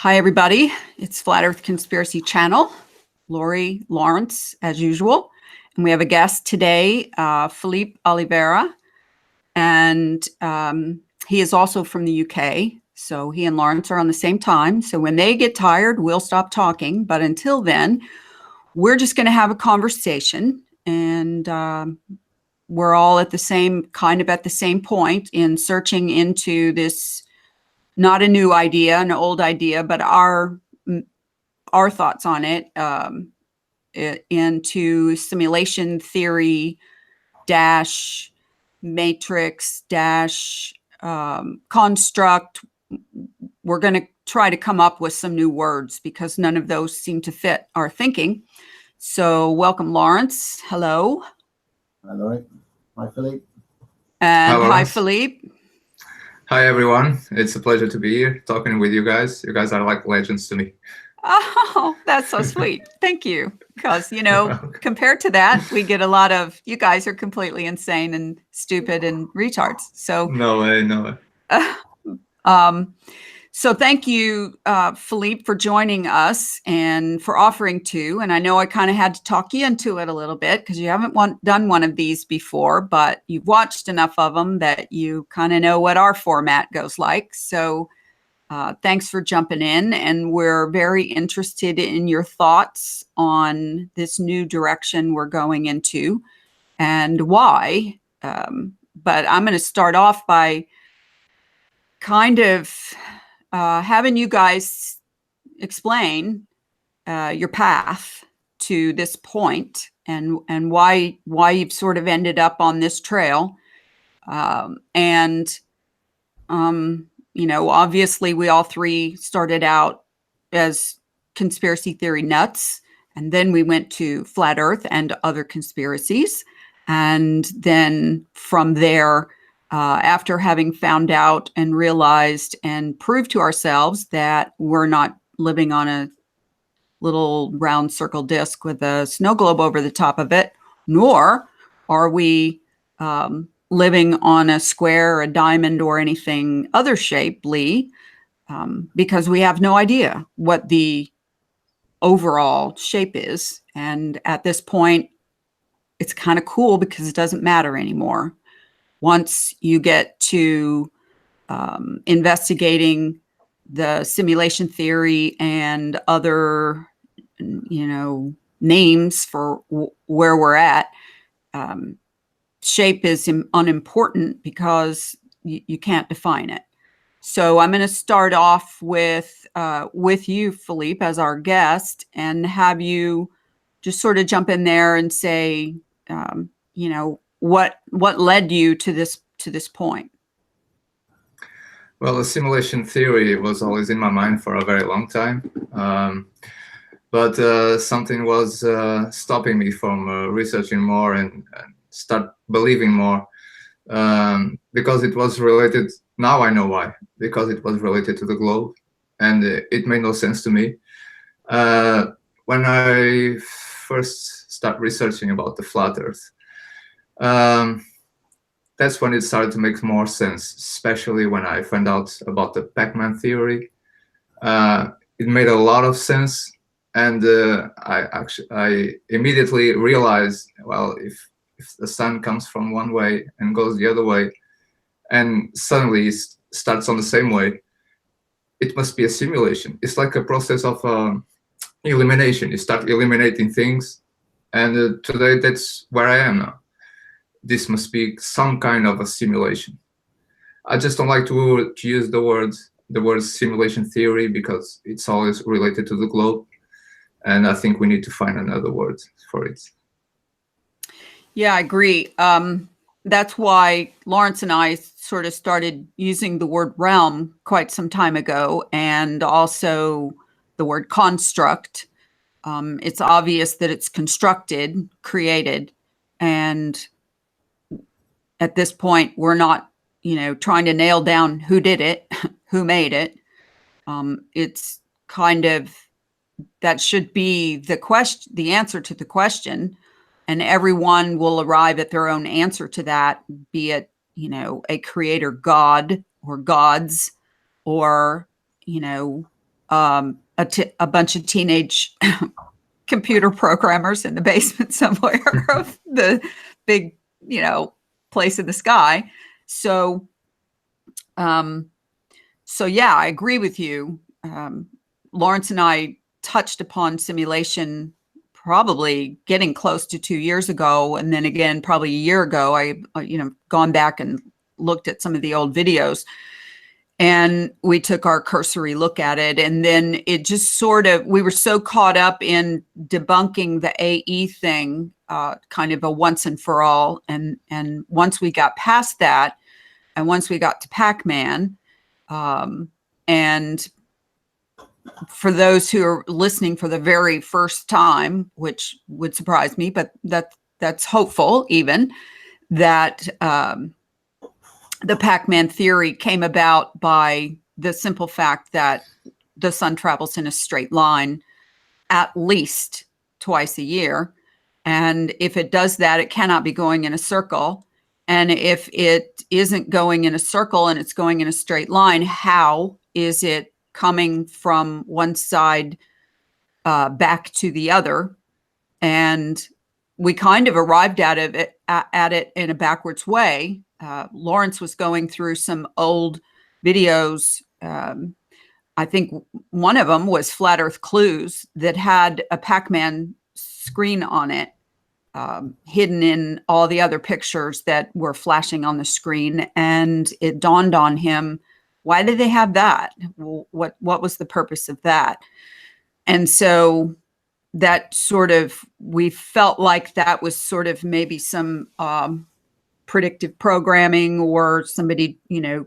Hi, everybody. It's Flat Earth Conspiracy Channel. Lori Lawrence, as usual. And we have a guest today, Filipe Oliveira. And he is also from the UK. So he and Lawrence are on the same time. So when they get tired, we'll stop talking. But until then, we're just going to have a conversation. And we're all at the same point in searching into this, not a new idea, an old idea, but our thoughts on it, into simulation theory dash matrix dash construct. We're going to try to come up with some new words because none of those seem to fit our thinking. So welcome, Lawrence. Hello. Hi, Lori. Hi, Filipe. And hi, Filipe. Hi, everyone. It's a pleasure to be here talking with you guys. You guys are like legends to me. Oh, that's so sweet. Thank you. Because, you know, compared to that, we get a lot of, you guys are completely insane and stupid and retards. So no way. So thank you, Filipe, for joining us and for offering to. And I know I kind of had to talk you into it a little bit because you haven't done one of these before, but you've watched enough of them that you kind of know what our format goes like. So thanks for jumping in. And we're very interested in your thoughts on this new direction we're going into and why. But I'm going to start off by kind of having you guys explain your path to this point and why you've sort of ended up on this trail. You know, obviously we all three started out as conspiracy theory nuts, and then we went to flat Earth and other conspiracies. And then from there, after having found out and realized and proved to ourselves that we're not living on a little round circle disc with a snow globe over the top of it, nor are we living on a square, a diamond, or anything other shapely, because we have no idea what the overall shape is. And at this point, it's kind of cool because it doesn't matter anymore. Once you get to investigating the simulation theory and other, you know, names for where we're at, shape is unimportant because you can't define it. So I'm going to start off with you, Filipe, as our guest, and have you just sort of jump in there and say, you know, what led you to this point? Well, the simulation theory was always in my mind for a very long time, but something was stopping me from researching more and start believing more, because it was related. Now I know why, because it was related to the globe, and it made no sense to me. When I first start researching about the flat Earth, that's when it started to make more sense, especially when I found out about the Pac-Man theory. It made a lot of sense, and I immediately realized, well, if the sun comes from one way and goes the other way, and suddenly it starts on the same way, it must be a simulation. It's like a process of elimination. You start eliminating things, and today that's where I am now. This must be some kind of a simulation. I just don't like to use the word simulation theory because it's always related to the globe, and I think we need to find another word for it. Yeah, I agree. That's why Lawrence and I sort of started using the word realm quite some time ago, and also the word construct. It's obvious that it's constructed, created, and at this point, we're not, you know, trying to nail down who did it, who made it. It's kind of, that should be the question, the answer to the question, and everyone will arrive at their own answer to that, be it, you know, a creator god or gods, or, you know, a bunch of teenage computer programmers in the basement somewhere of the big, place in the sky. So, yeah, I agree with you. Lawrence and I touched upon simulation probably getting close to 2 years ago. And then again, probably a year ago, I gone back and looked at some of the old videos, and we took our cursory look at it. And then it just we were so caught up in debunking the AE thing, kind of a once and for all. And once we got past that, and once we got to Pac-Man, and for those who are listening for the very first time, which would surprise me, but that's hopeful even, that the Pac-Man theory came about by the simple fact that the sun travels in a straight line at least twice a year. And if it does that, it cannot be going in a circle. And if it isn't going in a circle and it's going in a straight line, how is it coming from one side back to the other? And we kind of arrived at it in a backwards way. Lawrence was going through some old videos. I think one of them was Flat Earth Clues that had a Pac-Man screen on it, hidden in all the other pictures that were flashing on the screen. And it dawned on him, why did they have that? What was the purpose of that? And so that we felt like that was sort of maybe some predictive programming, or somebody,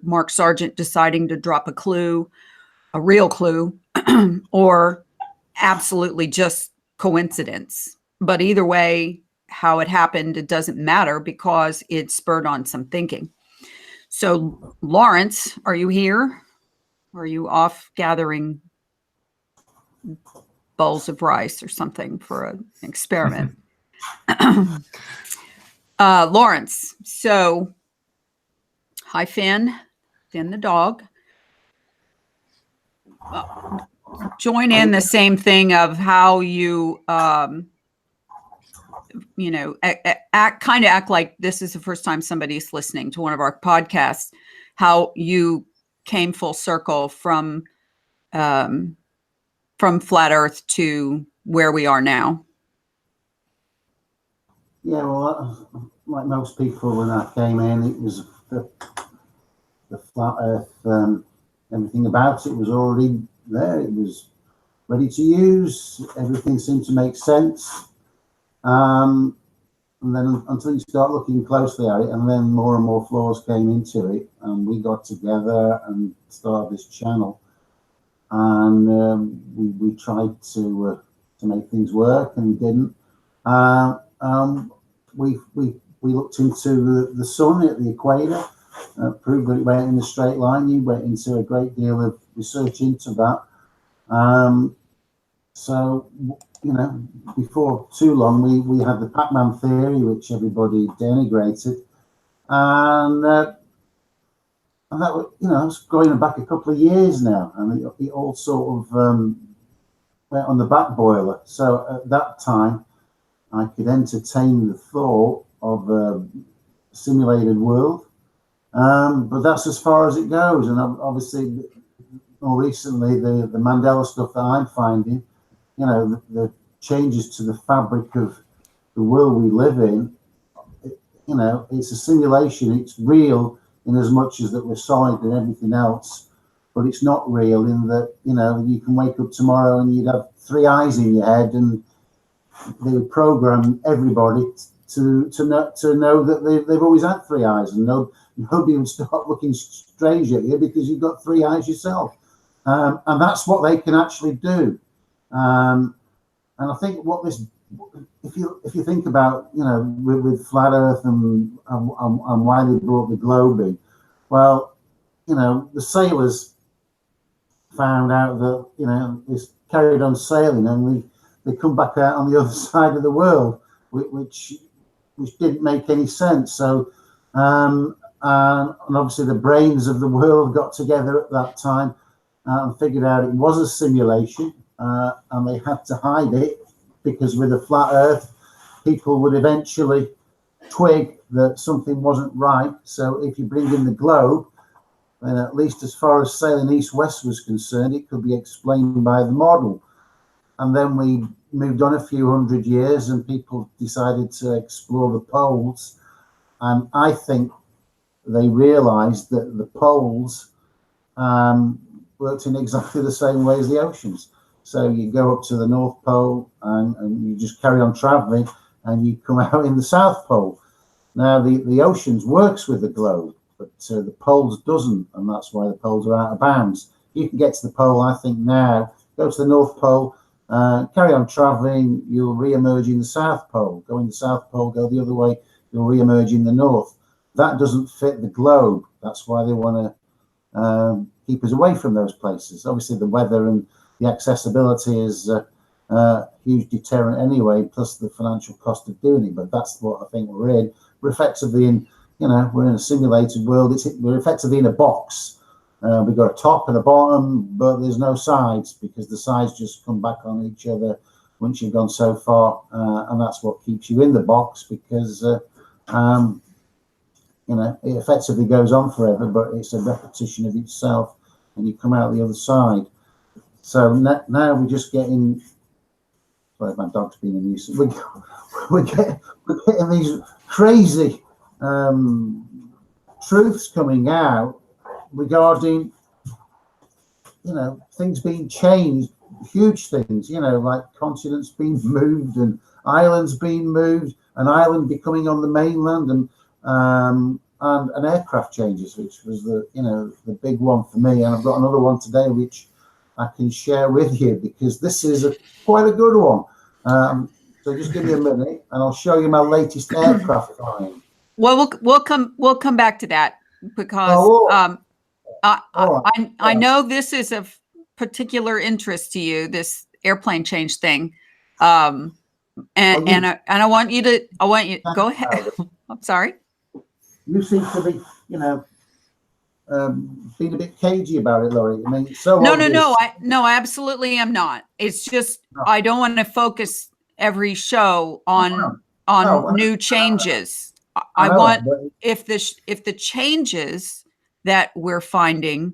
Mark Sargent deciding to drop a real clue, or absolutely just coincidence. But either way, how it happened, it doesn't matter, because it spurred on some thinking. So, Lawrence, are you here? Or are you off gathering bowls of rice or something for an experiment? Lawrence, so hi, Finn the dog. Join in the same thing of how you, act like this is the first time somebody's listening to one of our podcasts, how you came full circle from Flat Earth to where we are now. Yeah, well, like most people, when I came in, it was the Flat Earth, everything about it was already there. It was ready to use. Everything seemed to make sense. And then until you start looking closely at it, and then more and more flaws came into it, and we got together and started this channel. And we tried to make things work, and we didn't. We looked into the sun at the equator, proved that it went in a straight line. You went into a great deal of research into that. So, before too long, we had the Pac-Man theory, which everybody denigrated, and that was, it's going back a couple of years now, and it all sort of went on the back boiler. So at that time, I could entertain the thought of a simulated world, but that's as far as it goes. And obviously, more recently, the Mandela stuff that I'm finding, the changes to the fabric of the world we live in, it's a simulation. It's real in as much as that we're solid and everything else, but it's not real in that, you can wake up tomorrow and you'd have 3 eyes in your head, and they would program everybody to know that they've always had 3 eyes, and nobody would start looking strange at you because you've got 3 eyes yourself. And that's what they can actually do. And I think if you think about, with Flat Earth and why they brought the globe in, well, the sailors found out that, they carried on sailing, and they come back out on the other side of the world, which didn't make any sense. So, and obviously the brains of the world got together at that time, and figured out it was a simulation, and they had to hide it because with a flat Earth, people would eventually twig that something wasn't right. So if you bring in the globe, then at least as far as sailing east-west was concerned, it could be explained by the model. And then we moved on a few hundred years and people decided to explore the poles. And I think they realized that the poles worked in exactly the same way as the oceans. So you go up to the North Pole and you just carry on traveling and you come out in the South Pole. Now the oceans works with the globe, but the poles doesn't, and that's why the poles are out of bounds. You can get to the pole, I think now, go to the North Pole, carry on traveling, you'll re-emerge in the South Pole. Go in the South Pole, go the other way, you'll re-emerge in the North. That doesn't fit the globe. That's why they want to keep us away from those places. Obviously, the weather and the accessibility is a huge deterrent anyway, plus the financial cost of doing it. But that's what I think we're in. We're effectively in, we're in a simulated world. We're effectively in a box. We've got a top and a bottom, but there's no sides because the sides just come back on each other once you've gone so far. And that's what keeps you in the box because, it effectively goes on forever, but it's a repetition of itself and you come out the other side. So now we're just getting, sorry, my dog's being a nuisance. We're getting these crazy truths coming out regarding, things being changed, huge things, like continents being moved and islands being moved, an island becoming on the mainland, and aircraft changes, which was the big one for me. And I've got another one today, which I can share with you because this is quite a good one. So just give me a minute, and I'll show you my latest aircraft find. Well, we'll come back to that because I know this is of particular interest to you, this airplane change thing, and I want you to go ahead. I'm sorry. You seem to be, being a bit cagey about it, Laurie. I mean, so no, I absolutely am not. It's just I don't want to focus every show on new changes. I want if the changes that we're finding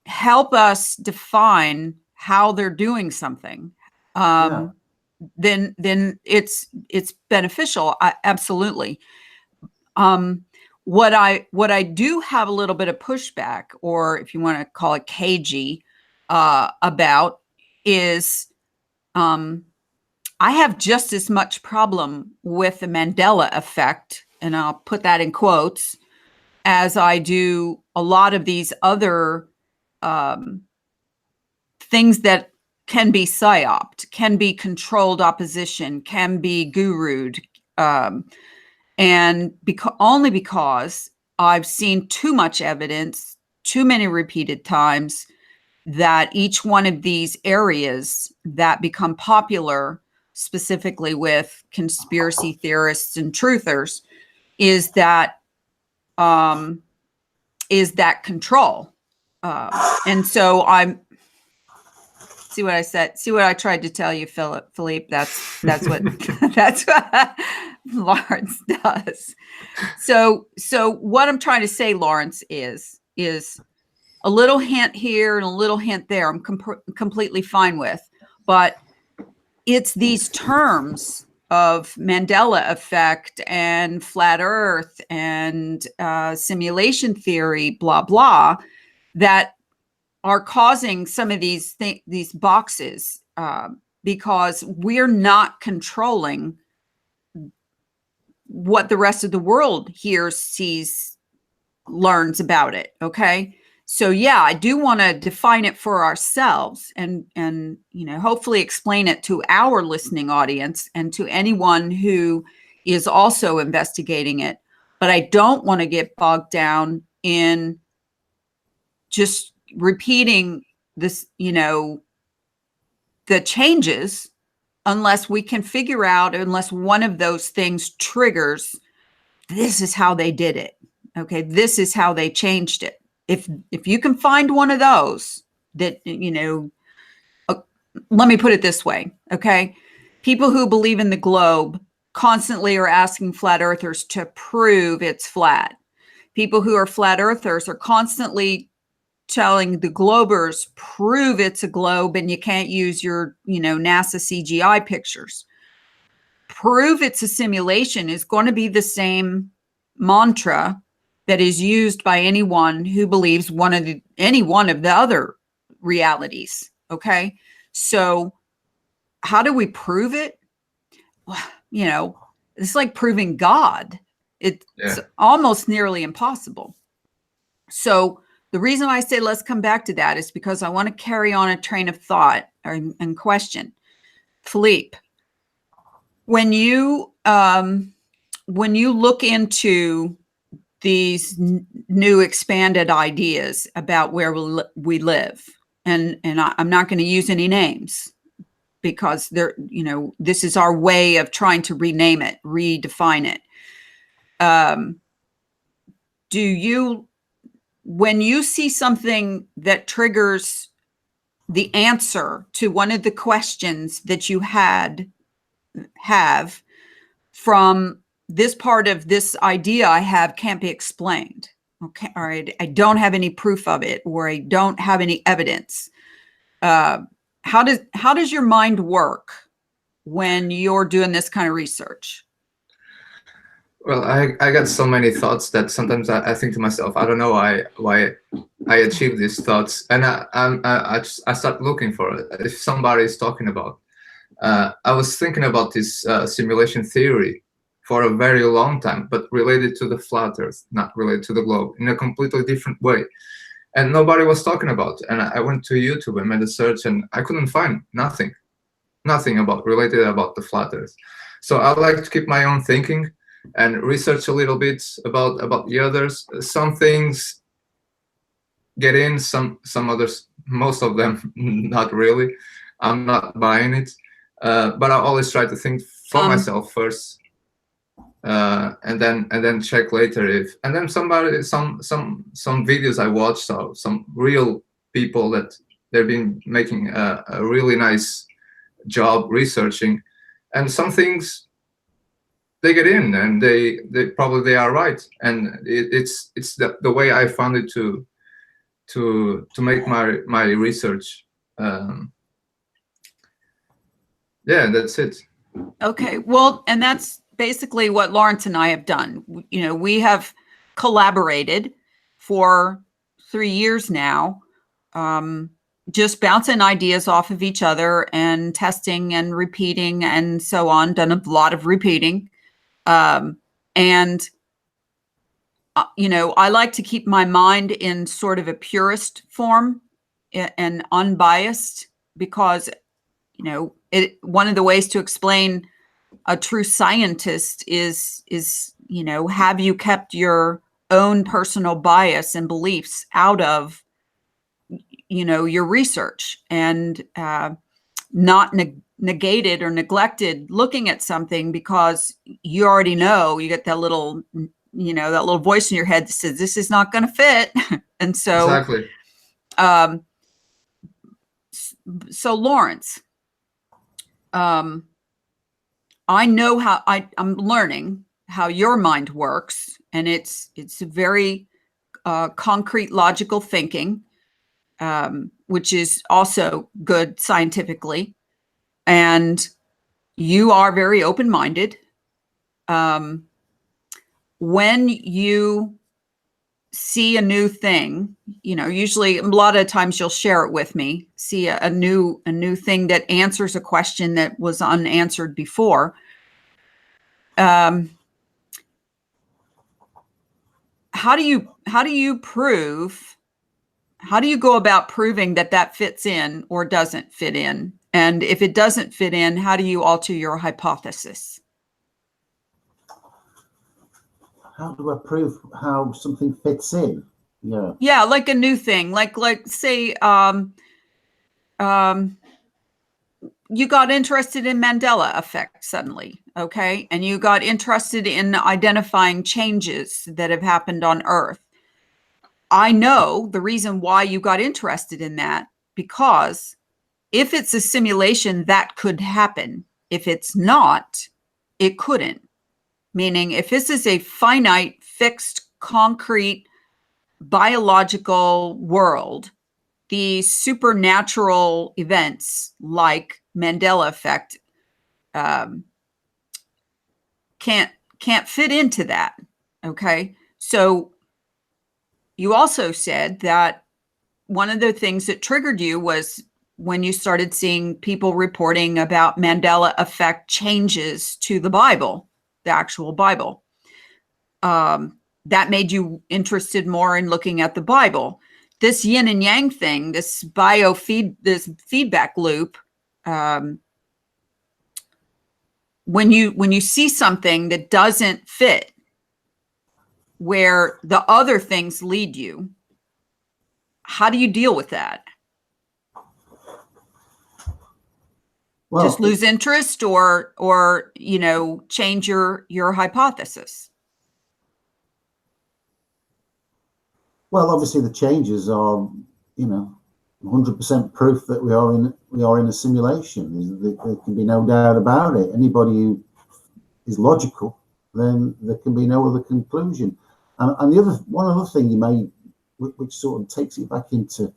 help us define how they're doing something, then it's beneficial. Absolutely. What I do have a little bit of pushback, or if you want to call it cagey, about is I have just as much problem with the Mandela effect, and I'll put that in quotes, as I do a lot of these other things that can be psyoped, can be controlled opposition, can be gurued, and only because I've seen too much evidence, too many repeated times, that each one of these areas that become popular, specifically with conspiracy theorists and truthers, is that control. And so see what I said. See what I tried to tell you, Filipe. That's what that's what Lawrence does. So what I'm trying to say, Lawrence, is a little hint here and a little hint there. I'm completely fine with, but it's these terms of Mandela effect and flat Earth and simulation theory, blah blah, that are causing some of these boxes because we're not controlling what the rest of the world hears, sees, learns about it. Okay. So yeah, I do want to define it for ourselves and hopefully explain it to our listening audience and to anyone who is also investigating it. But I don't want to get bogged down in just repeating this, the changes, unless we can figure out, unless one of those things triggers, this is how they did it. Okay, this is how they changed it. If you can find one of those, that, let me put it this way, okay? People who believe in the globe constantly are asking flat earthers to prove it's flat. People who are flat earthers are constantly telling the globers, prove it's a globe and you can't use your, NASA CGI pictures. Prove it's a simulation is going to be the same mantra that is used by anyone who believes any one of the other realities. Okay. So how do we prove it? It's like proving God. It's almost nearly impossible. So the reason why I say let's come back to that is because I want to carry on a train of thought and question. Filipe, when you look into these new expanded ideas about where we live, and I'm not going to use any names because this is our way of trying to rename it, redefine it. When you see something that triggers the answer to one of the questions that you have from this part of this idea I have can't be explained. Okay. All right. I don't have any proof of it, or I don't have any evidence. How does your mind work when you're doing this kind of research? Well, I got so many thoughts that sometimes I think to myself, I don't know why I achieve these thoughts, and I start looking for it. If somebody is talking about, I was thinking about this simulation theory for a very long time, but related to the flat Earth, not related to the globe, in a completely different way, and nobody was talking about it. And I went to YouTube and made a search, and I couldn't find nothing related about the flat Earth. So I like to keep my own thinking and research a little bit about the others. Some things get in, some others, most of them not really. I'm not buying it, but I always try to think for myself first, and then check later if. And then some videos I watched, so some real people that they've been making a really nice job researching, and some things they get in, and they probably are right, and it's the way I found it to make my research. Yeah, that's it. Okay, well, and that's basically what Lawrence and I have done. We have collaborated for 3 years now, just bouncing ideas off of each other and testing and repeating and so on. Done a lot of repeating. I like to keep my mind in sort of a purist form and unbiased, because, one of the ways to explain a true scientist is, have you kept your own personal bias and beliefs out of, your research, and not negated or neglected looking at something because you already know, you get that little, that little voice in your head that says, this is not going to fit. And so, exactly. So Lawrence, I know how I'm learning how your mind works, and it's very concrete, logical thinking, which is also good scientifically. And you are very open-minded. When you see a new thing, usually a lot of times you'll share it with me, see a new thing that answers a question that was unanswered before. How do you go about proving that fits in or doesn't fit in? And if it doesn't fit in, how do you alter your hypothesis? How do I prove how something fits in? Yeah. Yeah, like a new thing, like say, you got interested in Mandela effect suddenly, okay? And you got interested in identifying changes that have happened on Earth. I know the reason why you got interested in that because if it's a simulation, that could happen. If it's not, it couldn't. Meaning, if this is a finite, fixed, concrete, biological world, the supernatural events like Mandela effect can't fit into that. Okay, so you also said that one of the things that triggered you was when you started seeing people reporting about Mandela effect changes to the Bible, the actual Bible. That made you interested more in looking at the Bible. This yin and yang thing, this this feedback loop, when you see something that doesn't fit where the other things lead you, how do you deal with that? Well, just lose interest or change your hypothesis? Well, obviously the changes are, 100% proof that we are in a simulation. There can be no doubt about it. Anybody who is logical, then there can be no other conclusion. And one other thing you may, which sort of takes it back into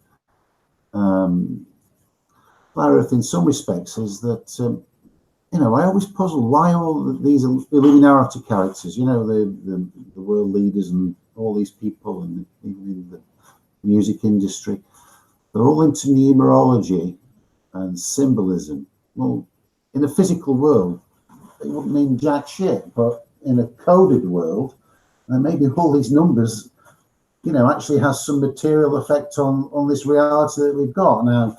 Flat Earth in some respects, is that I always puzzle why all these Illuminati characters, the world leaders and all these people, and even in the music industry, they're all into numerology and symbolism. Well, in a physical world, it wouldn't mean jack shit, but in a coded world, maybe all these numbers, actually has some material effect on this reality that we've got. Now,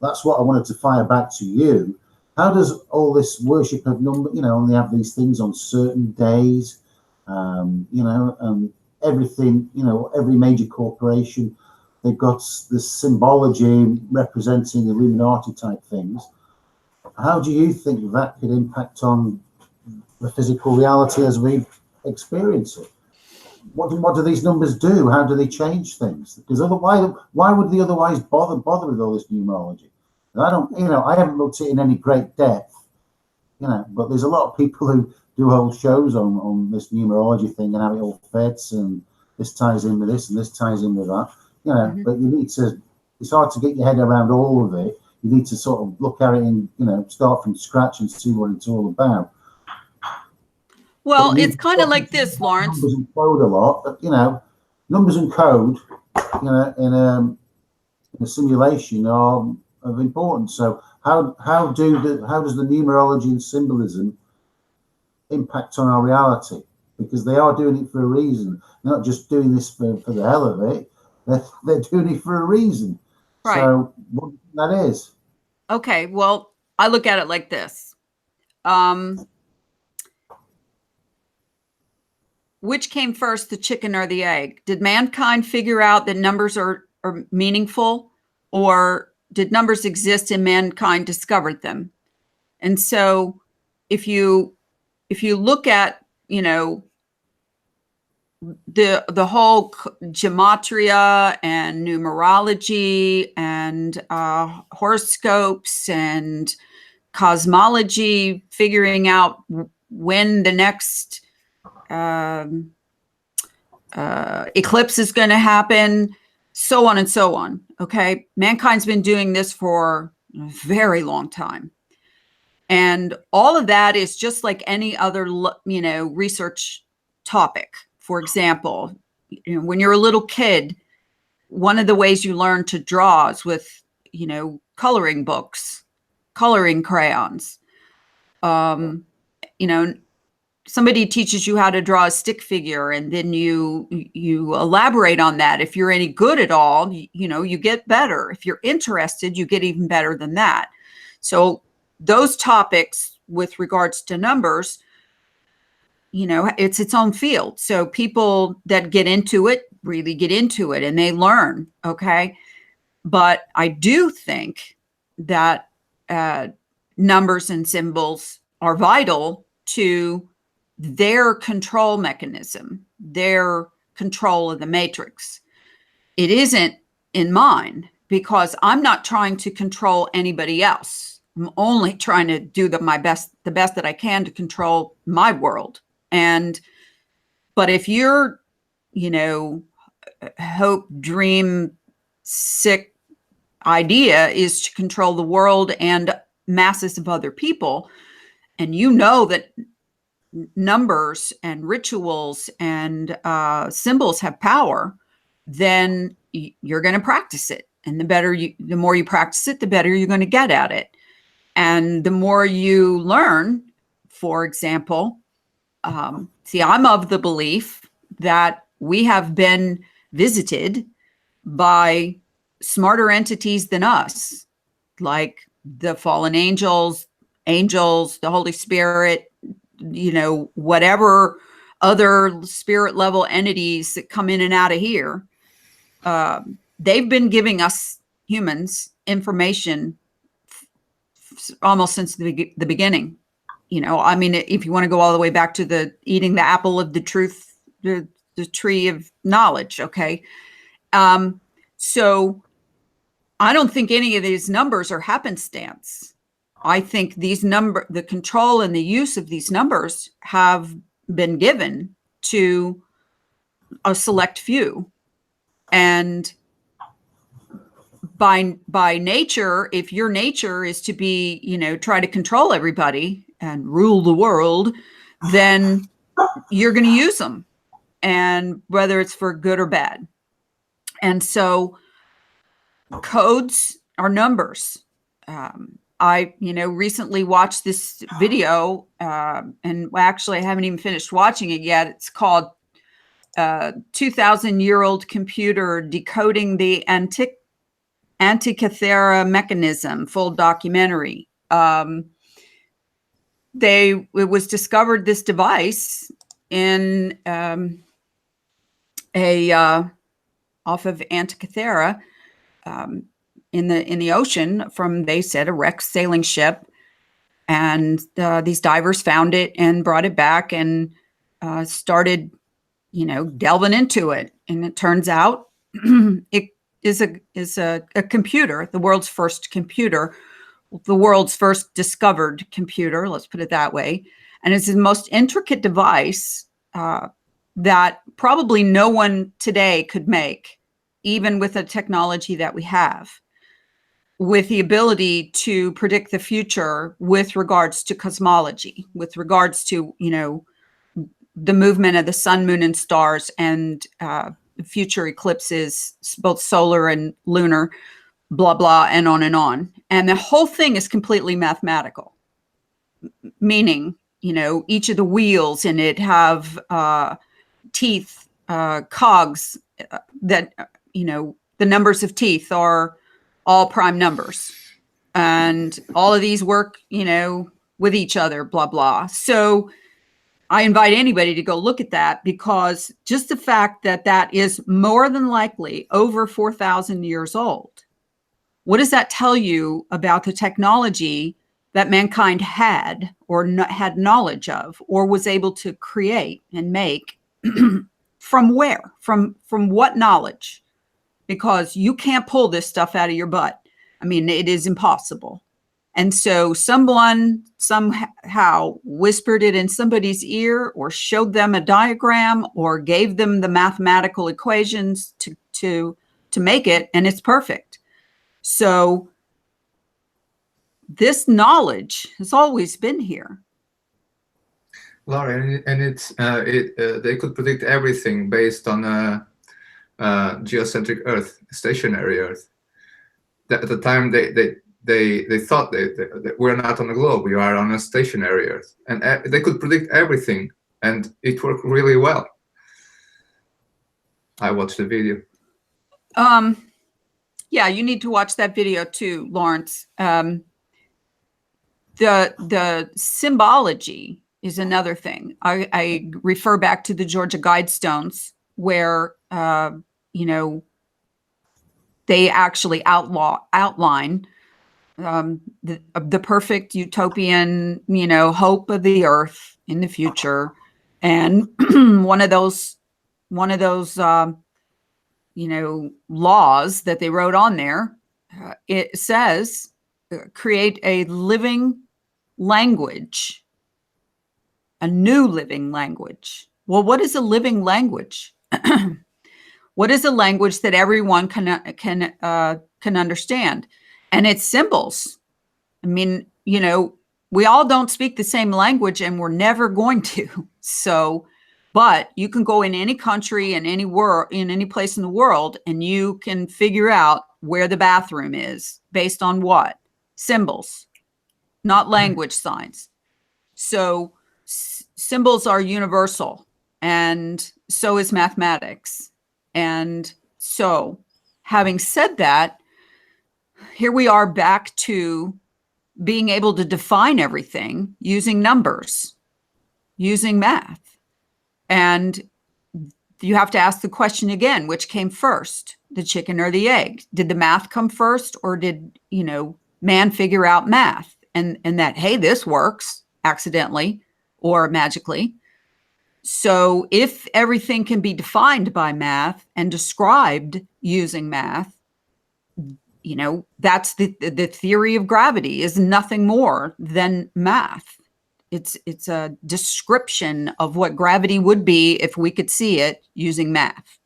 that's what I wanted to fire back to you. How does all this worship of number, and they have these things on certain days, and everything, every major corporation, they've got this symbology representing Illuminati type things. How do you think that could impact on the physical reality as we experience it? What do these numbers do? How do they change things? Because otherwise, why would they otherwise bother with all this numerology? I don't, I haven't looked at it in any great depth, but there's a lot of people who do whole shows on this numerology thing and how it all fits, and this ties in with this and this ties in with that, but you need to, it's hard to get your head around all of it. You need to sort of look at it and, start from scratch and see what it's all about. Well, it's kind of like this, Lawrence. Numbers and code a lot, but, numbers and code, in a simulation are of importance. So how does the numerology and symbolism impact on our reality? Because they are doing it for a reason. They're not just doing this for the hell of it. They're doing it for a reason. Right. So what that is. Okay, well, I look at it like this. Which came first, the chicken or the egg? Did mankind figure out that numbers are meaningful, or did numbers exist and mankind discovered them? And so if you look at, the whole gematria and numerology and horoscopes and cosmology, figuring out when the next eclipse is going to happen, so on and so on. Okay, mankind's been doing this for a very long time, and all of that is just like any other research topic. For example, when you're a little kid, one of the ways you learn to draw is with coloring books, coloring crayons. Somebody teaches you how to draw a stick figure, and then you elaborate on that. If you're any good at all, you get better. If you're interested, you get even better than that. So those topics with regards to numbers, it's its own field. So people that get into it really get into it and they learn. Okay. But I do think that numbers and symbols are vital to their control mechanism, their control of the matrix. It isn't in mine. because I'm not trying to control anybody else. I'm only trying to do the best that I can to control my world. But if you're, hope, dream, sick idea is to control the world and masses of other people, and that numbers and rituals and symbols have power, then you're going to practice it. And the more you practice it, the better you're going to get at it. And the more you learn, for example, I'm of the belief that we have been visited by smarter entities than us, like the fallen angels, the Holy Spirit, whatever other spirit level entities that come in and out of here. They've been giving us humans information almost since the beginning. If you want to go all the way back to the eating the apple of the truth, the tree of knowledge. Okay. So I don't think any of these numbers are happenstance. I think the control and the use of these numbers have been given to a select few. And by nature, if your nature is to be, try to control everybody and rule the world, then you're going to use them, and whether it's for good or bad. And so codes are numbers. I recently watched this video, and actually I haven't even finished watching it yet. It's called 2,000-Year-Old Computer, Decoding the Antikythera Mechanism, full documentary. It was discovered, this device, in off of Antikythera, in the ocean, from, they said, a wrecked sailing ship. And these divers found it and brought it back and started, delving into it. And it turns out it is a computer, the world's first computer, the world's first discovered computer, let's put it that way. And it's the most intricate device that probably no one today could make, even with the technology that we have, with the ability to predict the future with regards to cosmology, with regards to, the movement of the sun, moon, and stars, and future eclipses, both solar and lunar, blah, blah, and on and on. And the whole thing is completely mathematical, meaning, each of the wheels in it have teeth, cogs, that, the numbers of teeth are all prime numbers. And all of these work, with each other, blah, blah. So I invite anybody to go look at that, because just the fact that that is more than likely over 4,000 years old, what does that tell you about the technology that mankind had, or had knowledge of, or was able to create and make? From where? From what knowledge? Because you can't pull this stuff out of your butt. It is impossible. And so someone somehow whispered it in somebody's ear, or showed them a diagram, or gave them the mathematical equations to make it, and it's perfect. So this knowledge has always been here. Laura, and they could predict everything based on geocentric Earth, stationary Earth. At the time, they thought that we're not on a globe, we are on a stationary Earth, and they could predict everything, and it worked really well. I watched the video. Yeah, you need to watch that video too, Lawrence. The symbology is another thing. I refer back to the Georgia Guidestones, where they actually outline the perfect utopian, hope of the Earth in the future. And one of those laws that they wrote on there it says, create a living language, a new living language. Well, what is a living language? What is a language that everyone can understand? And it's symbols. I mean, you know, we all don't speak the same language, and we're never going to. So, but you can go in any country and in any place in the world, and you can figure out where the bathroom is based on what? Symbols, not language signs. So symbols are universal, and so is mathematics. And so, having said that, here we are back to being able to define everything using numbers, using math. And you have to ask the question again, which came first, the chicken or the egg? Did the math come first, or did, you know, man figure out math and that, hey, this works accidentally or magically? So if everything can be defined by math and described using math, you know, that's the theory of gravity is nothing more than math. It's a description of what gravity would be if we could see it using math.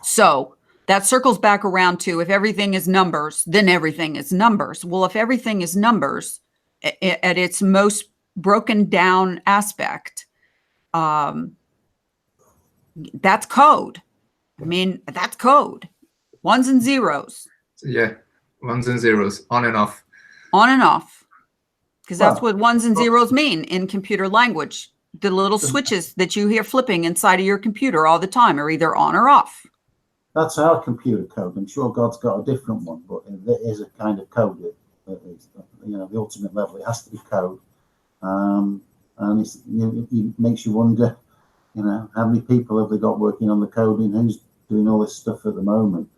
So that circles back around to, if everything is numbers, then everything is numbers. Well, if everything is numbers at its most broken down aspect, that's code. I mean, that's code. Ones and zeros. Yeah, ones and zeros, on and off. On and off. Because that's what ones and zeros mean in computer language. The little switches that you hear flipping inside of your computer all the time are either on or off. That's our computer code. I'm sure God's got a different one, but there is a kind of code that is, you know, the ultimate level. It has to be code. And it makes you wonder, you know, how many people have they got working on the coding? Who's doing all this stuff at the moment?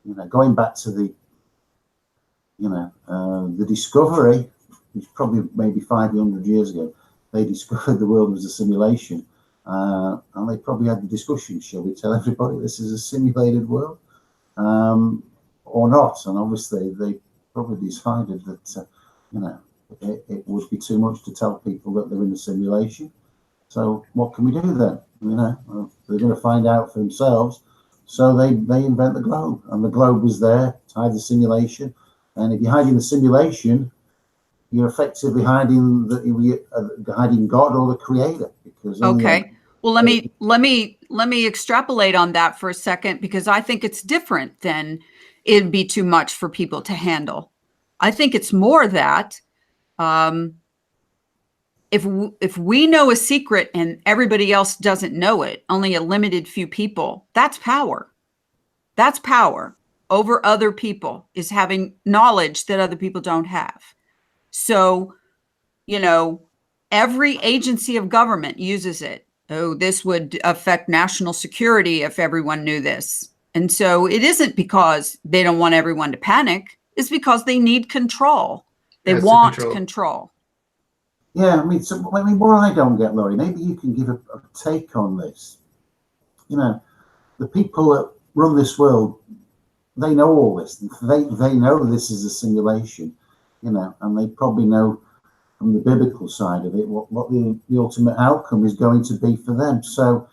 You know, going back to the, you know, the discovery, which probably maybe 500 years ago, they discovered the world was a simulation. And they probably had the discussion, shall we tell everybody this is a simulated world or not? And obviously they probably decided that, you know, it would be too much to tell people that they're in a simulation. So what can we do then? You know, well, they're going to find out for themselves. So they invent the globe, and the globe was there to hide the simulation. And if you're hiding the simulation, you're effectively hiding God or the Creator. Because okay. Well, let me extrapolate on that for a second, because I think it's different than it'd be too much for people to handle. I think it's more that if we know a secret and everybody else doesn't know it, only a limited few people, that's power. That's power over other people, is having knowledge that other people don't have. So, you know, every agency of government uses it. Oh, this would affect national security if everyone knew this. And so it isn't because they don't want everyone to panic. It's because they need control. They want control. Yeah, I mean, what I don't get, Laurie, maybe you can give a take on this. You know, the people that run this world, they know all this. They know this is a simulation, you know, and they probably know from the biblical side of it what the ultimate outcome is going to be for them. So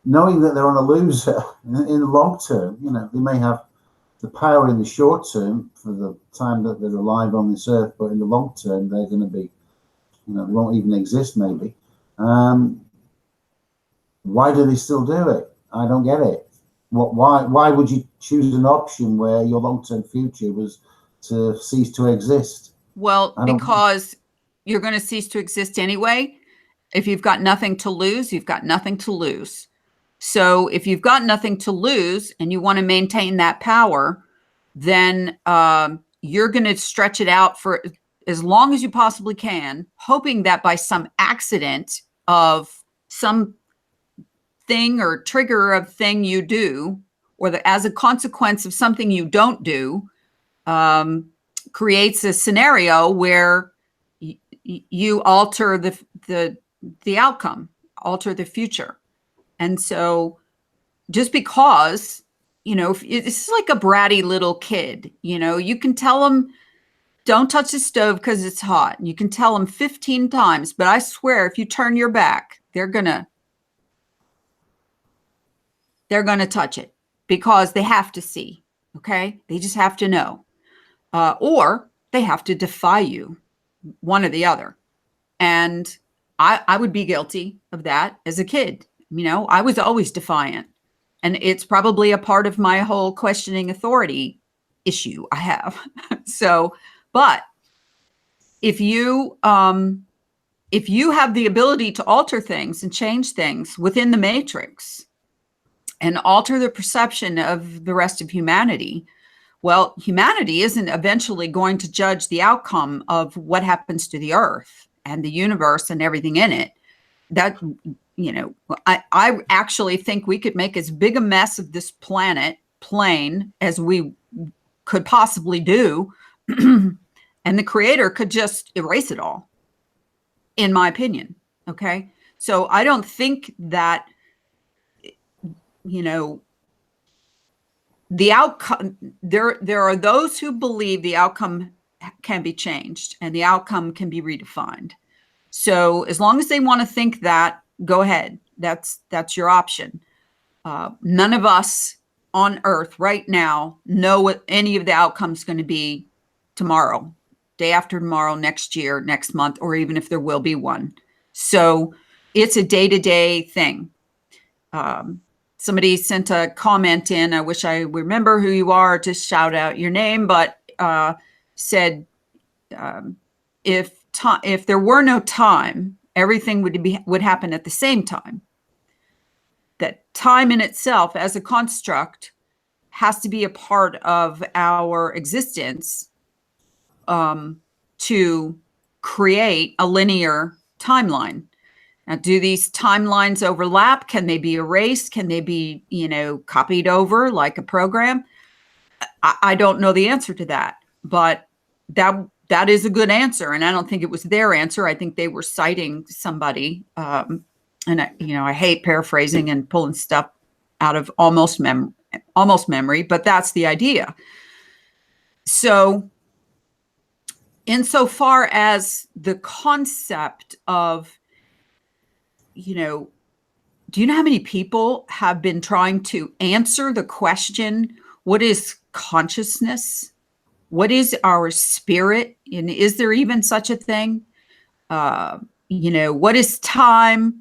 knowing that they're on a loser in the long term, you know, they may have the power in the short term for the time that they're alive on this earth, but in the long term, they're going to be, you know, they won't even exist maybe. Why do they still do it? I don't get it. Why would you choose an option where your long-term future was to cease to exist? Well, because you're going to cease to exist anyway. If you've got nothing to lose, you've got nothing to lose. So if you've got nothing to lose and you want to maintain that power, then you're going to stretch it out for as long as you possibly can, hoping that by some accident of some thing or trigger of thing you do, or as a consequence of something you don't do, creates a scenario where you alter the outcome, alter the future. And so just because it's like a bratty little kid, you can tell them, don't touch the stove because it's hot. You can tell them 15 times, but I swear if you turn your back, they're gonna touch it because they have to see. Okay, they just have to know, or they have to defy you, one or the other. And I would be guilty of that as a kid. I was always defiant, and it's probably a part of my whole questioning authority issue I have. So, but if you have the ability to alter things and change things within the matrix and alter the perception of the rest of humanity, well, humanity isn't eventually going to judge the outcome of what happens to the earth and the universe and everything in it. That, I actually think we could make as big a mess of this planet plane as we could possibly do. And the creator could just erase it all, in my opinion. Okay. So I don't think that, the outcome, there are those who believe the outcome can be changed and the outcome can be redefined. So as long as they want to think that, go ahead. That's your option. None of us on Earth right now know what any of the outcomes is going to be tomorrow, day after tomorrow, next year, next month, or even if there will be one. So it's a day-to-day thing. Somebody sent a comment in. I wish I remember who you are to shout out your name, but said if there were no time, everything would happen at the same time. That time in itself as a construct has to be a part of our existence to create a linear timeline. Now, do these timelines overlap? Can they be erased? Can they be, copied over like a program? I don't know the answer to that, but that is a good answer. And I don't think it was their answer. I think they were citing somebody. And I hate paraphrasing and pulling stuff out of almost memory, but that's the idea. So insofar as the concept of, do you know how many people have been trying to answer the question, what is consciousness? What is our spirit? And is there even such a thing? What is time?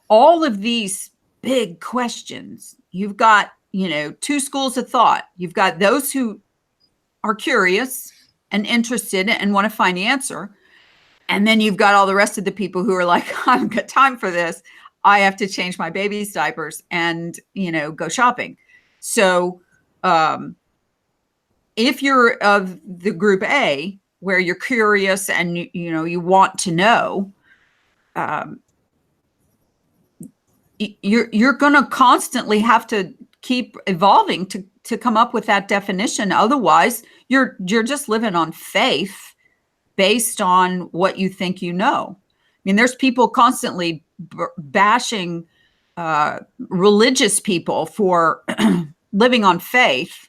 All of these big questions. You've got, two schools of thought. You've got those who are curious and interested and want to find the answer. And then you've got all the rest of the people who are like, I haven't got time for this. I have to change my baby's diapers and, go shopping. So if you're of the group A, where you're curious and, you want to know, you're going to constantly have to keep evolving to come up with that definition. Otherwise, you're just living on faith based on what you think you know. I mean, there's people constantly bashing religious people for living on faith.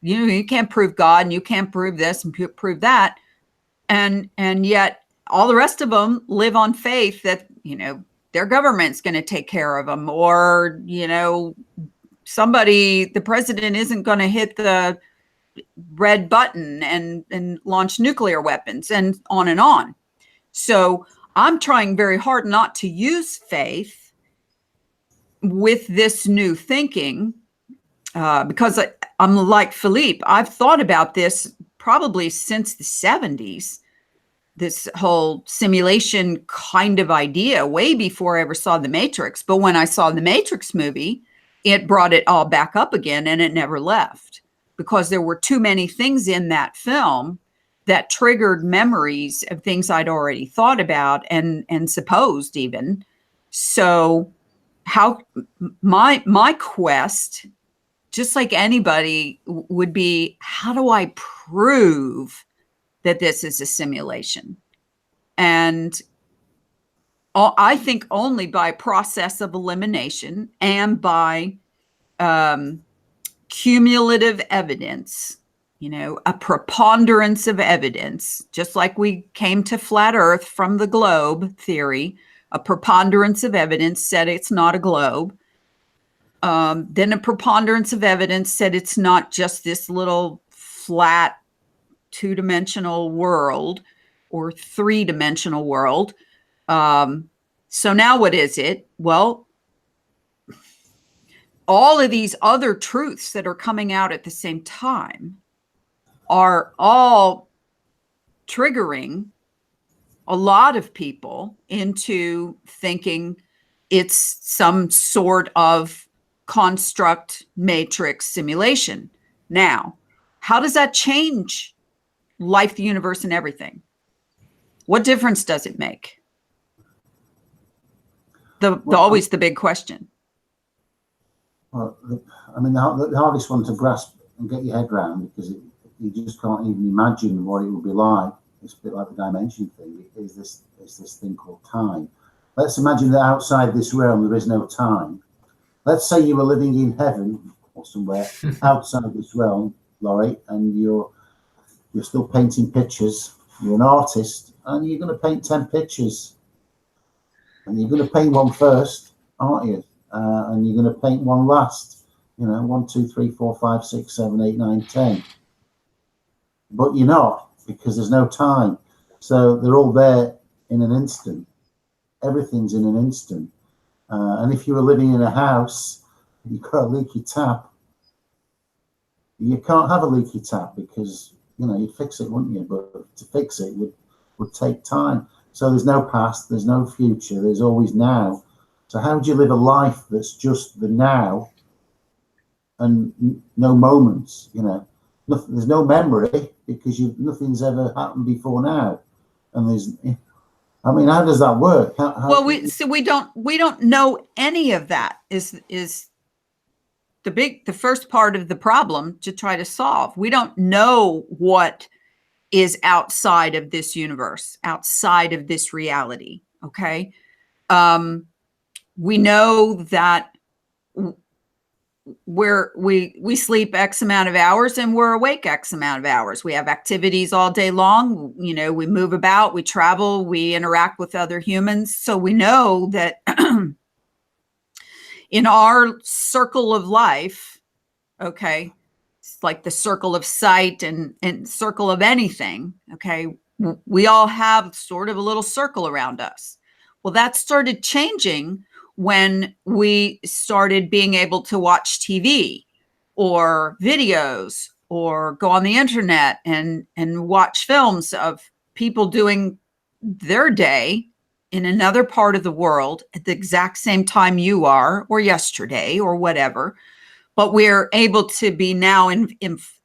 You can't prove God, and you can't prove this and prove that, and yet all the rest of them live on faith that their government's going to take care of them, or the president isn't going to hit the red button and launch nuclear weapons, and on and on. So I'm trying very hard not to use faith with this new thinking because I'm like Filipe. I've thought about this probably since the 70s, this whole simulation kind of idea, way before I ever saw The Matrix. But when I saw the Matrix movie, it brought it all back up again, and it never left, because there were too many things in that film that triggered memories of things I'd already thought about and supposed even. So how my quest, just like anybody, would be, how do I prove that this is a simulation? And I think only by process of elimination and by cumulative evidence, you know, a preponderance of evidence, just like we came to flat Earth from the globe theory, a preponderance of evidence said it's not a globe. Then a preponderance of evidence said it's not just this little flat two-dimensional world or three-dimensional world. So now what is it? Well, all of these other truths that are coming out at the same time are all triggering a lot of people into thinking it's some sort of construct matrix simulation. Now, how does that change life, the universe, and everything? What difference does it make? Always the big question. Well, I mean, the hardest one to grasp and get your head around, because you just can't even imagine what it would be like. It's a bit like the dimension thing. Is this thing called time? Let's imagine that outside this realm there is no time. Let's say you were living in heaven or somewhere outside this realm, Laurie, and you're still painting pictures. You're an artist, and you're going to paint 10 pictures, and you're going to paint one first, aren't you? And you're going to paint one last. You know, 1, 2, 3, 4, 5, 6, 7, 8, 9, 10. But you're not, because there's no time. So they're all there in an instant. Everything's in an instant. And if you were living in a house, you've got a leaky tap, you can't have a leaky tap because, you know, you'd fix it, wouldn't you? But to fix it would take time. So there's no past, there's no future, there's always now. So how do you live a life that's just the now and no moments, you know? There's no memory because nothing's ever happened before now. And I mean, how does that work? Well, we don't know any of that is the first part of the problem to try to solve. We don't know what is outside of this universe, outside of this reality. Okay. We know that we sleep X amount of hours and we're awake X amount of hours. We have activities all day long. You know, we move about, we travel, we interact with other humans. So we know that in our circle of life, okay, it's like the circle of sight and circle of anything. Okay. We all have sort of a little circle around us. Well, that started changing when we started being able to watch TV or videos or go on the internet and watch films of people doing their day in another part of the world at the exact same time you are, or yesterday or whatever. But we're able to be now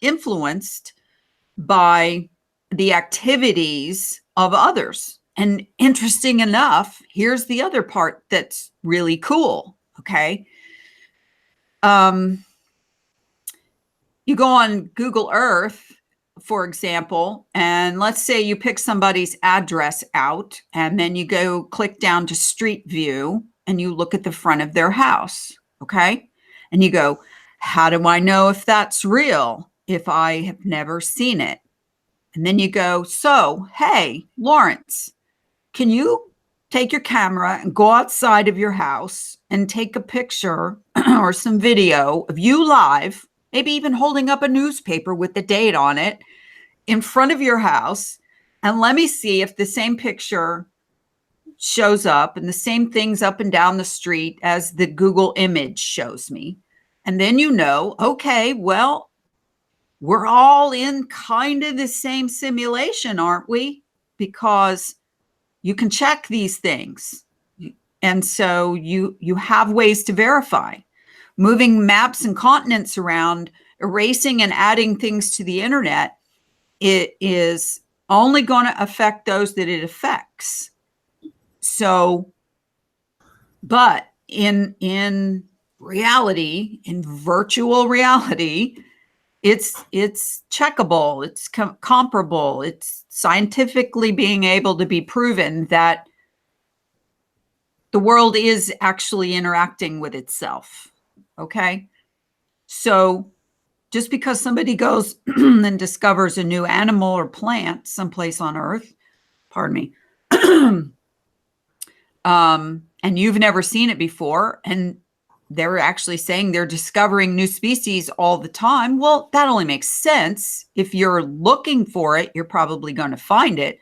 influenced by the activities of others. And interesting enough, here's the other part that's really cool. Okay. You go on Google Earth, for example, and let's say you pick somebody's address out and then you go click down to Street View and you look at the front of their house. Okay. And you go, how do I know if that's real if I have never seen it? And then you go, so, hey, Lawrence, can you take your camera and go outside of your house and take a picture or some video of you live, maybe even holding up a newspaper with the date on it in front of your house, and let me see if the same picture shows up and the same things up and down the street as the Google image shows me. And then you know, okay, well, we're all in kind of the same simulation, aren't we? Because you can check these things. And so you have ways to verify. Moving maps and continents around, erasing and adding things to the internet, it is only going to affect those that it affects. So, but in reality, in virtual reality, it's checkable, it's comparable, it's scientifically being able to be proven that the world is actually interacting with itself. Okay. So just because somebody goes and discovers a new animal or plant someplace on Earth, pardon me, and you've never seen it before, and they're actually saying they're discovering new species all the time. Well, that only makes sense. If you're looking for it, you're probably going to find it.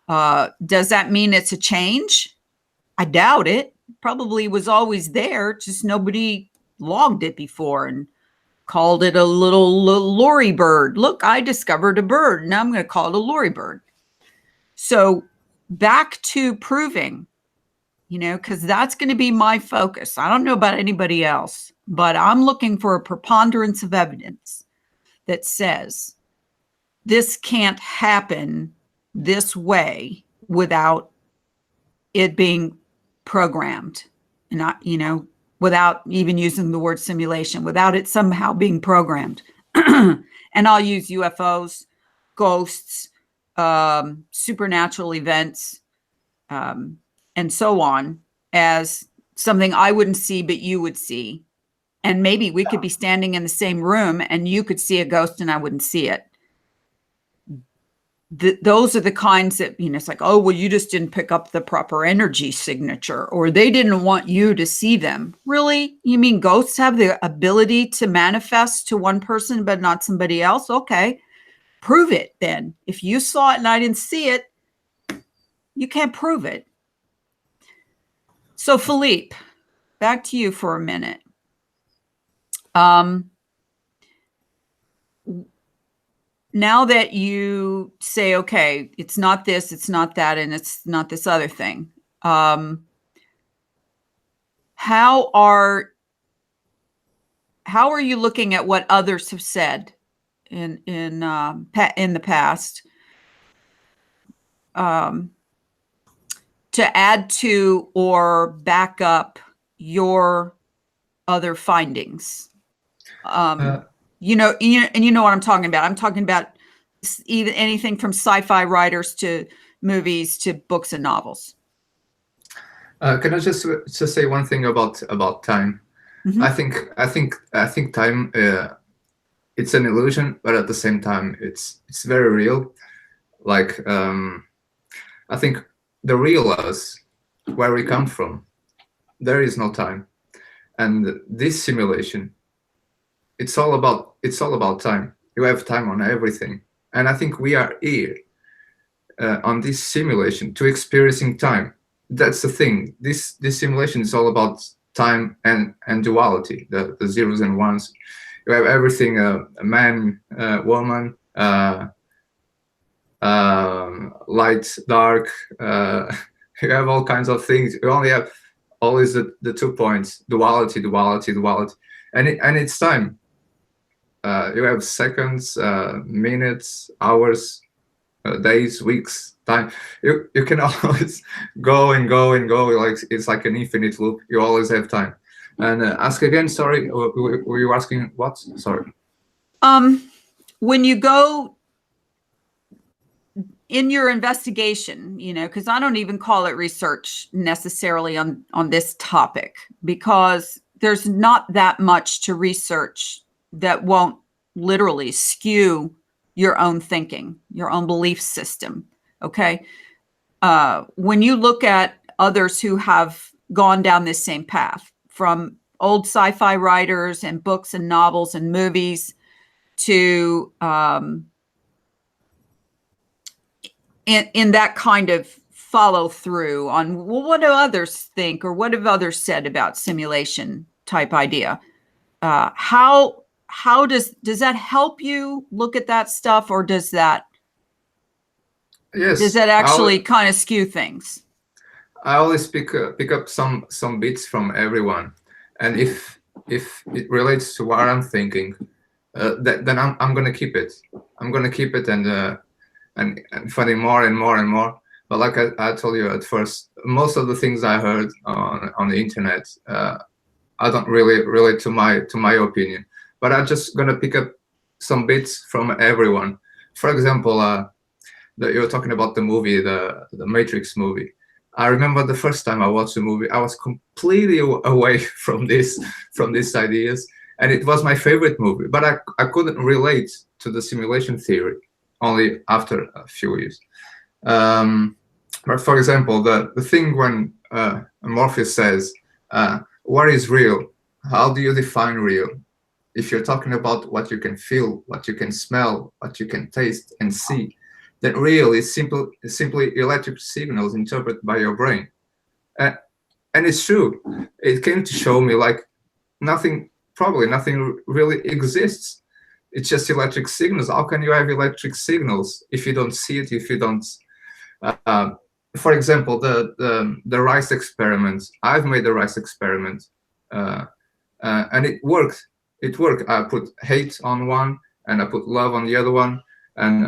Does that mean it's a change? I doubt it. Probably was always there, just nobody logged it before and called it a little lorry bird. Look, I discovered a bird. Now I'm going to call it a lorry bird. So back to proving, because that's going to be my focus. I don't know about anybody else, but I'm looking for a preponderance of evidence that says this can't happen this way without it being programmed, and not, without even using the word simulation, without it somehow being programmed. And I'll use UFOs, ghosts, supernatural events, and so on, as something I wouldn't see, but you would see. And maybe we could be standing in the same room and you could see a ghost and I wouldn't see it. Those are the kinds that, it's like, oh, well, you just didn't pick up the proper energy signature, or they didn't want you to see them. Really? You mean ghosts have the ability to manifest to one person, but not somebody else? Okay, prove it then. If you saw it and I didn't see it, you can't prove it. So Filipe, back to you for a minute. Now that you say, okay, it's not this, it's not that, and it's not this other thing, how are you looking at what others have said in the past to add to or back up your other findings? You know what I'm talking about. I'm talking about even anything from sci-fi writers to movies to books and novels. Can I just say one thing about time? Mm-hmm. I think time it's an illusion, but at the same time it's very real. Like I think the real us, where we come from, there is no time, and this simulation, it's all about time. You have time on everything, and I think we are here on this simulation to experiencing time. That's the thing. This simulation is all about time and duality, the zeros and ones. You have everything: a man, woman, light, dark. You have all kinds of things. You only have always the 2 points: duality, and it's time. You have seconds, minutes, hours, days, weeks, time. You can always go and go and go. Like it's like an infinite loop. You always have time. And ask again. Sorry, were you asking what? Sorry. When you go in your investigation, because I don't even call it research necessarily on this topic, because there's not that much to research that won't literally skew your own thinking, your own belief system. Okay. When you look at others who have gone down this same path, from old sci-fi writers and books and novels and movies to in that kind of follow through on, well, what do others think, or what have others said about simulation type idea? How does that help you look at that stuff, or does that actually kind of skew things? I always pick up some bits from everyone, and if it relates to what I'm thinking, then I'm gonna keep it. I'm gonna keep it and finding more and more and more. But like I told you at first, most of the things I heard on the internet, I don't really relate to my opinion. But I'm just gonna pick up some bits from everyone. For example, you were talking about the movie, the Matrix movie. I remember the first time I watched the movie, I was completely away from these ideas, and it was my favorite movie. But I couldn't relate to the simulation theory only after a few years. But for example, the thing when Morpheus says, what is real? How do you define real? If you're talking about what you can feel, what you can smell, what you can taste and see, then real is simply electric signals interpreted by your brain. And it's true. It came to show me like probably nothing really exists. It's just electric signals. How can you have electric signals if you don't see it, if you don't... for example, the rice experiment. I've made the rice experiment, and it worked. It worked. I put hate on one, and I put love on the other one. And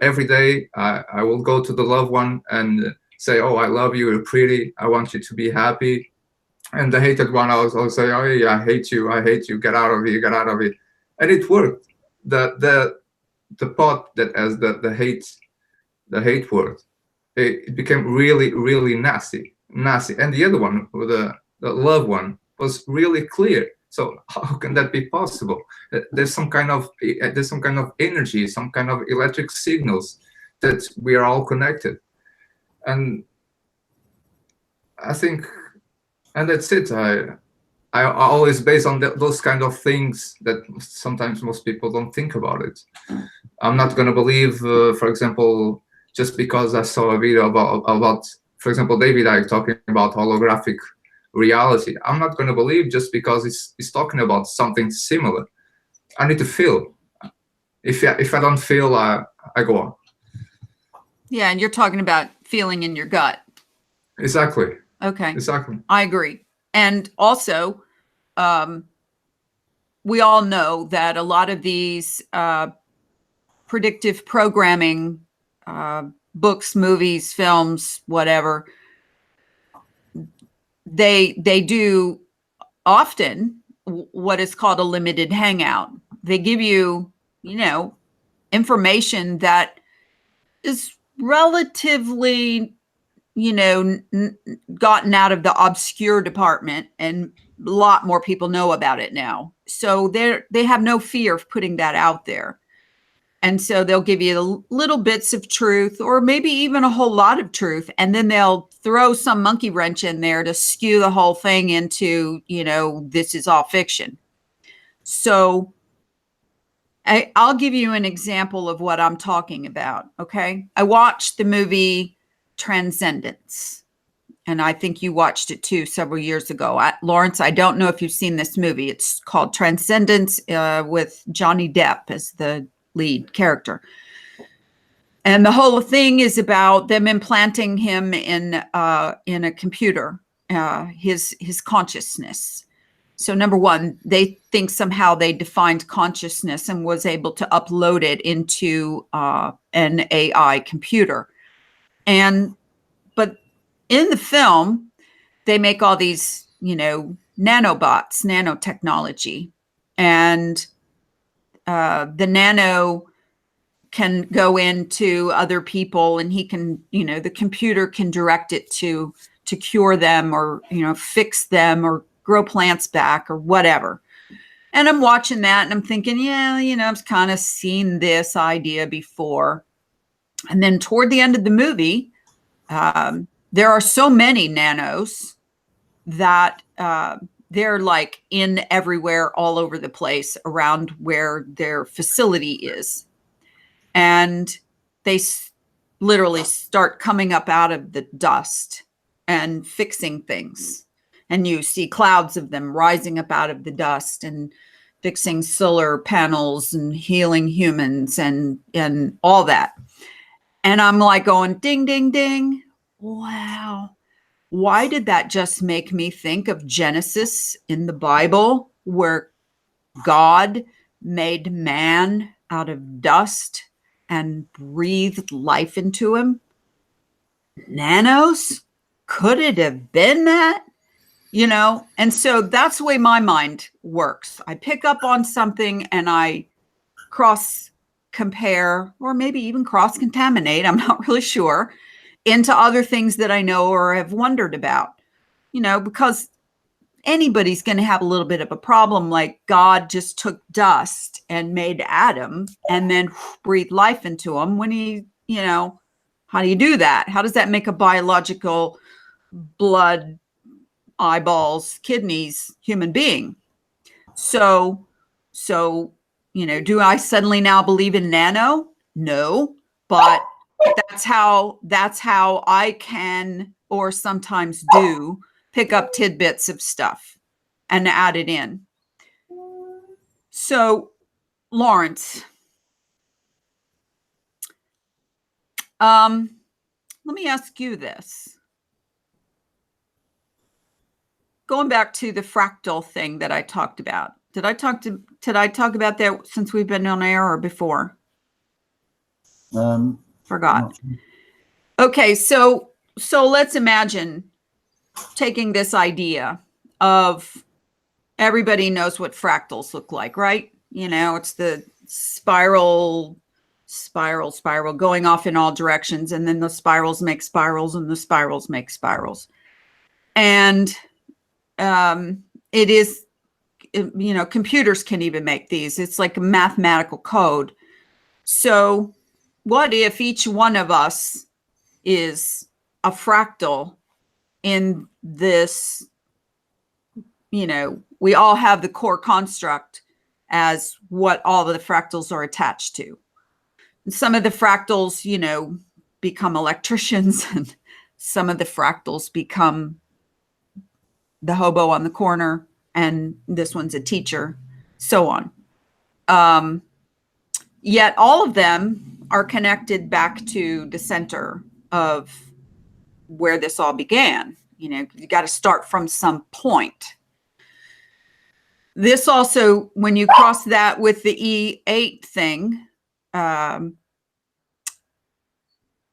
every day I will go to the love one and say, "Oh, I love you. You're pretty. I want you to be happy." And the hated one, I'll say, "Oh, yeah, I hate you. I hate you. Get out of here. Get out of here." And it worked. The pot that has the hate word, it became really, really nasty. And the other one, the love one, was really clear. So how can that be possible? There's some kind of energy, some kind of electric signals that we are all connected. And I think, and that's it. I always base on those kind of things that sometimes most people don't think about it. I'm not going to believe, for example, just because I saw a video about, for example, David Icke talking about holographic reality. I'm not going to believe just because he's talking about something similar. I need to feel. If I don't feel, I go on. Yeah, and you're talking about feeling in your gut. Exactly. Okay. Exactly. I agree. And also, we all know that a lot of these predictive programming books, movies, films, whatever, they do often what is called a limited hangout. They give you, information that is relatively, gotten out of the obscure department, and a lot more people know about it now. So they have no fear of putting that out there. And so they'll give you little bits of truth, or maybe even a whole lot of truth. And then they'll throw some monkey wrench in there to skew the whole thing into, this is all fiction. So I'll give you an example of what I'm talking about. Okay. I watched the movie Transcendence, and I think you watched it too several years ago. Lawrence, I don't know if you've seen this movie. It's called Transcendence, with Johnny Depp as the lead character. And the whole thing is about them implanting him in a computer, his consciousness. So number one, they think somehow they defined consciousness and was able to upload it into an AI computer. But in the film, they make all these, nanobots, nanotechnology, and the nano can go into other people, and he can, the computer can direct it to cure them, or, fix them, or grow plants back, or whatever. And I'm watching that and I'm thinking, yeah, I've kind of seen this idea before. And then toward the end of the movie, there are so many nanos that they're like in everywhere, all over the place around where their facility is. And they literally start coming up out of the dust and fixing things. And you see clouds of them rising up out of the dust and fixing solar panels and healing humans and all that. And I'm like going, ding, ding, ding. Wow. Why did that just make me think of Genesis in the Bible, where God made man out of dust and breathed life into him? Nanos? Could it have been that? And so that's the way my mind works. I pick up on something and I cross compare, or maybe even cross contaminate, I'm not really sure, into other things that I know or have wondered about, because anybody's going to have a little bit of a problem. Like God just took dust and made Adam and then breathed life into him when he, how do you do that? How does that make a biological blood, eyeballs, kidneys human being? So, do I suddenly now believe in nano? No, but that's how I can, or sometimes do, pick up tidbits of stuff and add it in. So, Lawrence, let me ask you this. Going back to the fractal thing that I talked about. Did I talk about that since we've been on air or before? Forgot. Okay, so let's imagine taking this idea of everybody knows what fractals look like, right? It's the spiral going off in all directions, and then the spirals make spirals, and the spirals make spirals. And it is, computers can even make these. It's like a mathematical code. So what if each one of us is a fractal in this, we all have the core construct as what all of the fractals are attached to. And some of the fractals, become electricians, and some of the fractals become the hobo on the corner, and this one's a teacher, so on. Yet all of them are connected back to the center of where this all began. You got to start from some point. This also, when you cross that with the E8 thing,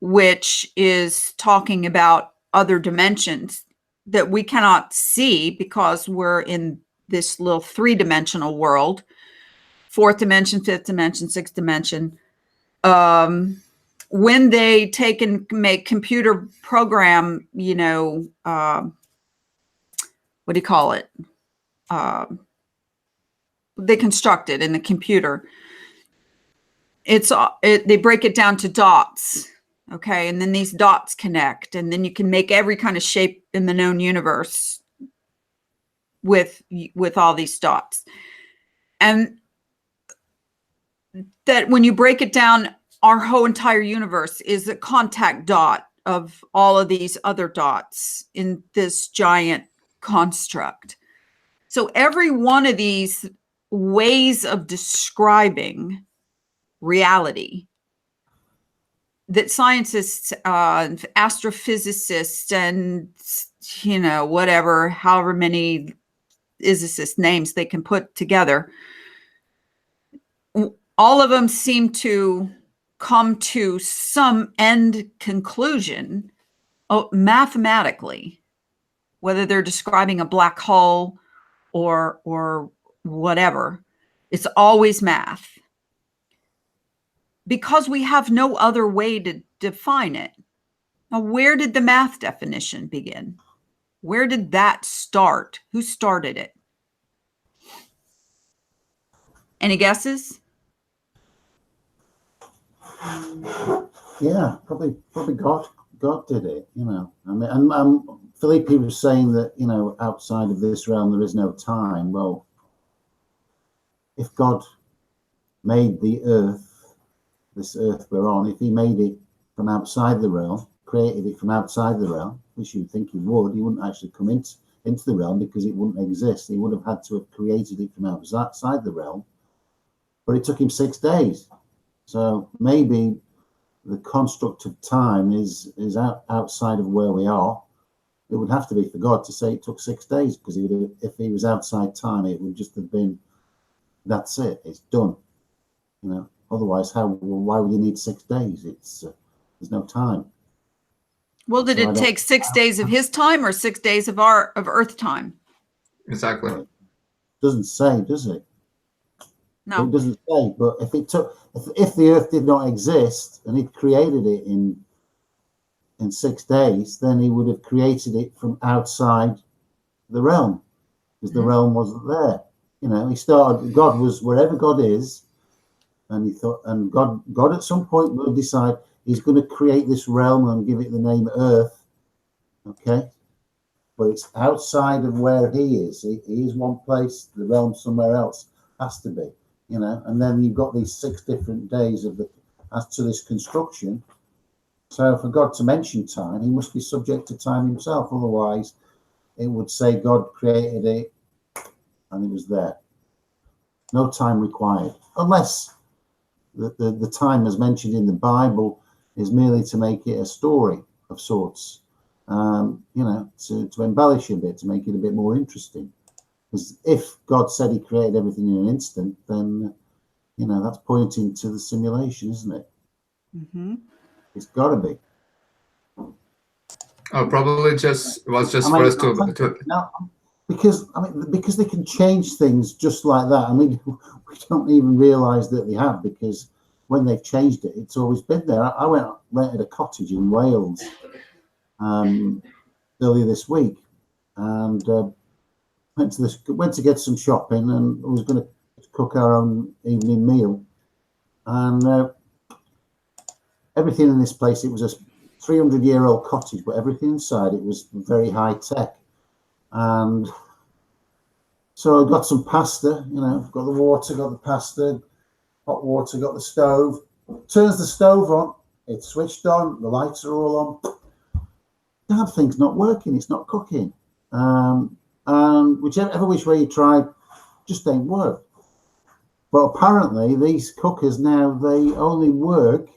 which is talking about other dimensions that we cannot see because we're in this little 3-dimensional world, 4th dimension, 5th dimension, 6th dimension. When they take and make computer program, what do you call it? They construct it in the computer. They break it down to dots. Okay, and then these dots connect, and then you can make every kind of shape in the known universe with all these dots. And that when you break it down, our whole entire universe is a contact dot of all of these other dots in this giant construct. So every one of these ways of describing reality that scientists, astrophysicists, and whatever, however many physicist names they can put together, all of them seem to come to some end conclusion mathematically, whether they're describing a black hole or whatever. It's always math, because we have no other way to define it. Now, where did the math definition begin? Where did that start? Who started it? Any guesses? Yeah, probably God did it. I mean, and Filipe was saying that outside of this realm there is no time. Well, if God made the earth, this earth we're on, if he made it from outside the realm, created it from outside the realm, which you'd think he would, he wouldn't actually come into the realm because it wouldn't exist. He would have had to have created it from outside the realm, but it took him 6 days. So maybe the construct of time is outside of where we are. It would have to be for God to say it took 6 days, because if he was outside time, it would just have been, that's it, it's done. Otherwise, why would you need 6 days? There's no time. Well, did it take 6 days of his time or 6 days of Earth time? Exactly. It doesn't say, does it? No. It doesn't say. But if the Earth did not exist and he'd created it in 6 days, then he would have created it from outside the realm. because the realm wasn't there. You know, God was wherever God is, and he thought, and God at some point will decide he's going to create this realm and give it the name Earth. Okay, but it's outside of where he is. He is one place, the realm somewhere else has to be. You know, and then you've got these 6 different days as to this construction. So for God to mention time, he must be subject to time himself. Otherwise, it would say God created it and it was there. No time required, unless the time as mentioned in the Bible is merely to make it a story of sorts, you know, to embellish a bit, to make it a bit more interesting. Because if God said he created everything in an instant, then, you know, that's pointing to the simulation, isn't it? Mm-hmm. It's got to be. Oh, probably was just for us to. No, because they can change things just like that. I mean, we don't even realise that they have, because when they've changed it, it's always been there. I rented a cottage in Wales earlier this week, and went to get some shopping, and was going to cook our own evening meal, and everything in this place, it was a 300-year-old cottage, but everything inside it was very high tech. And so I got some pasta, you know, got the water, got the pasta, hot water, got the stove. Turns the stove on, it's switched on, the lights are all on. Damn thing's not working, it's not cooking. And whichever which way you try, just ain't work. But apparently these cookers now, they only work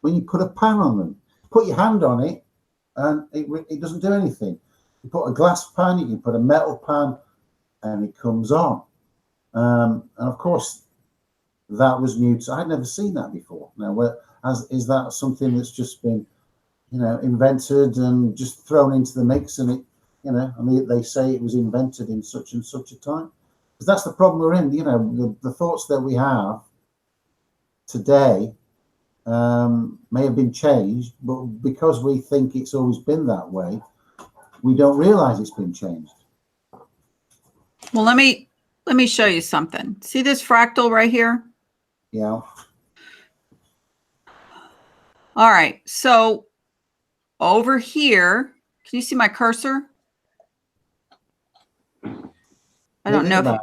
when you put a pan on them. Put your hand on it and it doesn't do anything. You put a glass pan, you can put a metal pan, and it comes on. And of course, that was new. I'd never seen that before. Now, is that something that's just been, you know, invented and just thrown into the mix? And it, you know, I mean, they say it was invented in such and such a time. Because that's the problem we're in. You know, the thoughts that we have today may have been changed, but because we think it's always been that way, we don't realize it's been changed. Well, let me show you something. See this fractal right here? Yeah. All right. So over here, can you see my cursor? I don't know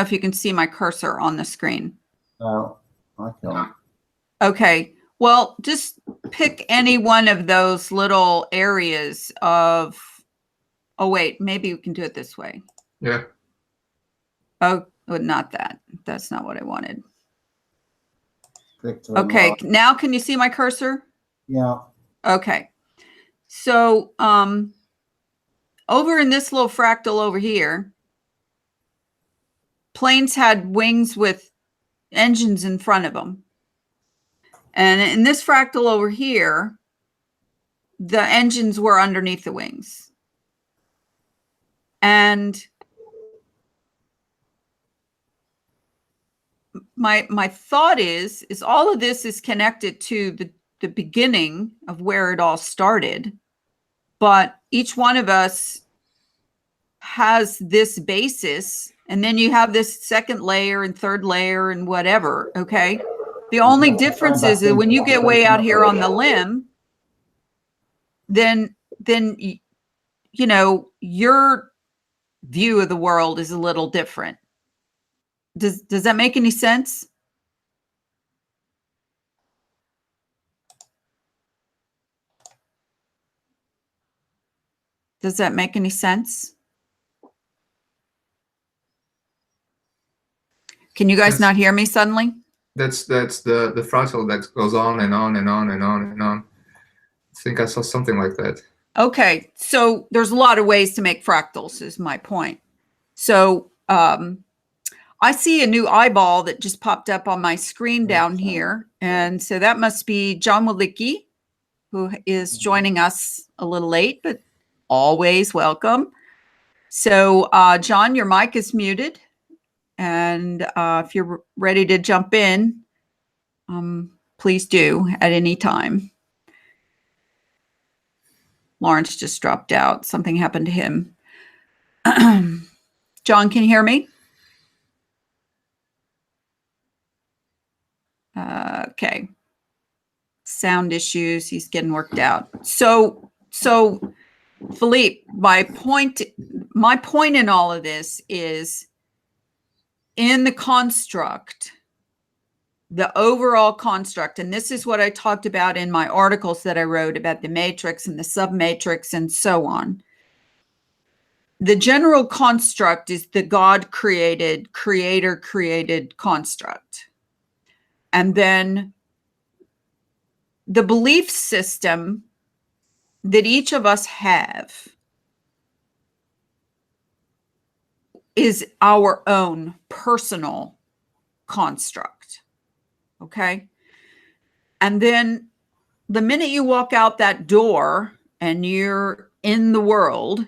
if you can see my cursor on the screen. No, I can't. Okay. Well, just pick any one of those little areas of, oh, wait, maybe we can do it this way. Yeah. Oh, not that. That's not what I wanted. Okay. Now can you see my cursor? Yeah. Okay. So over in this little fractal over here, planes had wings with engines in front of them. And in this fractal over here, the engines were underneath the wings. And my thought is all of this is connected to the beginning of where it all started. But each one of us has this basis, and then you have this second layer and third layer and whatever, okay? The only difference is that when you get way out here on the limb, then you know, your view of the world is a little different. Does that make any sense? Does that make any sense? Can you guys not hear me suddenly? That's the fractal that goes on and on and on and on and on. I think I saw something like that. Okay, so there's a lot of ways to make fractals, is my point. So I see a new eyeball that just popped up on my screen down here. And so that must be John Walicki, who is joining us a little late, but always welcome. So John, your mic is muted. And if you're ready to jump in, please do at any time. Lawrence just dropped out. Something happened to him. John, can you hear me? Okay. Sound issues. He's getting worked out. So Filipe, my point in all of this is in the construct, the overall construct, and this is what I talked about in my articles that I wrote about the matrix and the submatrix and so on. The general construct is the God created, creator created construct. And then the belief system that each of us have is our own personal construct. Okay. And then the minute you walk out that door and you're in the world,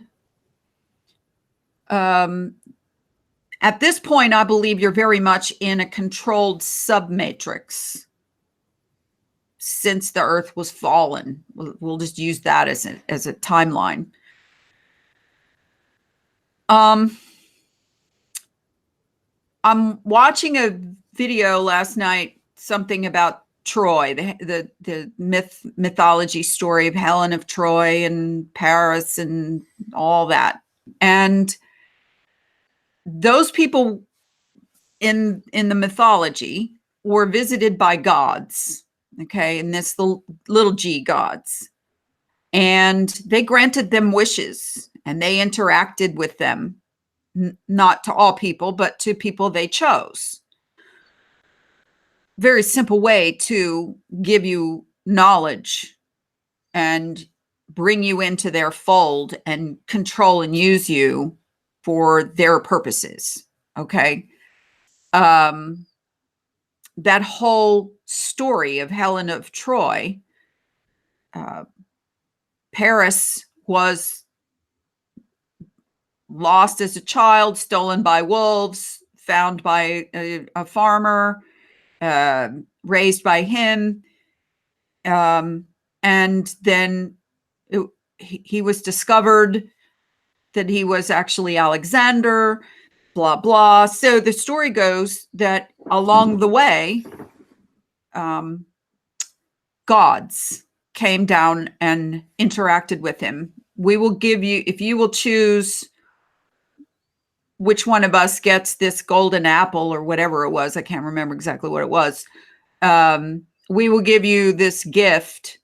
at this point, I believe you're very much in a controlled submatrix since the earth was fallen. We'll just use that as a timeline. I'm watching a video last night, something about Troy, the mythology story of Helen of Troy and Paris and all that. And those people in the mythology were visited by gods, okay, and that's the little g gods. And they granted them wishes and they interacted with them, not to all people, but to people they chose. Very simple way to give you knowledge and bring you into their fold and control and use you for their purposes. Okay. That whole story of Helen of Troy, Paris was lost as a child, stolen by wolves, found by a farmer, raised by him. And then he was discovered that he was actually Alexander, blah, blah. So the story goes that along the way, gods came down and interacted with him. We will give you, if you will choose which one of us gets this golden apple or whatever it was, I can't remember exactly what it was. We will give you this gift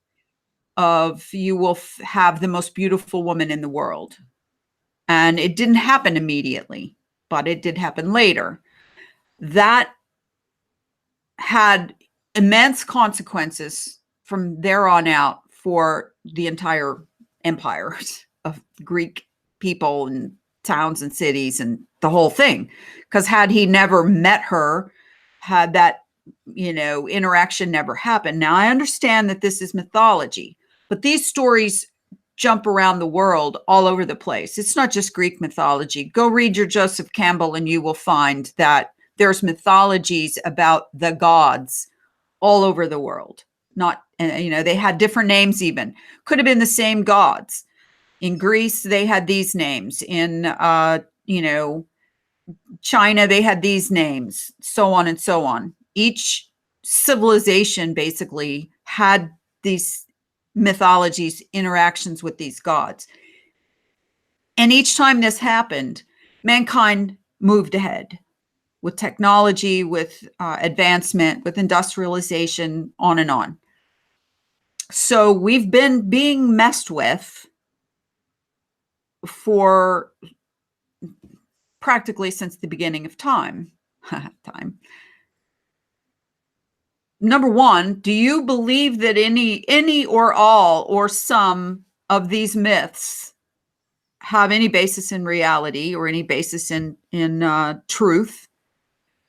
of you will have the most beautiful woman in the world. And it didn't happen immediately, but it did happen later. That had immense consequences from there on out for the entire empire of Greek people and towns and cities and the whole thing. Because had he never met her, had that, interaction never happened. Now, I understand that this is mythology, but these stories jump around the world all over the place. It's not just Greek mythology. Go read your Joseph Campbell and you will find that there's mythologies about the gods all over the world. Not, they had different names even. Could have been the same gods. In Greece, they had these names. In, China, they had these names, so on and so on. Each civilization basically had these mythologies, interactions with these gods. And each time this happened, mankind moved ahead with technology, with advancement, with industrialization, on and on. So we've been being messed with for practically since the beginning of time. Number one, do you believe that any or all or some of these myths have any basis in reality or any basis in truth?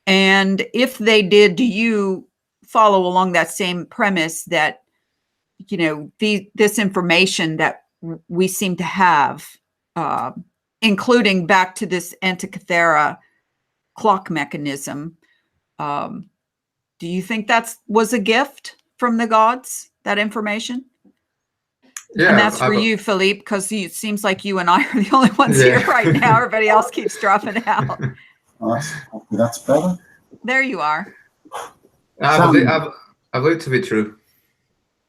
And if they did, do you follow along that same premise that, this information that we seem to have, including back to this Antikythera clock mechanism, do you think that was a gift from the gods, that information? Yeah, And that's for you, Filipe, because it seems like you and I are the only ones here right now. Everybody else keeps dropping out. Well, that's better. There you are. I believe it to be true.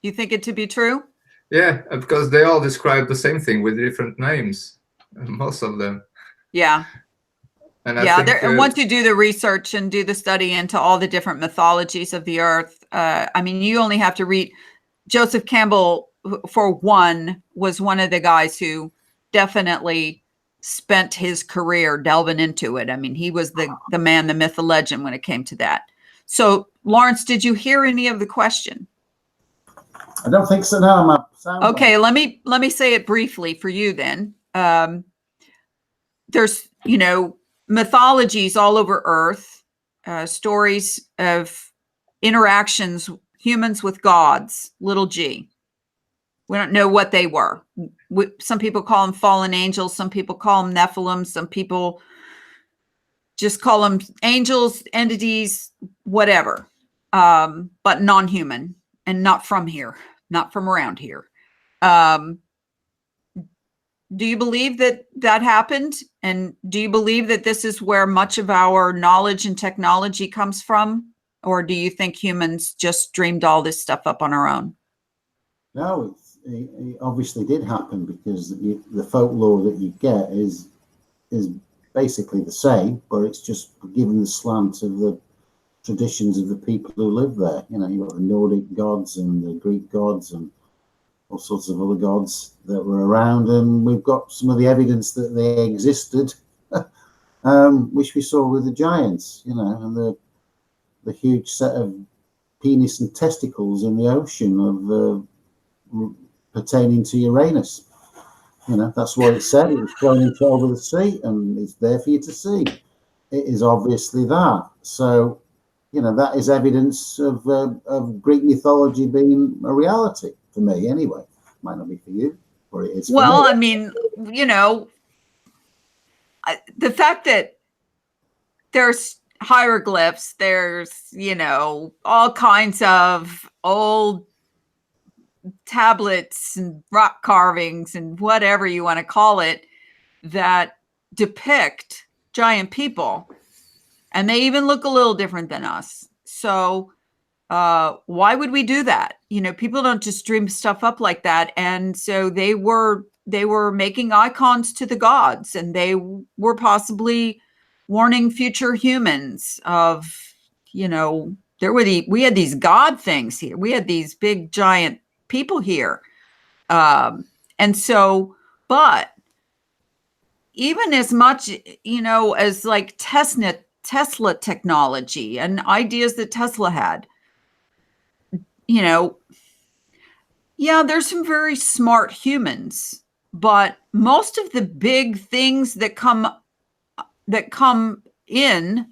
You think it to be true? Yeah, because they all describe the same thing with different names, most of them. Yeah. And And once you do the research and do the study into all the different mythologies of the earth, I mean, you only have to read. Joseph Campbell, for one, was one of the guys who definitely spent his career delving into it. I mean, he was the man, the myth, the legend when it came to that. So, Lawrence, did you hear any of the question? I don't think so. No, okay. Let me say it briefly for you then. There's, mythologies all over Earth, stories of interactions, humans with gods, little g. We don't know what they were. Some people call them fallen angels. Some people call them Nephilim. Some people just call them angels, entities, whatever, but non-human and not from here, not from around here. Do you believe that happened? And do you believe that this is where much of our knowledge and technology comes from? Or do you think humans just dreamed all this stuff up on our own? No, it obviously did happen, because the folklore that you get is basically the same, but it's just given the slant of the traditions of the people who live there. You've got the Nordic gods and the Greek gods and all sorts of other gods that were around, and we've got some of the evidence that they existed, which we saw with the giants, and the huge set of penis and testicles in the ocean of pertaining to Uranus. That's what it said. It was thrown into over the sea, and it's there for you to see. It is obviously that. So, that is evidence of Greek mythology being a reality for me, anyway. Might not be for you, or it is. Well, I mean, the fact that there's hieroglyphs, there's, all kinds of old tablets and rock carvings and whatever you want to call it that depict giant people, and they even look a little different than us. So why would we do that? People don't just dream stuff up like that. And so they were making icons to the gods, and they were possibly warning future humans of, we had these god things here. We had these big giant people here. And so, but even as much, as like Tesla technology and ideas that Tesla had, there's some very smart humans, but most of the big things that come in,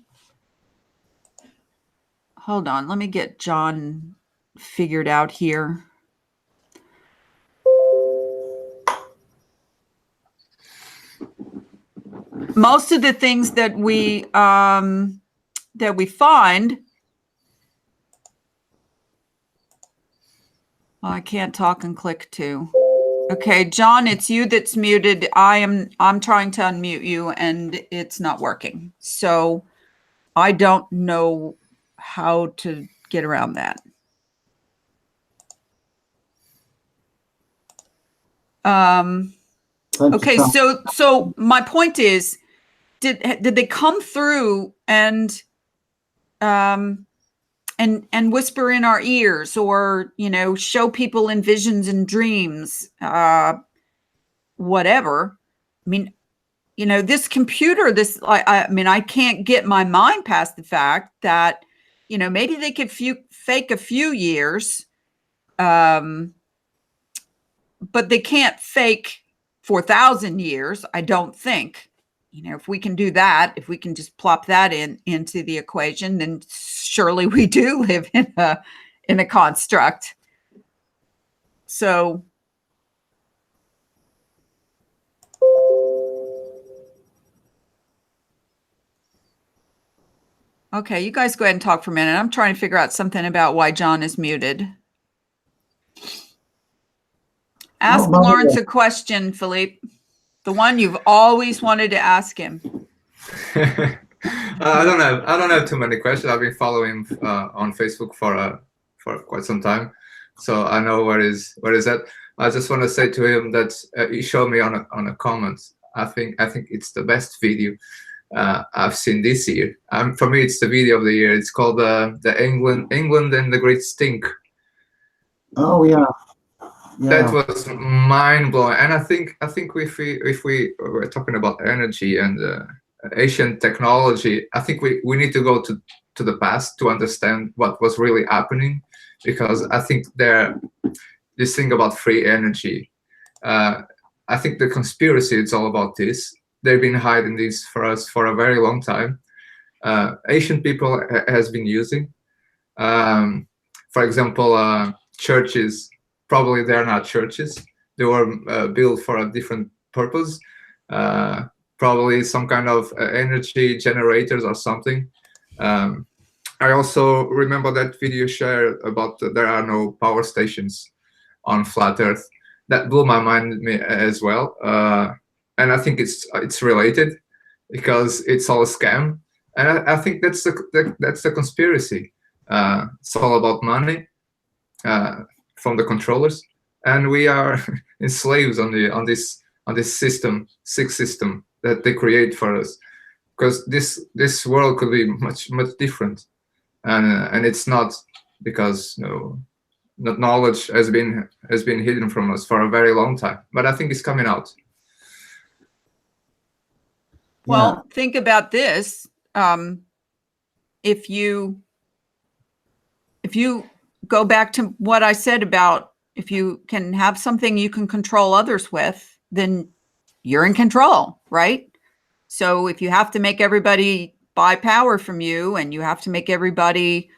hold on, let me get John figured out here. Most of the things that we find, well, I can't talk and click to. Okay, John, it's you that's muted. I'm trying to unmute you and it's not working. So I don't know how to get around that. Okay, so my point is, did they come through and whisper in our ears, or show people in visions and dreams, whatever? I mean, this computer, I can't get my mind past the fact that maybe they could fake a few years, but they can't fake 4,000 years, I don't think. If we can do that, if we can just plop that into the equation, then surely we do live in a construct. So, okay, you guys go ahead and talk for a minute. I'm trying to figure out something about why John is muted. Ask by the Lawrence way, a question, Filipe. The one you've always wanted to ask him. I don't have too many questions. I've been following him on Facebook for quite some time, so I know where is that. I just want to say to him that he showed me on a comment. I think it's the best video I've seen this year. For me, it's the video of the year. It's called the England and the Great Stink. oh yeah, That was mind blowing, and I think if we were talking about energy and Asian technology, I think we need to go to the past to understand what was really happening, because I think this thing about free energy. I think the conspiracy it's all about this. They've been hiding this for us for a very long time. Asian people has been using, for example, churches. Probably they're not churches. They were built for a different purpose. Probably some kind of energy generators or something. I also remember that video shared about there are no power stations on flat Earth. That blew my mind as well. And I think it's related because it's all a scam. And I think that's the conspiracy. It's all about money. From the controllers, and we are slaves on this system, sick system that they create for us, because this world could be much different, and it's not, because that knowledge has been hidden from us for a very long time, but I think it's coming out. Well, think about this. If you go back to what I said about if you can have something you can control others with, then you're in control, right? So if you have to make everybody buy power from you, and you have to make everybody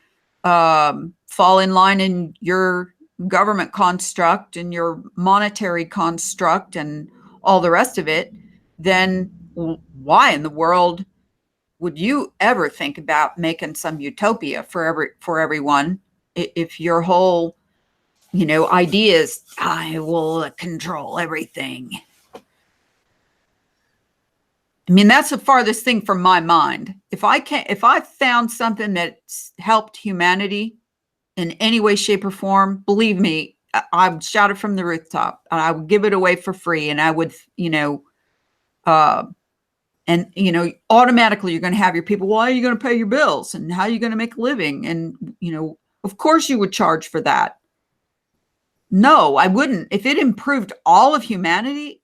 fall in line in your government construct and your monetary construct and all the rest of it, then why in the world would you ever think about making some utopia for everyone? If your whole, idea is, I will control everything. I mean, that's the farthest thing from my mind. If I found something that's helped humanity in any way, shape, or form, believe me, I would shout it from the rooftop. I would give it away for free, and I would, automatically you're going to have your people. Why are you going to pay your bills, and how are you going to make a living? And of course you would charge for that. No, I wouldn't. If it improved all of humanity,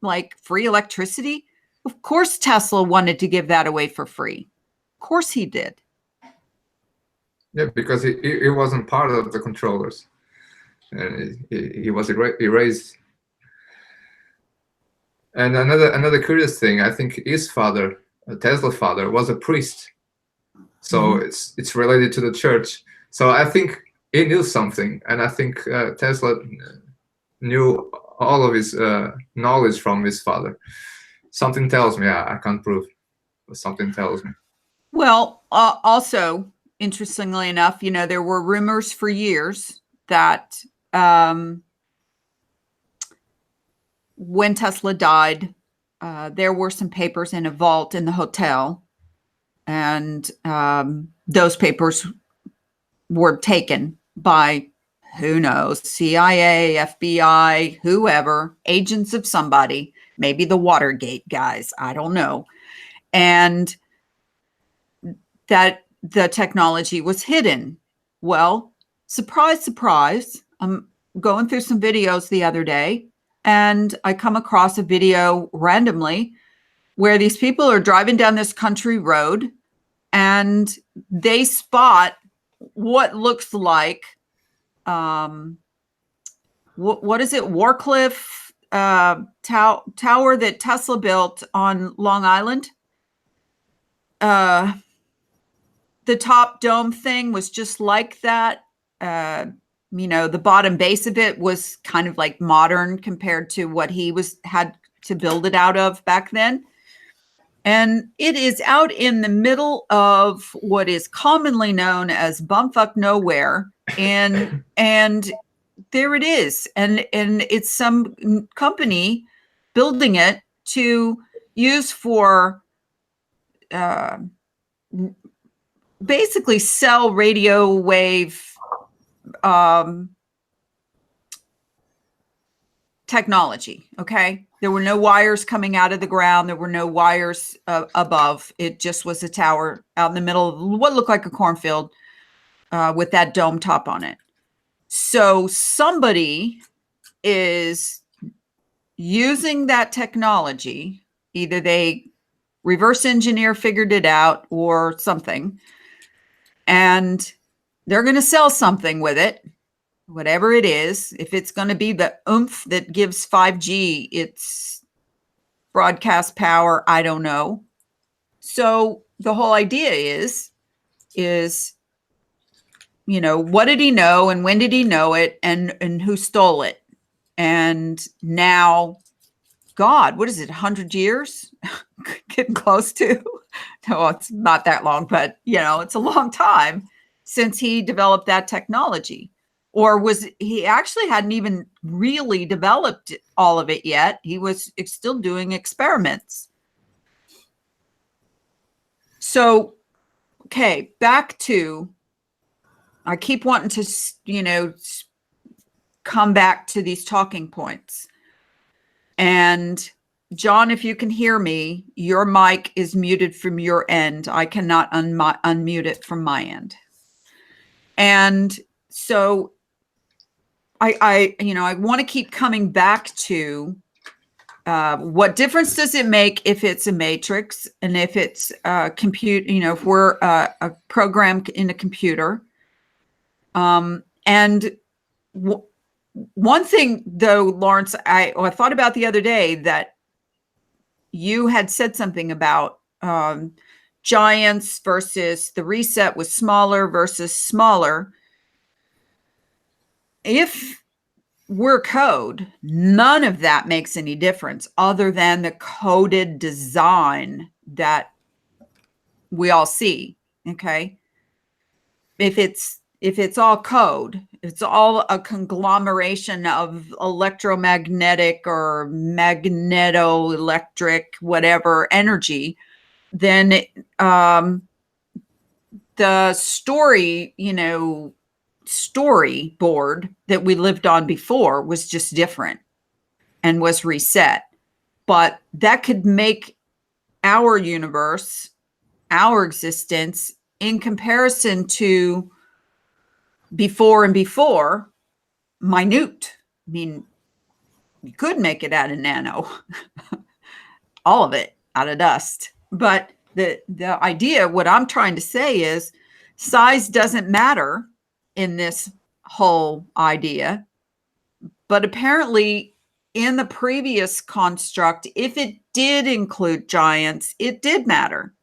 like free electricity, of course Tesla wanted to give that away for free. Of course he did. Yeah, because he wasn't part of the controllers, and he was erased. And another curious thing, I think his father, Tesla's father, was a priest, so it's related to the church. So I think he knew something, and I think Tesla knew all of his knowledge from his father. Something tells me, I can't prove, but something tells me. Well, also, interestingly enough, there were rumors for years that when Tesla died, there were some papers in a vault in the hotel, and those papers were taken by, who knows, CIA, FBI, whoever, agents of somebody, maybe the Watergate guys, I don't know. And that the technology was hidden. Well, surprise, surprise, I'm going through some videos the other day, and I come across a video randomly where these people are driving down this country road, and they spot what looks like, what is it, Warcliffe Tower that Tesla built on Long Island. The top dome thing was just like that. The bottom base of it was kind of like modern compared to what he had to build it out of back then. And it is out in the middle of what is commonly known as bumfuck nowhere. And there it is. And it's some company building it to use for basically sell radio wave technology. Okay. There were no wires coming out of the ground. There were no wires above. It just was a tower out in the middle of what looked like a cornfield with that dome top on it. So somebody is using that technology. Either they reverse engineer, figured it out, or something, and they're going to sell something with it, whatever it is. If it's going to be the oomph that gives 5G its broadcast power, I don't know. So the whole idea is, you know, what did he know and when did he know it, and who stole it? And now, God, what is it, 100 years? Getting close to? No, it's not that long, but, you know, it's a long time since he developed that technology. Or was he actually hadn't even really developed all of it yet? He was still doing experiments. So, okay, back to, I keep wanting to, you know, come back to these talking points. And John, if you can hear me, your mic is muted from your end. I cannot unmute it from my end. And so I want to keep coming back to what difference does it make if it's a matrix and if it's compute, you know, if we're a program in a computer. And one thing, though, Lawrence, I thought about the other day that you had said something about giants versus the reset was smaller versus smaller. If we're code, none of that makes any difference other than the coded design that we all see. Okay. If it's all code, it's all a conglomeration of electromagnetic or magneto-electric, whatever energy, then the story, you know, storyboard that we lived on before was just different and was reset. But that could make our universe, our existence, in comparison to before and before, minute. I mean, you could make it out of nano, all of it out of dust. But the idea, what I'm trying to say is, size doesn't matter in this whole idea. But apparently in the previous construct, if it did include giants, it did matter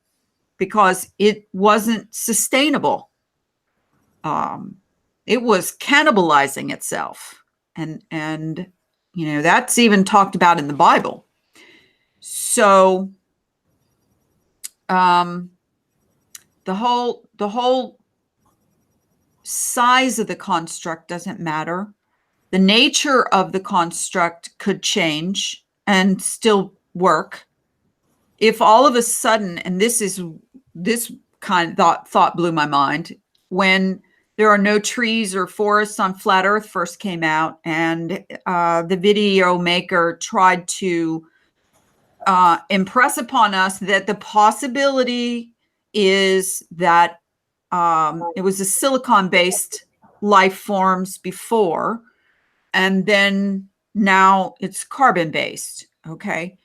because it wasn't sustainable. It was cannibalizing itself. And you know, that's even talked about in the Bible. So the whole size of the construct doesn't matter. The nature of the construct could change and still work. If all of a sudden, and this kind of thought blew my mind, when there are no trees or forests on flat Earth first came out, and the video maker tried to impress upon us that the possibility is that it was a silicon-based life forms before, and then now it's carbon-based, okay?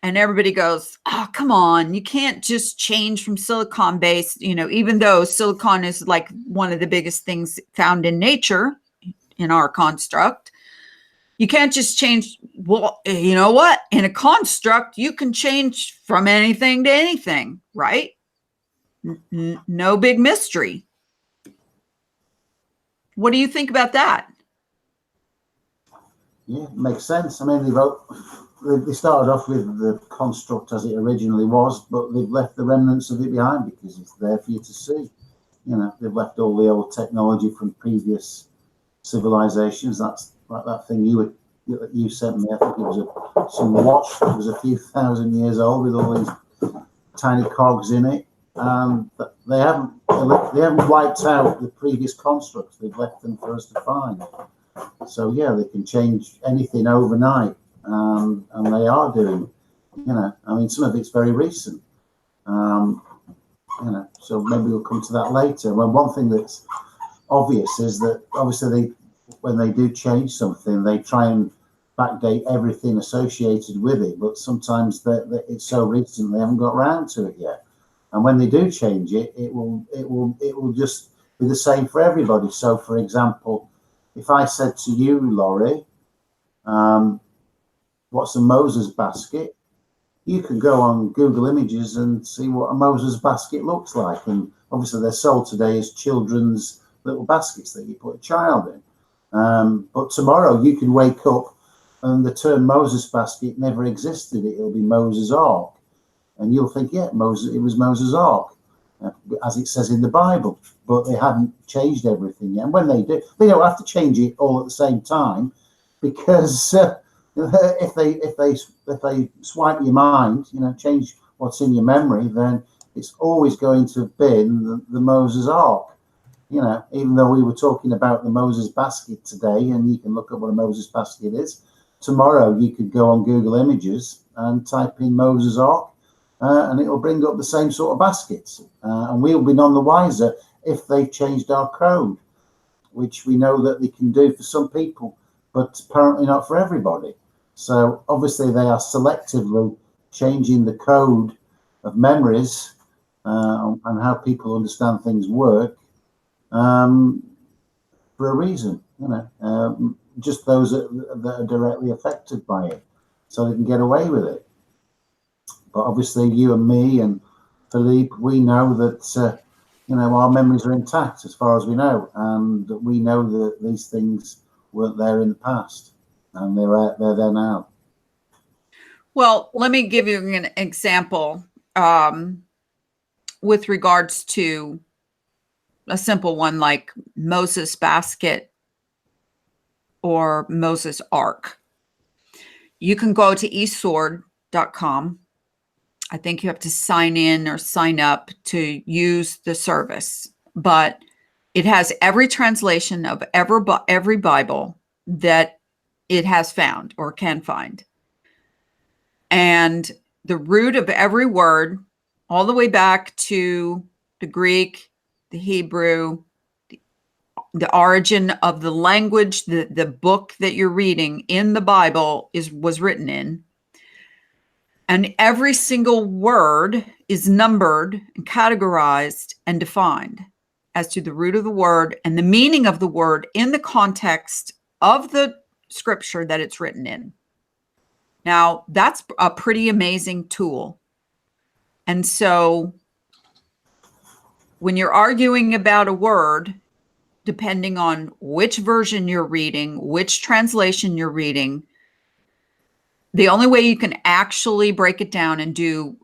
And everybody goes, oh, come on, you can't just change from silicon-based, you know, even though silicon is like one of the biggest things found in nature, in our construct. You can't just change. Well, you know what? In a construct, you can change from anything to anything, right? No big mystery. What do you think about that? Yeah, makes sense. I mean, they started off with the construct as it originally was, but they've left the remnants of it behind because it's there for you to see. You know, they've left all the old technology from previous civilizations. That's like that thing you sent me. I think it was some watch that was a few thousand years old with all these tiny cogs in it, and they haven't wiped out the previous constructs. They've left them for us to find. So yeah, they can change anything overnight, and they are doing. I mean, some of it's very recent. So maybe we'll come to that later. Well, one thing that's obvious is that obviously when they do change something, they try and backdate everything associated with it, but sometimes it's so recent they haven't got around to it yet. And when they do change it, it will just be the same for everybody. So, for example, if I said to you, Laurie, what's a Moses basket? You can go on Google Images and see what a Moses basket looks like. And obviously they're sold today as children's little baskets that you put a child in. But tomorrow you could wake up and the term Moses basket never existed. It'll be Moses Ark. And you'll think, yeah, it was Moses Ark, as it says in the Bible. But they haven't changed everything yet. And when they do, they don't have to change it all at the same time, because if they swipe your mind, change what's in your memory, then it's always going to have been the Moses Ark. Even though we were talking about the Moses basket today, and you can look at what a Moses basket is, tomorrow you could go on Google Images and type in Moses Ark, and it'll bring up the same sort of baskets. And we'll be none the wiser if they've changed our code, which we know that they can do for some people, but apparently not for everybody. So obviously they are selectively changing the code of memories and how people understand things work for a reason, just those that are directly affected by it, so they can get away with it. But obviously you and me and Filipe, we know that our memories are intact as far as we know, and we know that these things weren't there in the past. And they're there now. Well, let me give you an example with regards to a simple one like Moses basket or Moses Ark. You can go to eSword.com. I think you have to sign in or sign up to use the service, but it has every translation of every Bible that it has found or can find. And the root of every word, all the way back to the Greek, the Hebrew, the origin of the language, the book that you're reading in the Bible was written in. And every single word is numbered and categorized and defined as to the root of the word and the meaning of the word in the context of the scripture that it's written in. Now, that's a pretty amazing tool. And so when you're arguing about a word, depending on which version you're reading, which translation you're reading, the only way you can actually break it down and do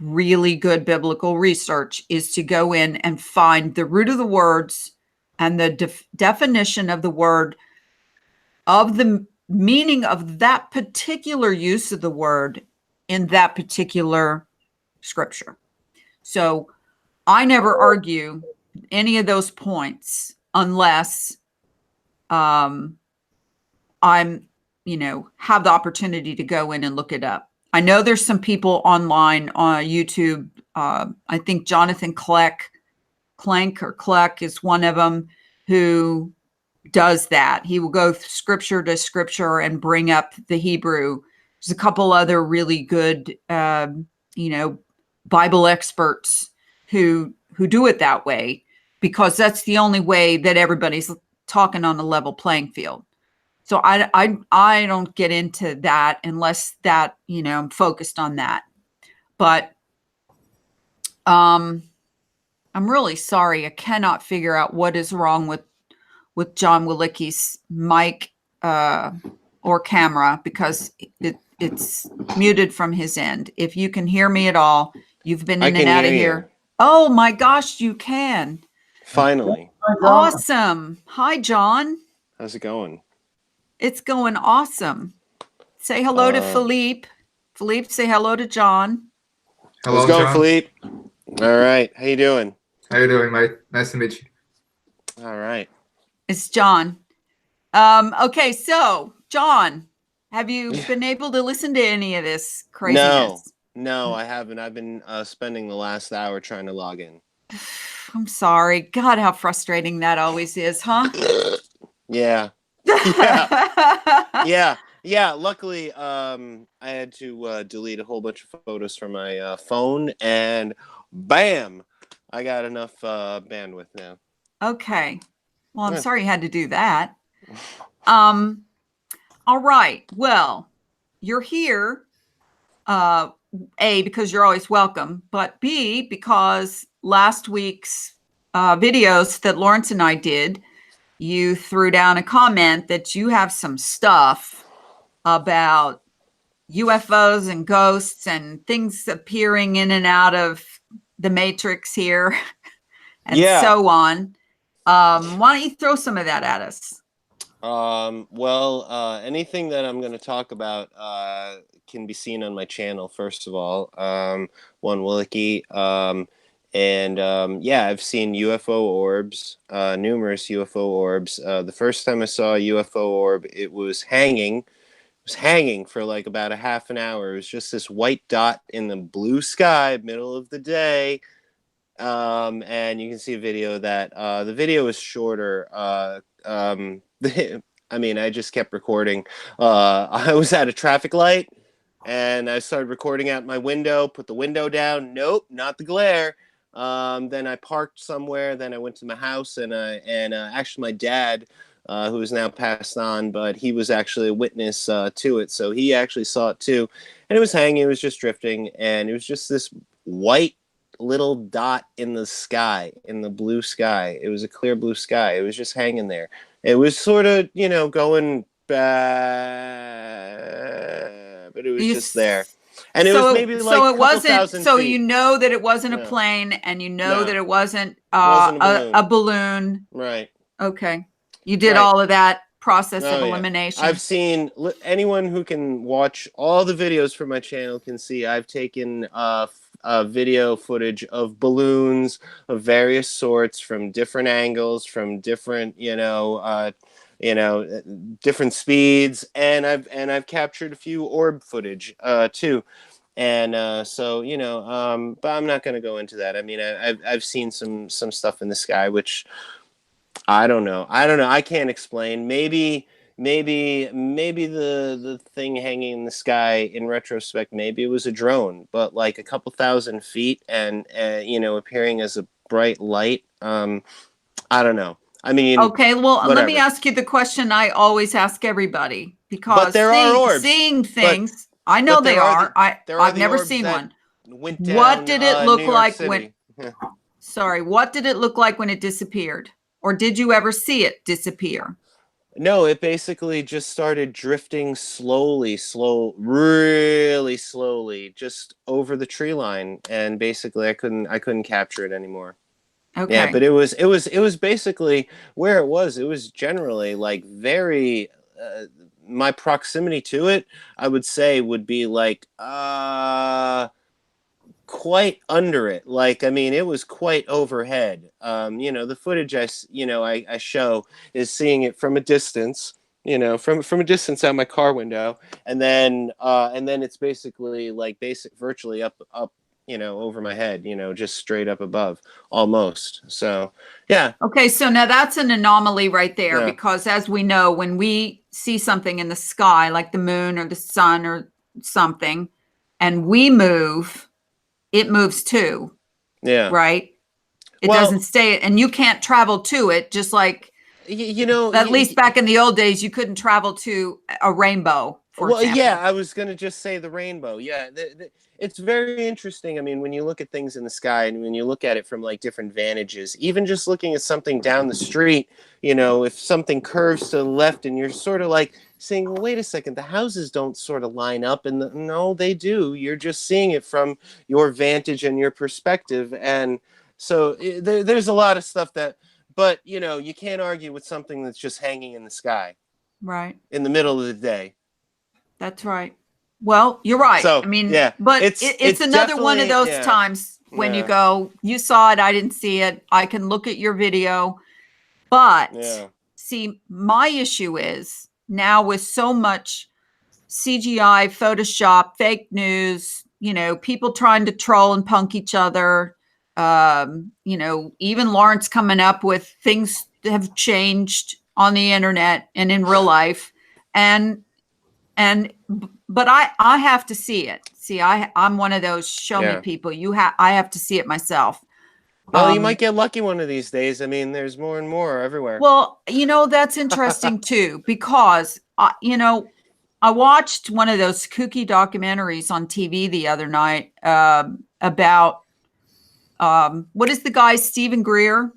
really good biblical research is to go in and find the root of the words and the definition of the word, of the meaning of that particular use of the word in that particular scripture. So I never argue any of those points unless I'm, have the opportunity to go in and look it up. I know there's some people online on YouTube. I think Jonathan Clank is one of them who does that. He will go scripture to scripture and bring up the Hebrew. There's a couple other really good, Bible experts who do it that way, because that's the only way that everybody's talking on a level playing field. So I don't get into that unless that, I'm focused on that. But I'm really sorry. I cannot figure out what is wrong with John Walicki's mic or camera, because it's muted from his end. If you can hear me at all, you've been in and out of here. Oh my gosh, you can. Finally. Awesome. Hi, John. How's it going? It's going awesome. Say hello to Filipe. Filipe, say hello to John. Hello, How's it going, John. Filipe? All right. How you doing? How you doing, mate? Nice to meet you. All right. It's John. Okay, so John, have you been able to listen to any of this craziness? No, I haven't. I've been spending the last hour trying to log in. I'm sorry. God, how frustrating that always is, huh? Yeah. Yeah. Luckily, I had to delete a whole bunch of photos from my phone, and bam, I got enough bandwidth now. Okay. Well, I'm Yeah. sorry you had to do that. All right. Well, you're here, A, because you're always welcome, but B, because last week's videos that Lawrence and I did, you threw down a comment that you have some stuff about UFOs and ghosts and things appearing in and out of the matrix here and so on. Why don't you throw some of that at us? Well, anything that I'm going to talk about can be seen on my channel, first of all, one Walicki. Yeah, I've seen UFO orbs, numerous UFO orbs. The first time I saw a UFO orb, it was hanging for like about a half an hour. It was just this white dot in the blue sky, middle of the day. And you can see a video of that. The video is shorter. I mean, I just kept recording. I was at a traffic light, and I started recording out my window, put the window down. Nope, not the glare. Then I parked somewhere. Then I went to my house, and actually my dad, who is now passed on, but he was actually a witness to it. So he actually saw it too. And it was hanging. It was just drifting. And it was just this white little dot in the sky, in the blue sky. It was a clear blue sky. It was just hanging there. It was sort of, going bad, but it was just there. And it was maybe like a couple thousand so feet. you know that it wasn't a No. plane, and you know No. that it wasn't, Wasn't a balloon. Right. Okay. You did Right. all of that process of Oh, yeah. elimination. I've seen, anyone who can watch all the videos from my channel can see I've taken video footage of balloons of various sorts from different angles, from different, different speeds, and I've captured a few orb footage too. And so but I'm not going to go into that. I mean, I've seen some stuff in the sky which I don't know. I can't explain. Maybe the thing hanging in the sky, in retrospect, maybe it was a drone, but like a couple thousand feet and appearing as a bright light. I don't know. I mean, okay, well, whatever. let me ask you the question I always ask everybody, because But there are orbs. Seeing things, I know they are. I've never seen one. What did it look like when? Sorry, what did it look like when it disappeared? Or did you ever see it disappear? No, it basically just started drifting really slowly, just over the tree line, and basically I couldn't capture it anymore. Okay. Yeah, but it was basically where it was. It was generally like very my proximity to it, I would say, would be like quite under it. Like, I mean, it was quite overhead. The footage I show is seeing it from a distance, from a distance out my car window, and then it's basically like virtually up over my head, just straight up above almost. So yeah. Okay, so now that's an anomaly right there, Yeah. because as we know, when we see something in the sky like the moon or the sun or something, and we move, it moves too. Yeah. Right? It doesn't stay, and you can't travel to it, just like, at least back in the old days, you couldn't travel to a rainbow, for example. Yeah, I was going to just say the rainbow. Yeah, it's very interesting. I mean, when you look at things in the sky and when you look at it from like different vantages, even just looking at something down the street, if something curves to the left and you're sort of like saying, well, wait a second, the houses don't sort of line up. And no, they do. You're just seeing it from your vantage and your perspective. And so there's a lot of stuff that, but you can't argue with something that's just hanging in the sky Right. in the middle of the day. That's right. Well, you're right. So, I mean, yeah, but it's it's another one of definitely- those yeah. times when you Yeah. go, you saw it, I didn't see it. I can look at your video. But Yeah. see, my issue is now with so much CGI, Photoshop, fake news, people trying to troll and punk each other. Even Lawrence coming up with things that have changed on the internet and in real life. But I have to see it. See, I'm one of those show me Yeah. people. I have to see it myself. Well, you might get lucky one of these days. I mean, there's more and more everywhere. Well, that's interesting too, because I watched one of those kooky documentaries on TV the other night about what is the guy, Stephen Greer?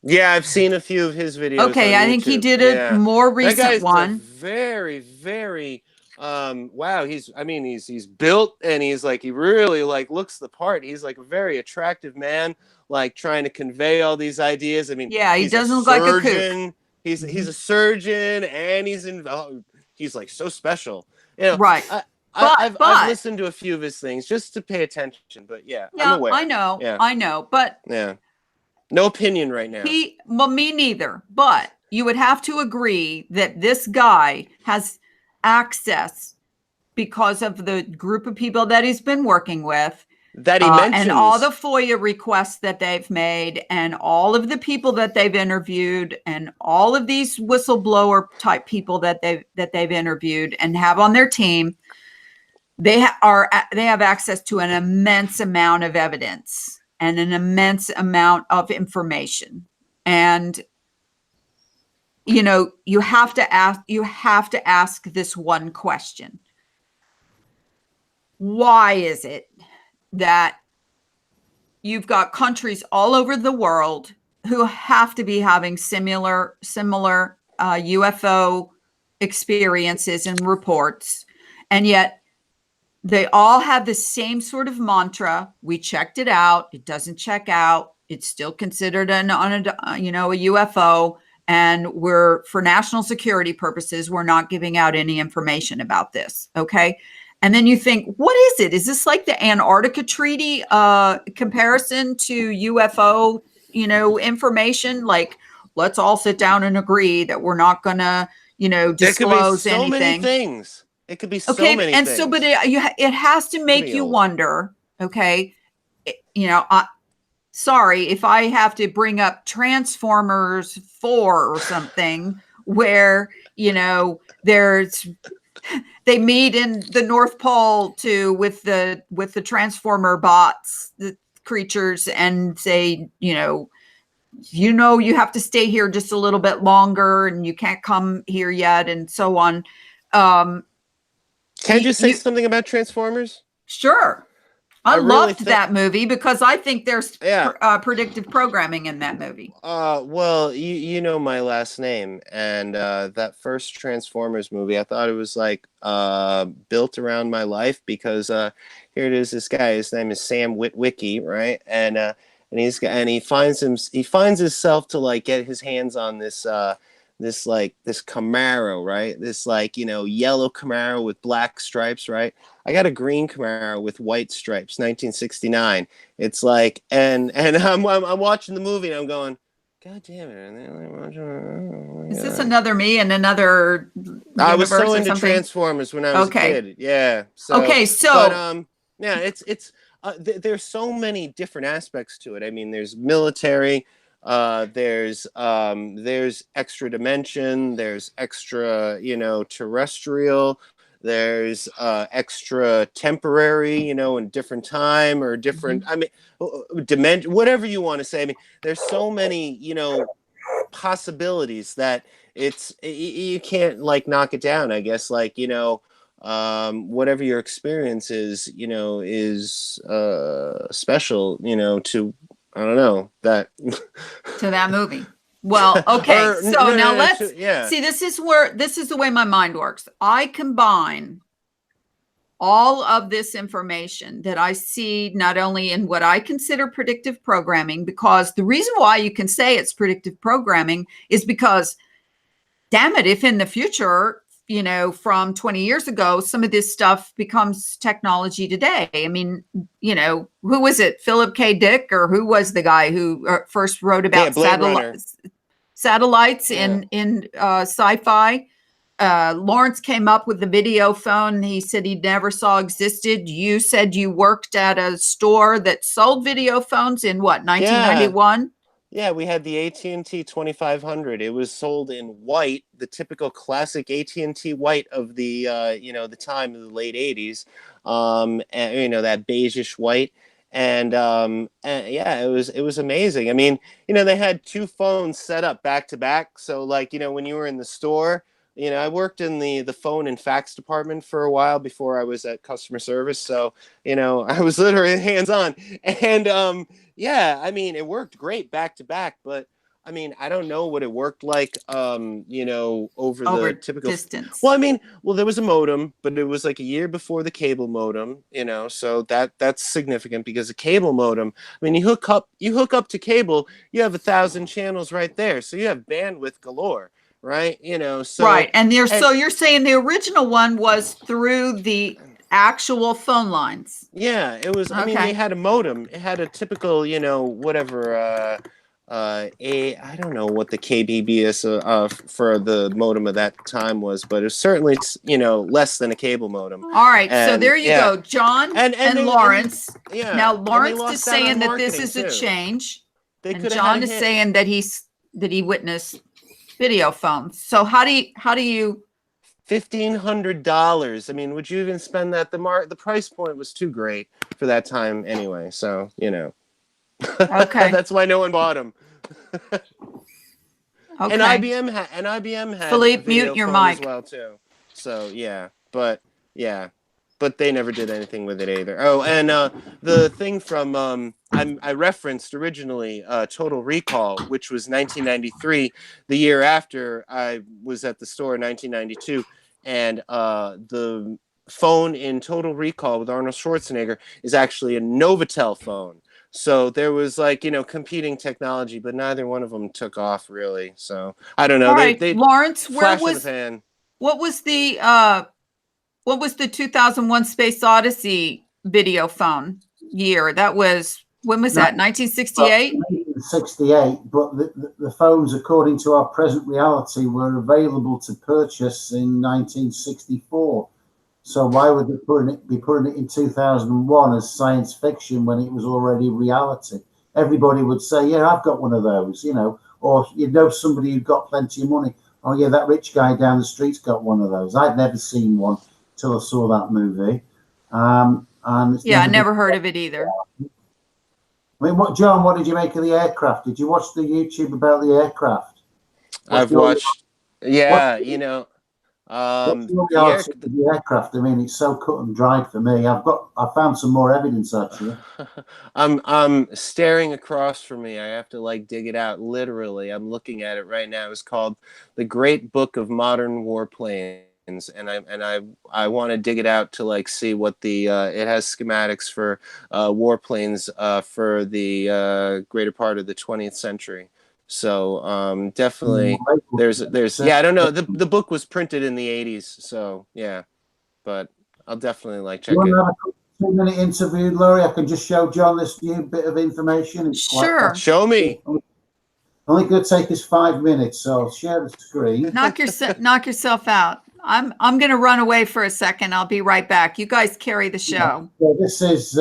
Yeah, I've seen a few of his videos. Okay, on I think he YouTube. did a Yeah. more That recent guy's one. very, very wow, he's built, and he's like, he really like looks the part. He's like a very attractive man, like trying to convey all these ideas. I mean, Yeah, he he's doesn't a look like a kook. surgeon. He's a surgeon, and he's like so special. Right. I've But listened to a few of his things just to pay attention, but yeah, yeah, I'm aware. I know. Yeah. I know. But Yeah. No opinion right now. me neither. But you would have to agree that this guy has access because of the group of people that he's been working with, that he mentions, and all the FOIA requests that they've made, and all of the people that they've interviewed, and all of these whistleblower type people that they've interviewed and have on their team. They have access to an immense amount of evidence and an immense amount of information. And you have to ask this one question. Why is it that you've got countries all over the world who have to be having similar UFO experiences and reports, and yet they all have the same sort of mantra? We checked it out. It doesn't check out. It's still considered a UFO. And for national security purposes, we're not giving out any information about this. Okay. And then you think, what is it? Is this like the Antarctica Treaty comparison to UFO, information? Like, let's all sit down and agree that we're not going to, disclose anything. Many things. It could be so many and things. so, but it has to make you wonder. Okay, sorry if I have to bring up Transformers 4 or something, where they meet in the North Pole with the Transformer bots, the creatures, and say, you have to stay here just a little bit longer, and you can't come here yet, and so on. Can you say something about Transformers? Sure. I really loved that movie because I think there's predictive programming in that movie. Well, you know my last name, and that first Transformers movie, I thought it was like built around my life, because here it is. This guy, his name is Sam Witwicky, right? And he finds himself to like get his hands on this Camaro, right? This yellow Camaro with black stripes, right? I got a green Camaro with white stripes, 1969. It's like, and I'm watching the movie and I'm going, God damn it! Is this another me in another universe? I was so into something? Transformers when I was a kid. Yeah. Yeah, it's there's so many different aspects to it. I mean, there's military. There's extra dimension, there's extra, terrestrial, there's extra temporary, in different time or different, I mean, dimension, whatever you want to say. I mean, there's so many, possibilities that you can't like knock it down, I guess, like, whatever your experience is, is special, to, I don't know, that to that movie. Well, okay. Now let's see. This is the way my mind works. I combine all of this information that I see not only in what I consider predictive programming, because the reason why you can say it's predictive programming is because, damn it, if in the future, you know, from 20 years ago, some of this stuff becomes technology today. I mean, you know, who was it? Philip K. Dick, or who was the guy who first wrote about Blade Runner. satellites Yeah. in sci-fi? Lawrence came up with the video phone he said he never saw existed. You said you worked at a store that sold video phones in what, 1991? Yeah, we had the AT&T 2500. It was sold in white, the typical classic AT&T white of the you know, the time of the late 80s. And you know, that beigeish white. And yeah, it was amazing. I mean, you know, they had two phones set up back to back. So like, you know, when you were in the store, you know, I worked in the phone and fax department for a while before I was at customer service. So, you know, I was literally hands on. And yeah, I mean, it worked great back to back, but I mean, I don't know what it worked like, you know, over the typical distance. Well, I mean, well, there was a modem, but it was like a year before the cable modem, you know, so that's significant because a cable modem, I mean, you hook up to cable, you have 1,000 channels right there, so you have bandwidth galore, right? You know, so right, and so you're saying the original one was through the actual phone lines. Yeah, it was. I mean, they had a modem. It had a typical, you know, whatever. I don't know what the KBBS for the modem of that time was, but it was certainly, you know, less than a cable modem. All right, so there you go, John and Lawrence. Now Lawrence is saying that this is a change, and John is saying that he witnessed video phones. So how do you $1,500. I mean, would you even spend that? The price point was too great for that time anyway. So, you know, okay, that's why no one bought them. okay. And IBM had Filipe, video mute your phone mic as well too. So yeah, but they never did anything with it either. Oh, and the thing from I referenced originally Total Recall, which was 1993, the year after I was at the store in 1992, and the phone in Total Recall with Arnold Schwarzenegger is actually a Novatel phone. So there was like, you know, competing technology, but neither one of them took off really. So I don't know. All right, They Lawrence, flash in the pan. What was the 2001 Space Odyssey video phone year? That was, when was that? 1968? 1968, but the phones, according to our present reality, were available to purchase in 1964. So why would they be putting it in 2001 as science fiction when it was already reality? Everybody would say, yeah, I've got one of those, you know, or you know somebody who'd got plenty of money. Oh yeah, that rich guy down the street's got one of those. I'd never seen one till I saw that movie. And yeah, I never heard of it either. I mean, John, what did you make of the aircraft? Did you watch the YouTube about the aircraft? I've watched, yeah, you know, the aircraft. I mean, it's so cut and dried for me. I found some more evidence actually. I'm staring across from me. I have to like dig it out. Literally, I'm looking at it right now. It's called The Great Book of Modern Warplanes. And I want to dig it out to like see what the it has schematics for warplanes for the greater part of the 20th century. So definitely there's yeah, I don't know, the book was printed in the 80s, so yeah, but I'll definitely like check it. Have a 2-minute interview, Laurie? I can just show John this new bit of information. It's sure. Show me. Only going to take us 5 minutes, so I'll share the screen. Knock yourself out. I'm going to run away for a second. I'll be right back. You guys carry the show. Yeah, this is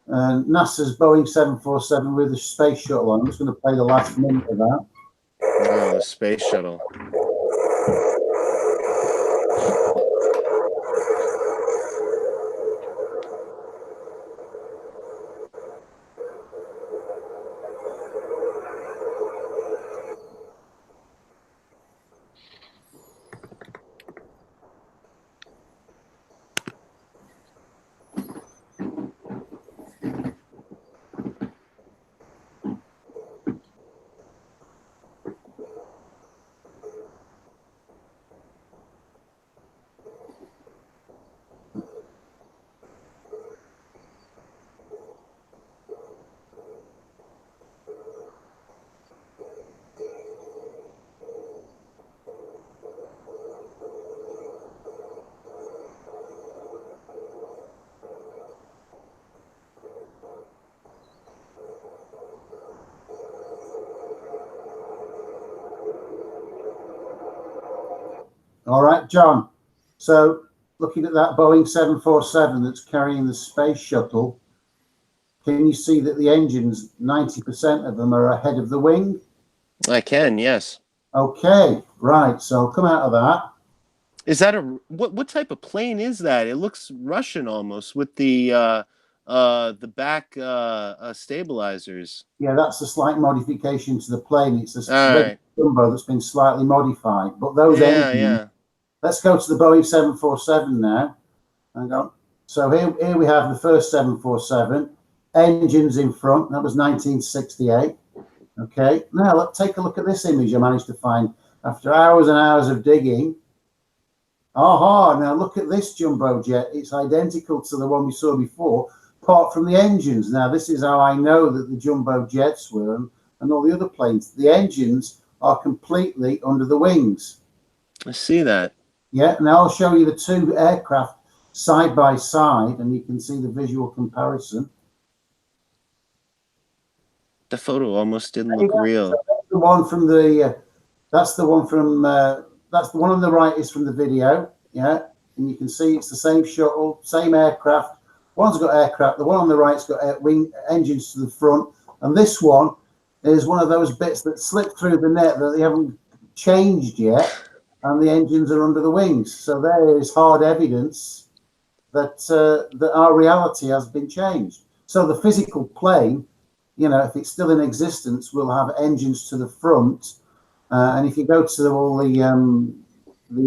NASA's Boeing 747 with a space shuttle. I'm just going to play the last minute of that. Oh, the space shuttle. All right, John. So looking at that Boeing 747 that's carrying the space shuttle, can you see that the engines, 90% of them are ahead of the wing? I can, yes. Okay, right. So come out of that. Is that what type of plane is that? It looks Russian almost with the back stabilizers. Yeah, that's a slight modification to the plane. It's a All red right. jumbo that's been slightly modified. But those Yeah, engines, yeah. let's go to the Boeing 747 now. Hang on. So here we have the first 747, engines in front. That was 1968. Okay, now let's take a look at this image I managed to find after hours and hours of digging. Aha, now look at this jumbo jet. It's identical to the one we saw before, apart from the engines. Now, this is how I know that the jumbo jets were and all the other planes. The engines are completely under the wings. I see that. Yeah, now I'll show you the two aircraft side by side, and you can see the visual comparison. The photo almost didn't look real. So that's the one from the. That's the one from. That's the one on the right is from the video. Yeah, and you can see it's the same shuttle, same aircraft. One's got aircraft. The one on the right's got wing engines to the front, and this one is one of those bits that slipped through the net that they haven't changed yet, and the engines are under the wings. So there is hard evidence that that our reality has been changed. So the physical plane, you know, if it's still in existence, will have engines to the front. And if you go to all the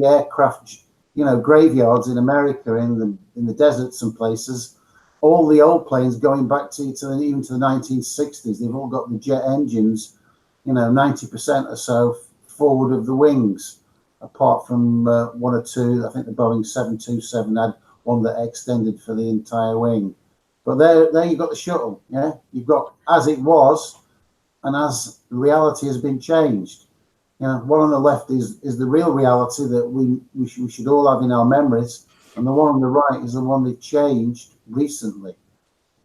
aircraft, you know, graveyards in America, in the deserts and places, all the old planes going back to even to the 1960s, they've all got the jet engines, you know, 90% or so forward of the wings, apart from one or two. I think the Boeing 727 had one that extended for the entire wing. But there you've got the shuttle. Yeah, you've got as it was, and as reality has been changed. You know, one on the left is the real reality that we should all have in our memories, and the one on the right is the one they've changed recently.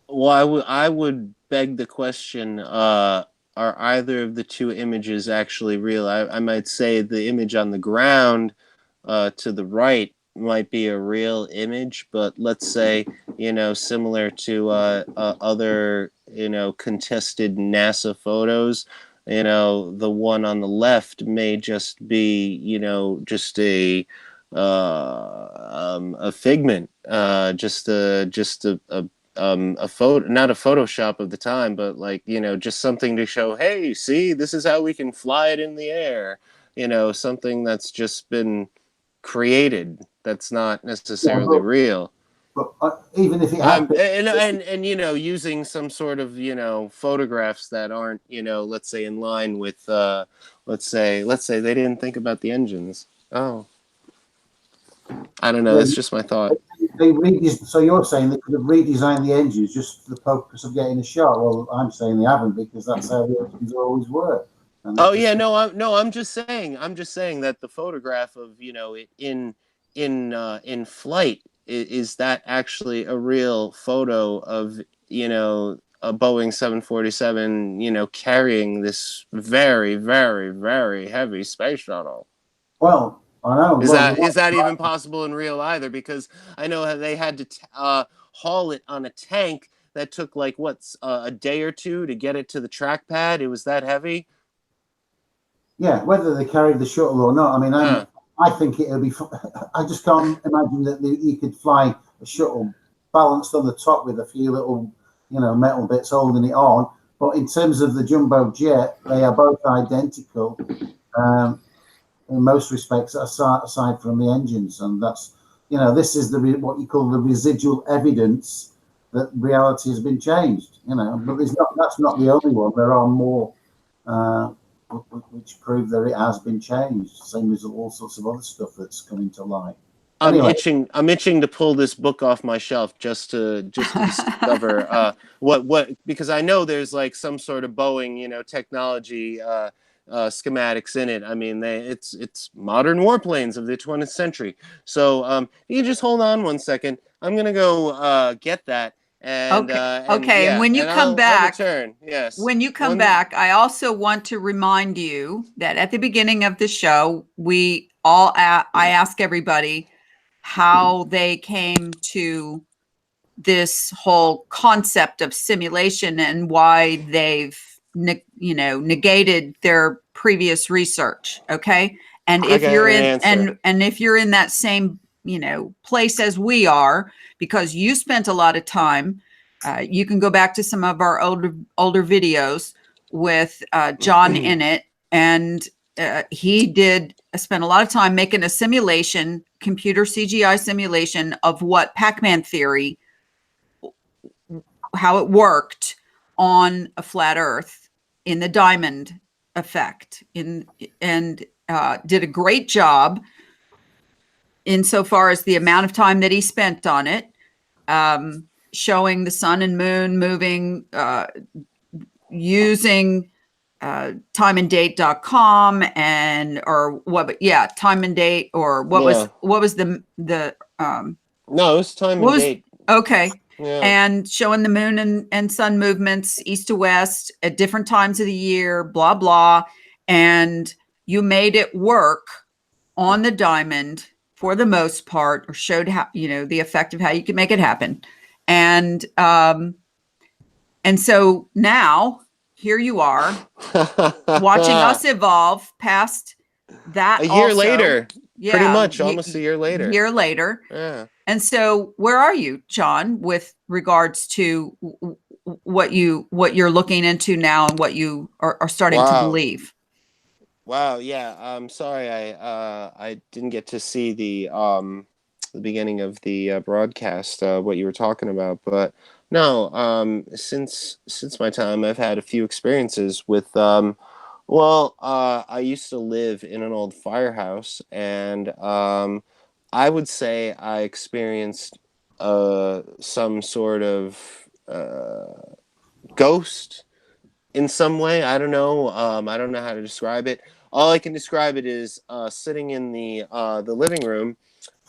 Well, I would beg the question: are either of the two images actually real? I might say the image on the ground to the right might be a real image, but let's say, you know, similar to other, you know, contested NASA photos, you know, the one on the left may just be, you know, just a figment, just a photo, not a Photoshop of the time, but like, you know, just something to show, hey, see, this is how we can fly it in the air, you know, something that's just been created, that's not necessarily real. But even if it had been, And you know, using some sort of, you know, photographs that aren't, you know, let's say in line with let's say they didn't think about the engines. Oh, I don't know, that's just my thought. so you're saying they could have redesigned the engines just for the purpose of getting a shot? Well, I'm saying they haven't, because that's how the engines always were. Oh yeah, I'm just saying that the photograph of, you know, it in flight, is that actually a real photo of, you know, a Boeing 747, you know, carrying this very, very, very heavy space shuttle? Well, I know. Is that even possible in real either? Because I know they had to haul it on a tank that took like a day or two to get it to the trackpad. It was that heavy. Yeah, whether they carried the shuttle or not. I mean, I think it'll be. I just can't imagine that you could fly a shuttle balanced on the top with a few little, you know, metal bits holding it on. But in terms of the jumbo jet, they are both identical in most respects, aside from the engines. And that's, you know, this is what you call the residual evidence that reality has been changed. You know, but that's not the only one. There are more. Which prove that it has been changed. Same as all sorts of other stuff that's coming to light. Anyway. I'm itching to pull this book off my shelf just to discover what because I know there's like some sort of Boeing, you know, technology schematics in it. I mean, it's modern warplanes of the 20th century. So you just hold on one second. I'm gonna go get that. And Okay. And when you come I'll back, return. Yes. when you come back, I also want to remind you that at the beginning of the show, I ask everybody how they came to this whole concept of simulation and why they've negated their previous research. Okay. And I if got you're an in answer. and if you're in that same place as we are, because you spent a lot of time, you can go back to some of our older videos with John in it, and he did spend a lot of time making a simulation, computer CGI simulation of what Pac-Man theory, how it worked on a flat Earth in the diamond effect, and did a great job insofar as the amount of time that he spent on it, showing the sun and moon moving, using timeanddate.com time and date, or what was the No, it was time and date. Okay. Yeah. And showing the moon and sun movements east to west at different times of the year, blah, blah. And you made it work on the diamond for the most part, or showed how, the effect of how you can make it happen. And so now here you are watching us evolve past that. A year also. later. Yeah. Pretty much almost a year later. Yeah. And so where are you, John, with regards to what you're looking into now and what you are starting to believe? Wow. Yeah. I'm sorry. I didn't get to see the beginning of the broadcast, what you were talking about, but no, since my time, I've had a few experiences with, I used to live in an old firehouse, and I would say I experienced some sort of ghost in some way. I don't know. I don't know how to describe it. All I can describe it is sitting in the living room,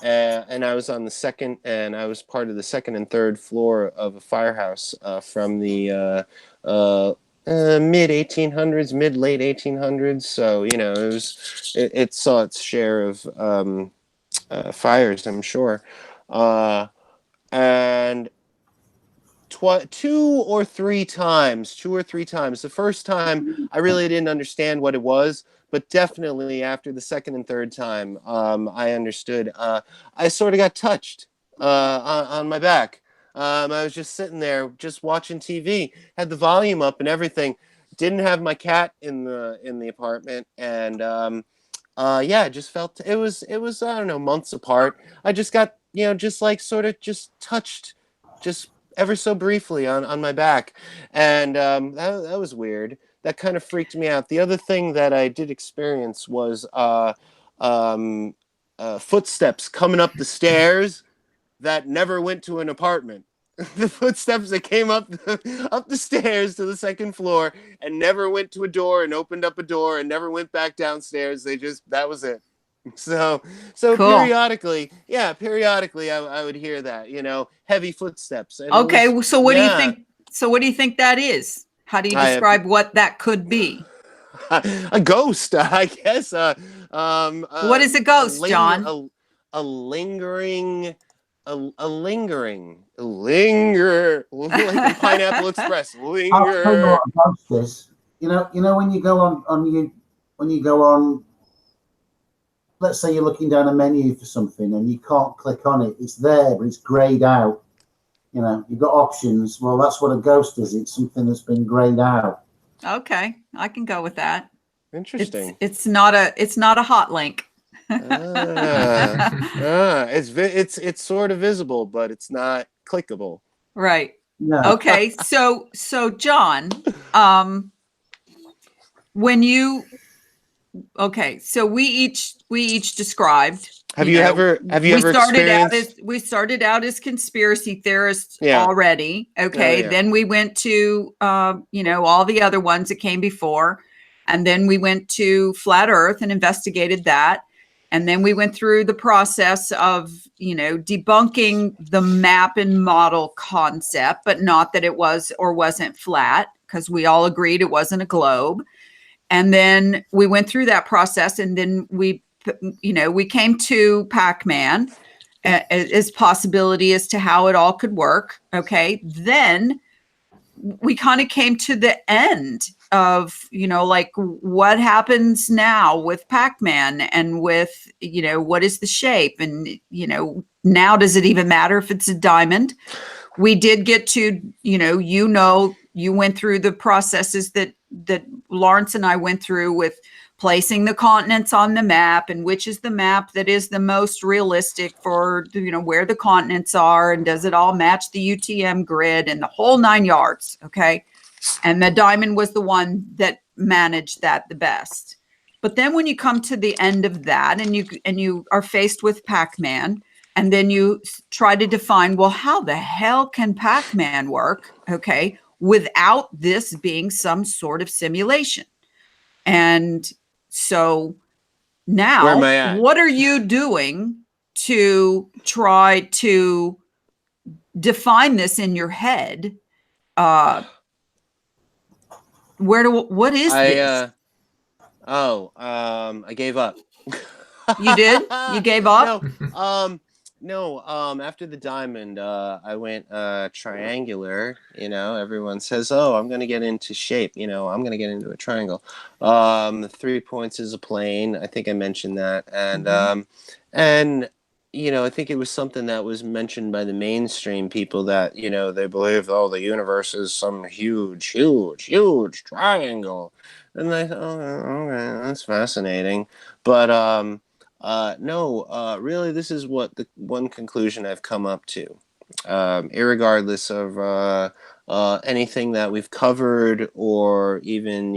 and I was on the second, and I was part of the second and third floor of a firehouse from the mid 1800s, late 1800s. So it saw its share of fires, I'm sure, and two or three times. The first time I really didn't understand what it was, but definitely after the second and third time, I understood. I sort of got touched on my back. I was just sitting there, just watching TV, had the volume up and everything. Didn't have my cat in the apartment, and I just felt it was I don't know, months apart. I just got just like sort of just touched, just ever so briefly on my back, and that was weird. That kind of freaked me out. The other thing that I did experience was footsteps coming up the stairs that never went to an apartment. The footsteps that came up the stairs to the second floor and never went to a door and opened up a door and never went back downstairs. That was it. So Cool. periodically I would hear that, heavy footsteps. And okay. So what do you think? So what do you think that is? How do you describe what that could be? A ghost, I guess. What is a ghost, John? A lingering, like the Pineapple Express. Linger. I'll tell you what a ghost is. When you go on, let's say you're looking down a menu for something and you can't click on it. It's there, but it's grayed out. You've got options. Well, that's what a ghost is. It's something that's been grayed out. Okay, I can go with that. Interesting. It's not a hot link. It's sort of visible, but it's not clickable. Right. Yeah. Okay. So John, so we each described. Have you ever experienced? We started out as conspiracy theorists already. Okay. Yeah. Then we went to all the other ones that came before, and then we went to flat Earth and investigated that. And then we went through the process of, debunking the map and model concept, but not that it was or wasn't flat, because we all agreed it wasn't a globe. And then we went through that process, and then we came to Pac-Man as possibility as to how it all could work. Okay. Then we kind of came to the end of, like what happens now with Pac-Man and with, what is the shape? And, now does it even matter if it's a diamond? We did get to, you went through the processes that Lawrence and I went through with placing the continents on the map, and which is the map that is the most realistic for, where the continents are, and does it all match the UTM grid and the whole 9 yards. Okay. And the diamond was the one that managed that the best. But then when you come to the end of that, and you are faced with Pac-Man, and then you try to define, well, how the hell can Pac-Man work? Okay. Without this being some sort of simulation. And so now, Where am I at? what are you doing to try to define this in your head? What is this? I gave up. You did? You gave up? No, after the diamond, I went triangular. Everyone says, "Oh, I'm going to get into shape. I'm going to get into a triangle." The 3 points is a plane. I think I mentioned that, and I think it was something that was mentioned by the mainstream people that they believe, the universe is some huge triangle, and I thought, oh, okay, that's fascinating, but no, really, this is what the one conclusion I've come up to, irregardless of anything that we've covered, or even,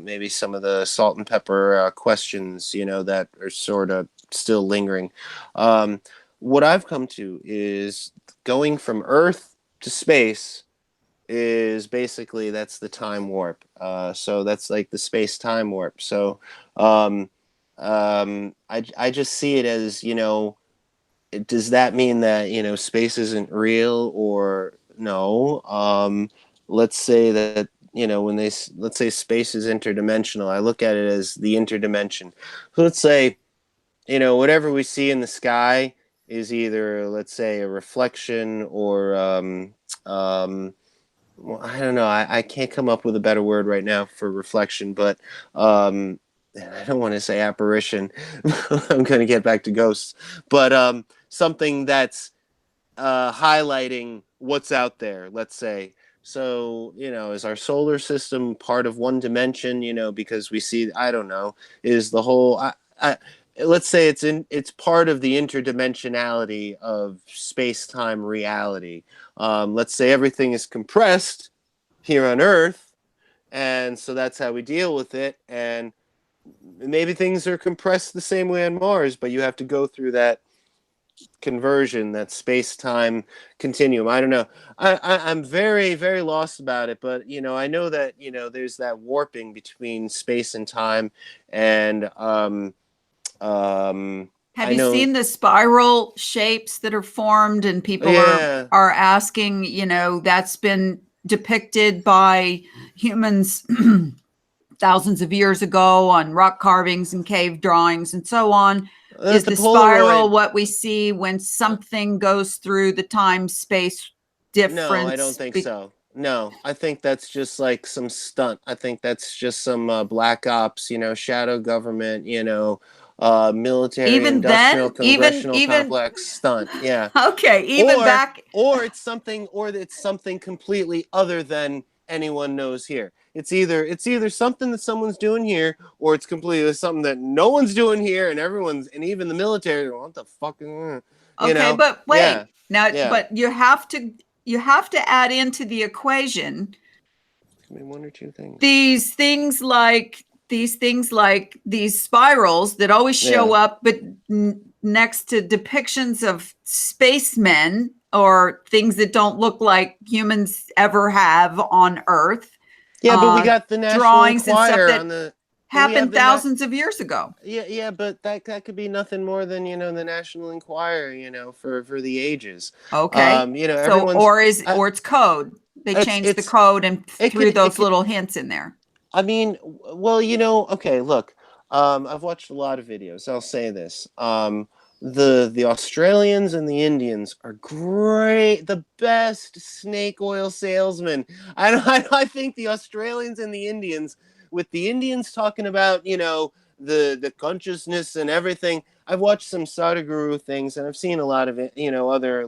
maybe some of the salt and pepper questions, that are sort of still lingering. What I've come to is going from Earth to space is basically, that's the time warp. So that's like the space time warp. So, I just see it as, does that mean that, space isn't real, or no? Let's say that, let's say space is interdimensional. I look at it as the interdimension. So let's say, whatever we see in the sky is either, let's say, a reflection, or, well, I don't know. I can't come up with a better word right now for reflection, but, I don't want to say apparition. I'm going to get back to ghosts, but something that's highlighting what's out there, let's say. So, is our solar system part of one dimension, because we see, I don't know, is the whole, let's say it's part of the interdimensionality of space-time reality. Let's say everything is compressed here on Earth, and so that's how we deal with it, and maybe things are compressed the same way on Mars, but you have to go through that conversion, that space-time continuum. I don't know. I'm very, very lost about it, but I know that there's that warping between space and time, and Have you seen the spiral shapes that are formed, and people are asking, that's been depicted by humans thousands of years ago on rock carvings and cave drawings and so on. Is the spiral what we see when something goes through the time-space difference? No, I don't think so. No, I think that's just like some stunt. I think that's just some black ops, shadow government, military, even industrial, then, congressional complex stunt. Yeah. Okay. Or it's something completely other than anyone knows here. It's either something that someone's doing here, or it's completely something that no one's doing here, and even the military, what the fuck? But wait, but you have to add into the equation one or two things. These things like these spirals that always show up, but next to depictions of spacemen or things that don't look like humans ever have on Earth. Yeah, but we got the National drawings Enquirer and stuff on the. happened thousands of years ago. Yeah, but that could be nothing more than, the National Enquirer, for the ages. Okay. So, everyone's or it's code. They changed the code and threw those little hints in there. I mean, well, okay, look, I've watched a lot of videos. I'll say this. The Australians and the Indians are great, the best snake oil salesmen. I think the Australians and the Indians, with the Indians talking about, the consciousness and everything. I've watched some Sadhguru things, and I've seen a lot of it, other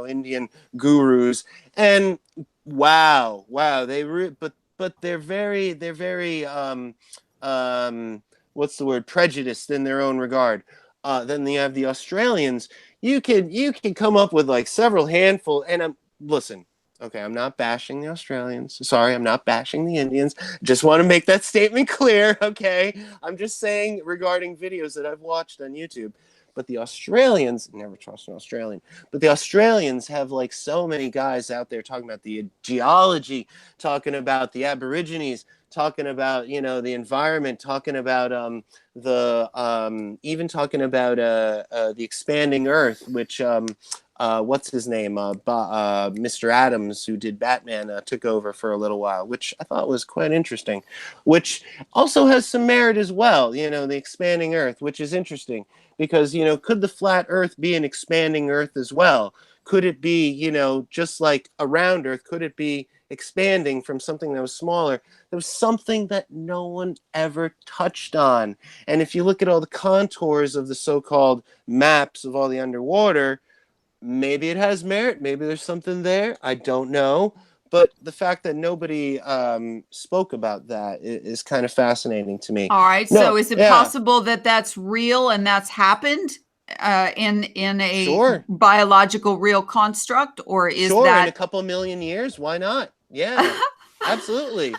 Indian gurus, and wow, but they're very what's the word, prejudiced in their own regard. Then you have the Australians. You can come up with several handful, and listen. Okay, I'm not bashing the Australians. Sorry, I'm not bashing the Indians. Just want to make that statement clear, okay? I'm just saying regarding videos that I've watched on YouTube. But the Australians, never trust an Australian, but the Australians have so many guys out there talking about the geology, talking about the Aborigines, talking about, the environment, talking about even talking about the expanding Earth, which what's his name? Mr. Adams, who did Batman, took over for a little while, which I thought was quite interesting, which also has some merit as well, the expanding Earth, which is interesting because, could the flat Earth be an expanding Earth as well? Could it be, just like a round Earth, could it be expanding from something that was smaller? There was something that no one ever touched on. And if you look at all the contours of the so-called maps of all the underwater, maybe it has merit. Maybe there's something there. I don't know. But the fact that nobody spoke about that is kind of fascinating to me. All right. So is it possible that that's real and that's happened in a biological real construct? Or is that in a couple million years? Why not? Yeah, absolutely.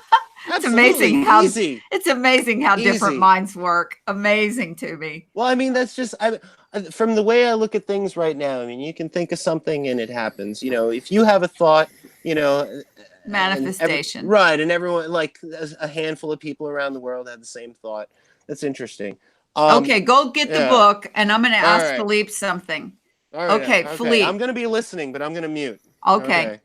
It's amazing how different minds work. Amazing to me. Well, I mean, that's just from the way I look at things right now. I mean, you can think of something and it happens. If you have a thought, manifestation, right? And everyone, a handful of people around the world had the same thought. That's interesting. Okay, go get the book, and I'm going to ask Filipe something. All right, okay, Filipe. I'm going to be listening, but I'm going to mute. Okay.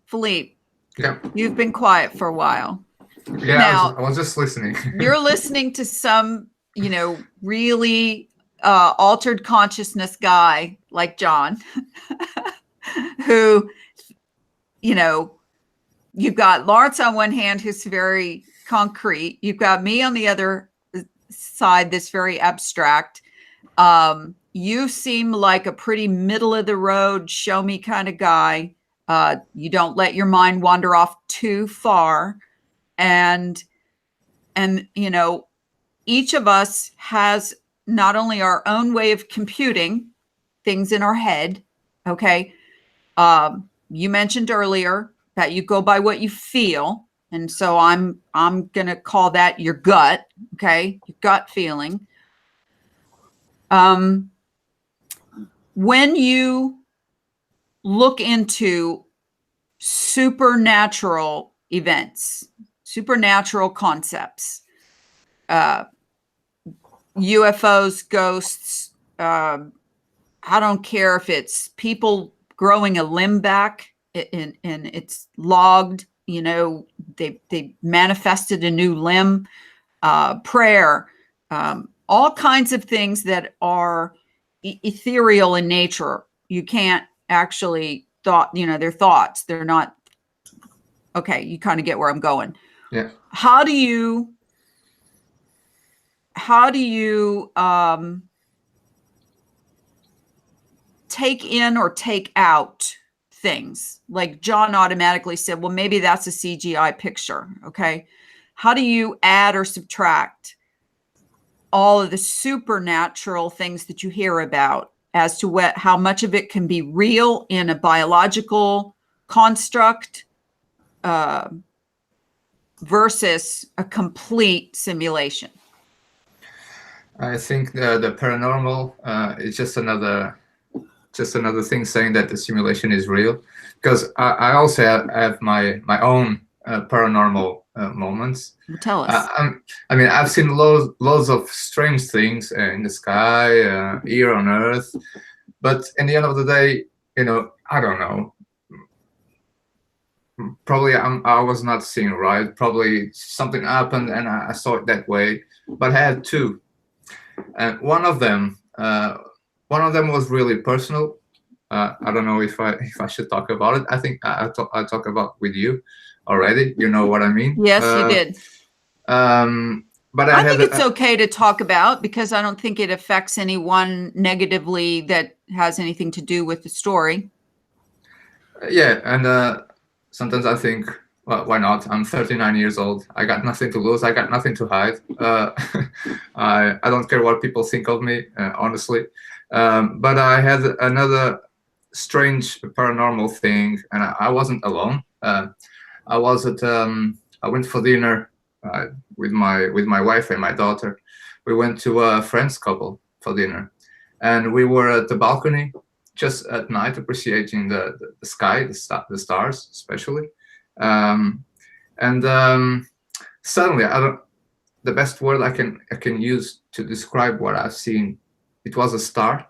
Filipe. Yeah. You've been quiet for a while. Yeah, now, I was just listening. You're listening to some, really altered consciousness guy like John, who, you've got Lawrence on one hand, who's very concrete. You've got me on the other side, that's very abstract. You seem like a pretty middle of the road, show me kind of guy. You don't let your mind wander off too far. And each of us has not only our own way of computing things in our head. Okay. You mentioned earlier that you go by what you feel. And so I'm going to call that your gut. Okay. Your gut feeling. When you look into supernatural events, supernatural concepts, UFOs, ghosts, I don't care if it's people growing a limb back and it's logged, they manifested a new limb, prayer, all kinds of things that are ethereal in nature. You can't actually they're thoughts. They're not. Okay. You kind of get where I'm going. Yeah. How do you take in or take out things? Like John automatically said, well, maybe that's a CGI picture. Okay. How do you add or subtract all of the supernatural things that you hear about as to how much of it can be real in a biological construct versus a complete simulation? I think the paranormal is just another thing saying that the simulation is real. Because I also have my own paranormal moments. Tell us. I mean, I've seen loads of strange things in the sky, here on Earth, but in the end of the day, you know, I don't know. Probably I was not seeing right. Probably something happened and I saw it that way. But I had two, and one of them was really personal. I don't know if I should talk about it. I think I talk about with you already. You know what I mean? Yes, you did. But I think it's okay to talk about, because I don't think it affects anyone negatively that has anything to do with the story. Yeah, and sometimes I think, well, why not? I'm 39 years old. I got nothing to lose. I got nothing to hide. I don't care what people think of me, honestly. But I had another strange paranormal thing, and I wasn't alone. I went for dinner with my wife and my daughter. We went to a friend's couple for dinner, and we were at the balcony just at night, appreciating the sky, the stars, especially. Suddenly, the best word I can use to describe what I've seen, it was a star.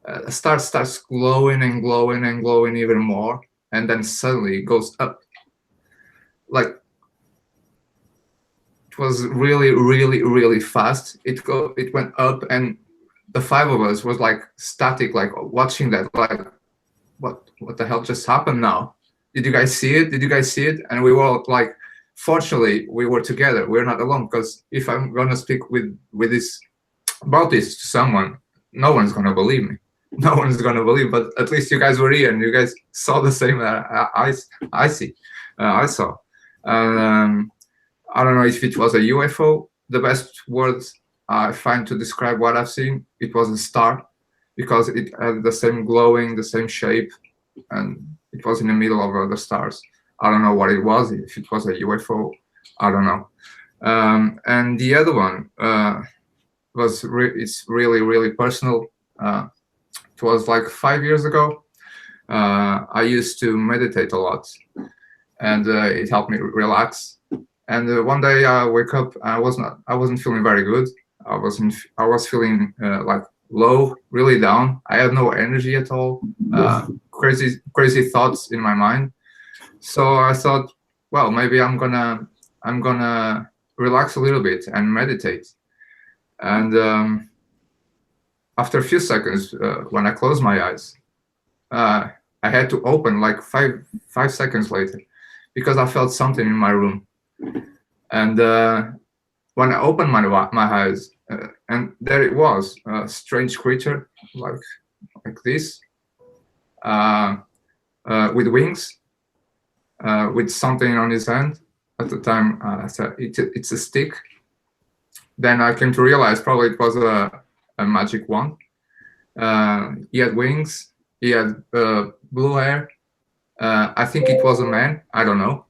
A star starts glowing and glowing and glowing even more, and then suddenly it goes up. Like, it was really, really, really fast. It went up, and the five of us was like static, like watching that, like, what the hell just happened now? Did you guys see it? Did you guys see it? And we were like, fortunately, we were together. We're not alone, because if I'm gonna speak about this to someone, no one's gonna believe me. No one's gonna believe. But at least you guys were here, and you guys saw the same I saw. I don't know if it was a UFO. The best words I find to describe what I've seen, it was a star, because it had the same glowing, the same shape, and it was in the middle of other stars. I don't know what it was. If it was a UFO, I don't know. And the other one it's really, really personal. It was like 5 years ago. I used to meditate a lot, and it helped me relax. And one day I wake up, I wasn't feeling very good. I was feeling like low, really down. I had no energy at all. Crazy thoughts in my mind. So I thought, well, maybe I'm gonna relax a little bit and meditate. And after a few seconds, when I closed my eyes, I had to open like five seconds later, because I felt something in my room. And when I opened my eyes, and there it was, a strange creature like this, with wings, with something on his hand. At the time, I said it's a stick. Then I came to realize probably it was a magic wand. He had wings. He had blue hair. I think it was a man. I don't know.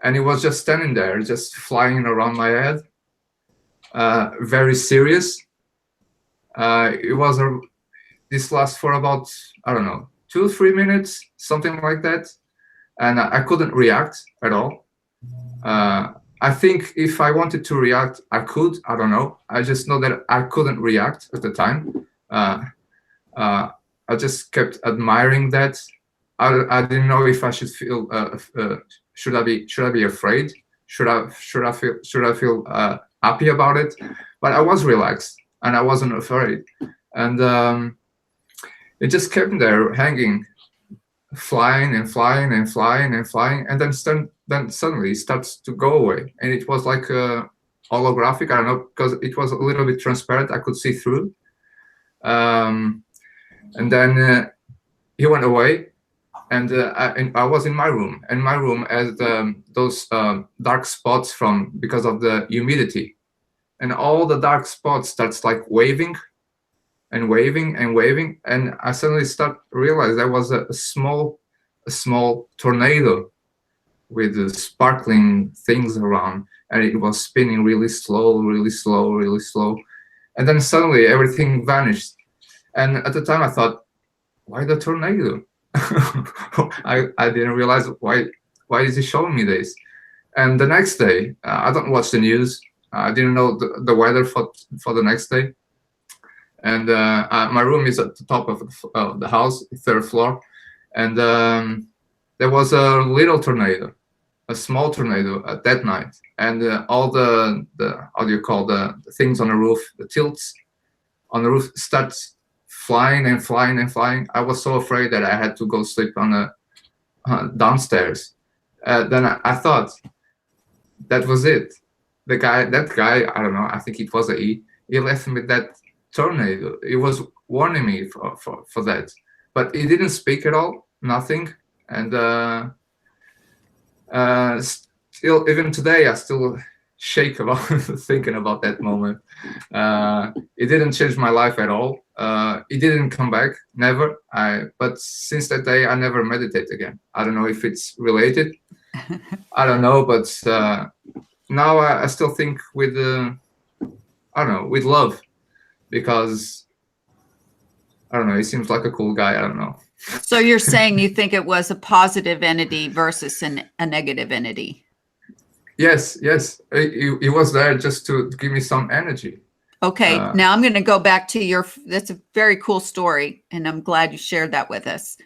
And he was just standing there, just flying around my head, very serious. This lasts for about, I don't know, 2-3 minutes, something like that. And I couldn't react at all. I think if I wanted to react, I could. I don't know. I just know that I couldn't react at the time. I just kept admiring that. I didn't know if I should feel. Should I be afraid? Should I feel happy about it? But I was relaxed and I wasn't afraid. And it just kept there hanging, flying and flying and flying and flying, and then suddenly it starts to go away. And it was like holographic. I don't know, because it was a little bit transparent. I could see through. And then he went away. And I was in my room, and my room has those dark spots because of the humidity, and all the dark spots starts like waving, and waving and waving, and I suddenly realized there was a small tornado with sparkling things around, and it was spinning really slow, and then suddenly everything vanished. And at the time I thought, why the tornado? I didn't realize why is he showing me this. And the next day, I don't watch the news. I didn't know the weather for the next day. And my room is at the top of the house, third floor. And there was a little tornado, a small tornado at that night. And all the how do you call the things on the roof, the tilts on the roof starts flying and flying and flying. I was so afraid that I had to go sleep on the downstairs. Then I thought that was it. That guy, I don't know, I think it was a he left me that tornado. He was warning me for that. But he didn't speak at all, nothing. And still, even today, I still shake about thinking about that moment. It didn't change my life at all. It didn't come back, never. But since that day, I never meditate again. I don't know if it's related. I don't know, but now I still think with I don't know, with love, because I don't know, he seems like a cool guy. I don't know. So you're saying you think it was a positive entity versus a negative entity? Yes, yes. He was there just to give me some energy. Okay, now I'm going to go back to that's a very cool story, and I'm glad you shared that with us.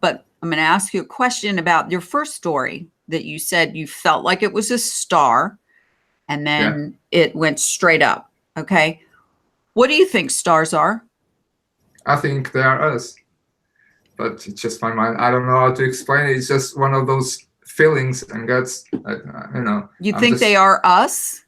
But I'm going to ask you a question about your first story that you said you felt like it was a star, and then it went straight up. Okay. What do you think stars are? I think they are us. But it's just my mind. I don't know how to explain it. It's just one of those feelings and guts. You know. You think they are us?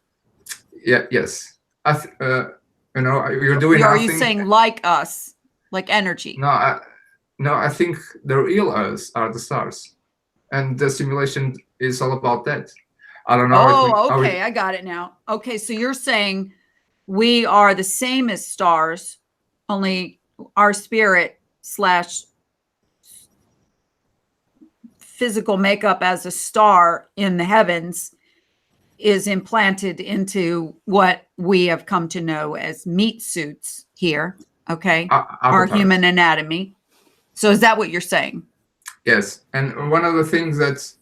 Yeah. Yes. You know, you're doing. Are you saying like us, like energy? No. I think the real us are the stars, and the simulation is all about that. I don't know. Oh, okay. I got it now. Okay, so you're saying we are the same as stars, only our spirit / physical makeup as a star in the heavens is implanted into what we have come to know as meat suits here. Okay. Our human anatomy. So is that what you're saying? Yes. And one of the things that's,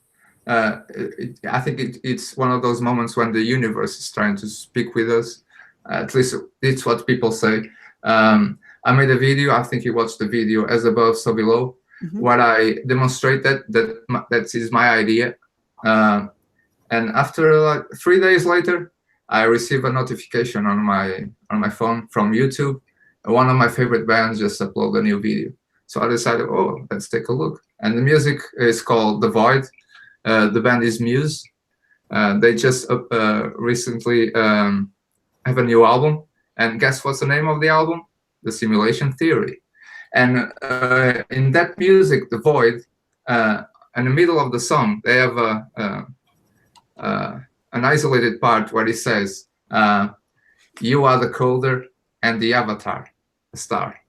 I think it's one of those moments when the universe is trying to speak with us. At least it's what people say. I made a video. I think you watched the video, As Above, So Below, where I demonstrate that is my idea. And after like 3 days later, I received a notification on my phone from YouTube. One of my favorite bands just uploaded a new video. So I decided, oh, let's take a look. And the music is called The Void. The band is Muse. They just recently have a new album. And guess what's the name of the album? The Simulation Theory. And in that music, The Void, in the middle of the song, they have an isolated part where it says, you are the coder and the avatar, the star.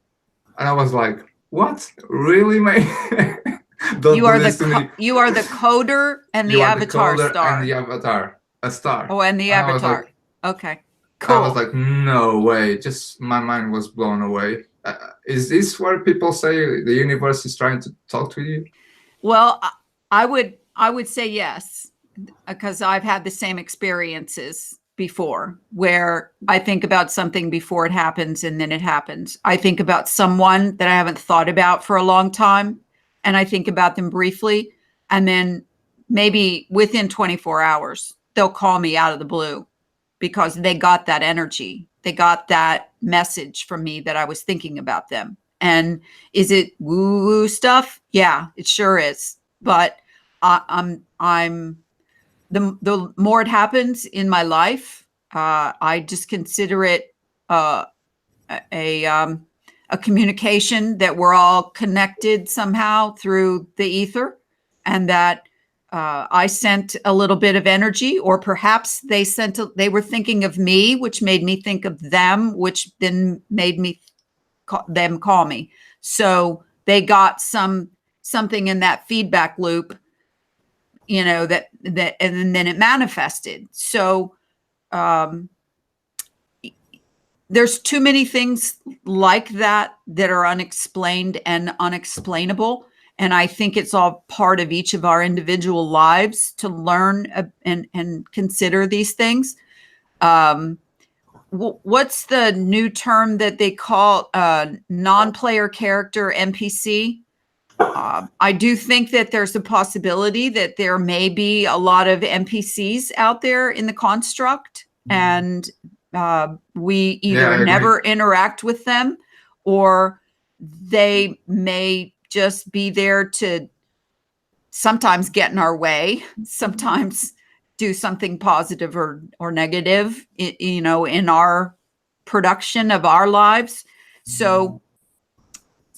And I was like, what? Really, man? You are the coder and the avatar star. And the avatar, a star. Oh, and the avatar. Like, okay, cool. I was like, no way. Just my mind was blown away. Is this where people say the universe is trying to talk to you? Well, I would say yes, because I've had the same experiences before, where I think about something before it happens and then it happens. I think about someone that I haven't thought about for a long time, and I think about them briefly, and then maybe within 24 hours, they'll call me out of the blue because they got that energy. They got that message from me that I was thinking about them. And is it woo-woo stuff? Yeah, it sure is. But the more it happens in my life, I just consider it a communication that we're all connected somehow through the ether, and that I sent a little bit of energy, or perhaps they were thinking of me, which made me think of them, which then made me them call me. So they got something in that feedback loop, you know, that and then it manifested. So there's too many things like that are unexplained and unexplainable. And I think it's all part of each of our individual lives to learn and consider these things. What's the new term that they call non-player character NPC? I do think that there's a possibility that there may be a lot of NPCs out there in the construct, and we either never interact with them, or they may just be there to sometimes get in our way, sometimes do something positive or negative, in our production of our lives. So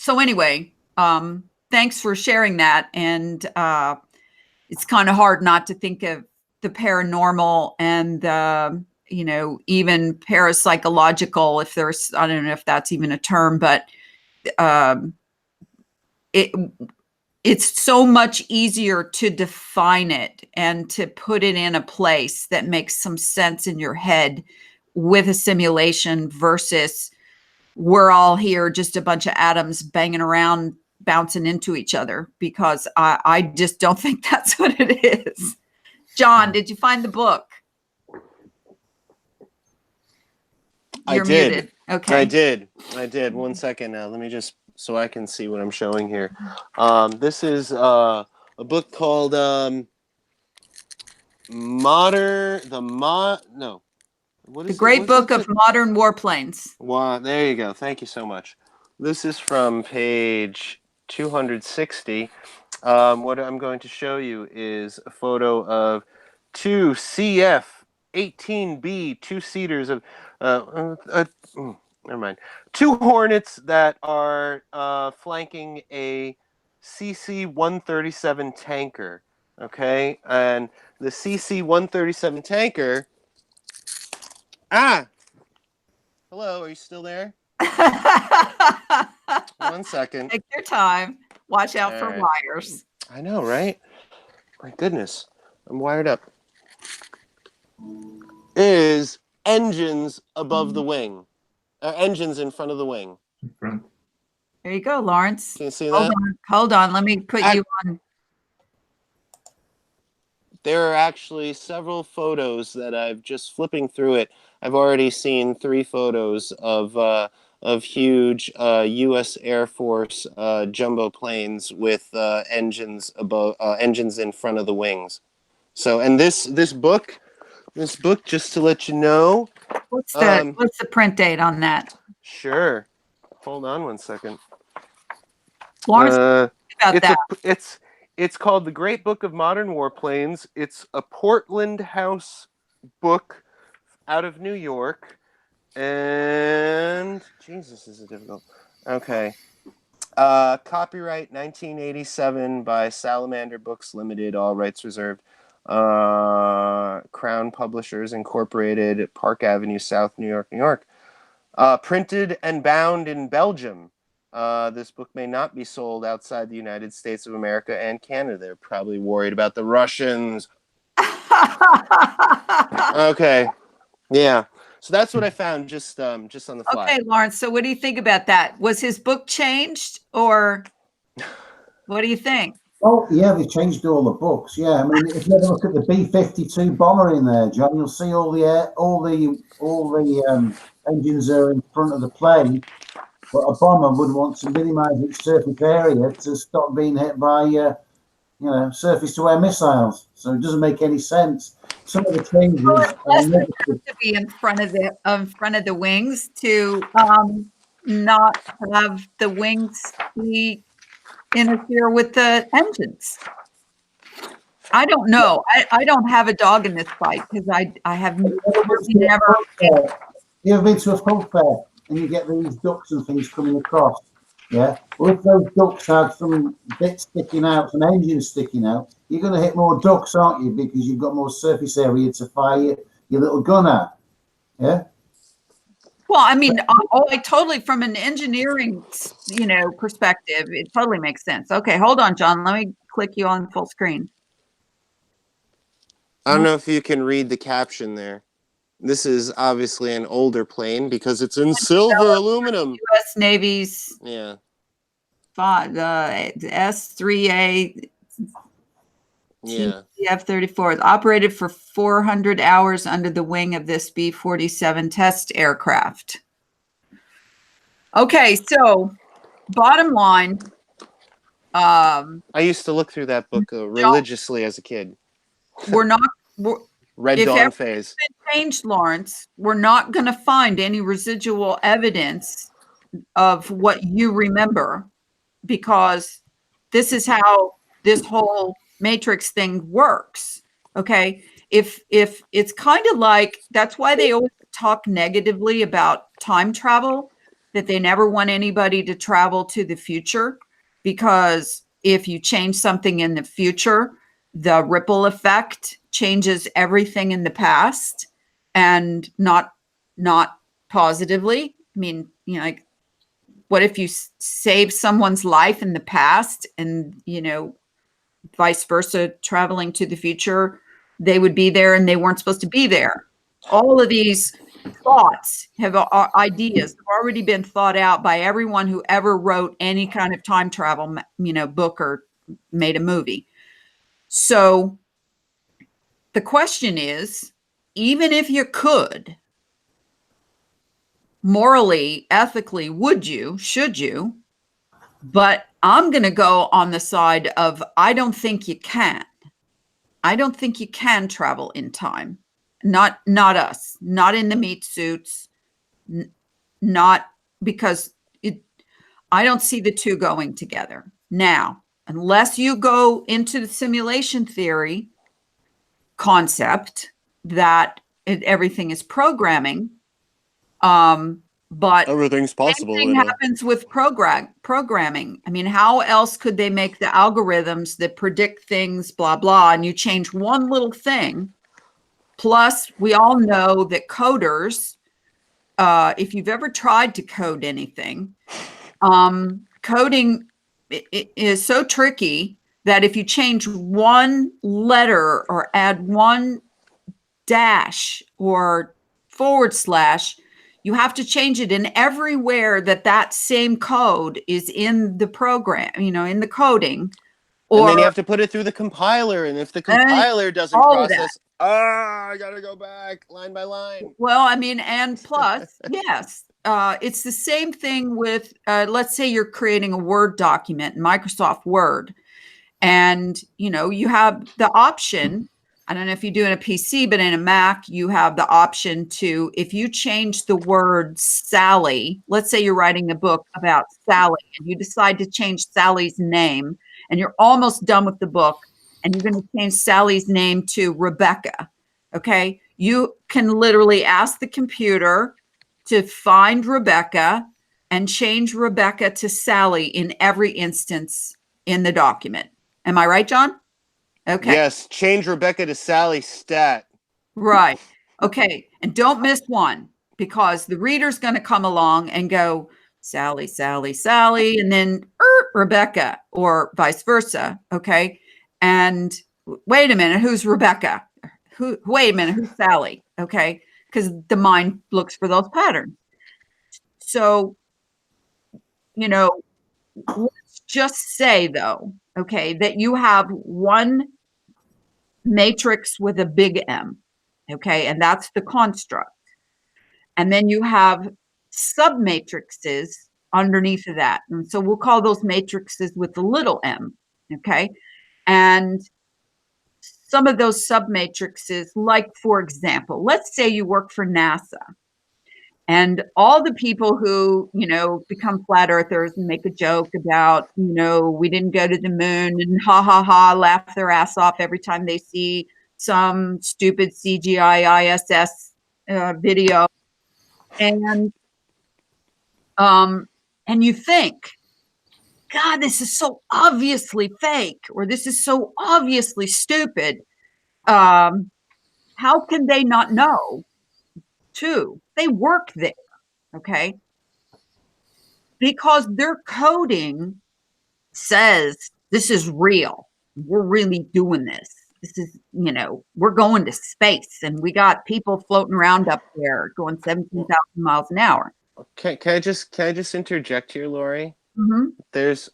anyway, thanks for sharing that. And it's kind of hard not to think of the paranormal and even parapsychological, if there's, I don't know if that's even a term, but it's so much easier to define it and to put it in a place that makes some sense in your head with a simulation versus we're all here just a bunch of atoms banging around, bouncing into each other, because I just don't think that's what it is. John, did you find the book? You're muted. Okay. I did. 1 second now. Let me just, so I can see what I'm showing here. This is a book called The Great Book of Modern Warplanes. Wow, there you go. Thank you so much. This is from page 260. What I'm going to show you is a photo of two CF 18B two-seaters of never mind. Two Hornets that are flanking a CC-137 tanker. Okay, and the CC-137 tanker. Hello, are you still there? 1 second. Take your time. Watch out for wires. I know, right? My goodness, I'm wired up. Is engines above the wing. Engines in front of the wing. There you go, Lawrence. Can you see that? Hold on. Let me put you on. There are actually several photos that I've just flipping through it. I've already seen 3 photos of huge U.S. Air Force jumbo planes with engines above, engines in front of the wings. So, and this book, just to let you know. What's the print date on that? Sure. Hold on 1 second. Lawrence, it's called The Great Book of Modern Warplanes. It's a Portland House book out of New York. And Jesus, is it difficult? Okay. Copyright 1987 by Salamander Books Limited, all rights reserved. Crown Publishers Incorporated, Park Avenue South, New York, New York. Printed and bound in Belgium. This book may not be sold outside the United States of America and Canada. They're probably worried about the Russians. Okay. Yeah. So that's what I found just on the fly. Okay, Lawrence. So what do you think about that? Was his book changed, or what do you think? Oh, yeah, they changed all the books. Yeah, I mean, if you ever look at the B-52 bomber in there, John, you'll see all the engines are in front of the plane. But a bomber would want to minimise its surface area to stop being hit by, surface-to-air missiles. So it doesn't make any sense. Some of the changes. Well, it's less important to be in front of the wings to not have the wings interfere with the engines. I don't know. I don't have a dog in this fight because I have never. You ever been to a pub fair and you get these ducks and things coming across? Yeah. Well, if those ducks have some bits sticking out, some engines sticking out, you're going to hit more ducks, aren't you? Because you've got more surface area to fire your little gun at. Yeah. Well, I mean, I totally, from an engineering, perspective, it totally makes sense. Okay, hold on, John. Let me click you on full screen. I don't know if you can read the caption there. This is obviously an older plane because it's in silver aluminum. U.S. Navy's. Yeah. S3A Yeah. F-34 is operated for 400 hours under the wing of this B-47 test aircraft. Okay, so bottom line, I used to look through that book religiously as a kid. we're not. Red If Dawn everything's phase. been changed, Lawrence, we're not going to find any residual evidence of what you remember, because this is how this whole matrix thing works. Okay, if it's kind of like, that's why they always talk negatively about time travel, that they never want anybody to travel to the future, because if you change something in the future, the ripple effect changes everything in the past, and not positively. I mean, you know, like, what if you save someone's life in the past, and, you know, vice versa, traveling to the future, they would be there and they weren't supposed to be there. All of these thoughts ideas have already been thought out by everyone who ever wrote any kind of time travel, you know, book or made a movie. So the question is, even if you could, morally, ethically, should you? But I'm going to go on the side of, I don't think you can. I don't think you can travel in time. Not us, not in the meat suits, not because I don't see the two going together. Now, unless you go into the simulation theory concept that everything is programming, but Everything's possible. same thing happens with programming. I mean, how else could they make the algorithms that predict things, blah, blah, and you change one little thing? Plus, we all know that coders, if you've ever tried to code anything, coding is so tricky that if you change one letter or add one dash or / you have to change it in everywhere that same code is in the program, you know, in the coding. And then you have to put it through the compiler, and if the compiler doesn't process, I gotta go back line by line. Well, I mean, and plus, yes, it's the same thing with, let's say you're creating a Word document in Microsoft Word, and, you know, you have the option, I don't know if you do in a PC, but in a Mac, you have the option to, if you change the word Sally, let's say you're writing a book about Sally, and you decide to change Sally's name, and you're almost done with the book, and you're going to change Sally's name to Rebecca. Okay. You can literally ask the computer to find Rebecca and change Rebecca to Sally in every instance in the document. Am I right, John? Okay. Yes, change Rebecca to Sally stat. Right. Okay. And don't miss one, because the reader's going to come along and go, Sally, Sally, Sally, and then Rebecca, or vice versa. Okay. And wait a minute, who's Rebecca? Wait a minute, who's Sally? Okay. Because the mind looks for those patterns. So, you know, let's just say, though, okay, that you have one matrix with a big M, okay, and that's the construct. And then you have submatrices underneath of that. And so we'll call those matrices with the little m, okay? And some of those submatrices, like, for example, let's say you work for NASA, and all the people who, you know, become flat earthers and make a joke about, you know, we didn't go to the moon, and ha, ha, ha, laugh their ass off every time they see some stupid CGI ISS video. And you think, God, this is so obviously fake, or this is so obviously stupid. How can they not know, too? They work there, okay? Because their coding says this is real. We're really doing this. This is, you know, we're going to space, and we got people floating around up there going 17,000 miles an hour. Can I just interject here, Lori? Mhm. There's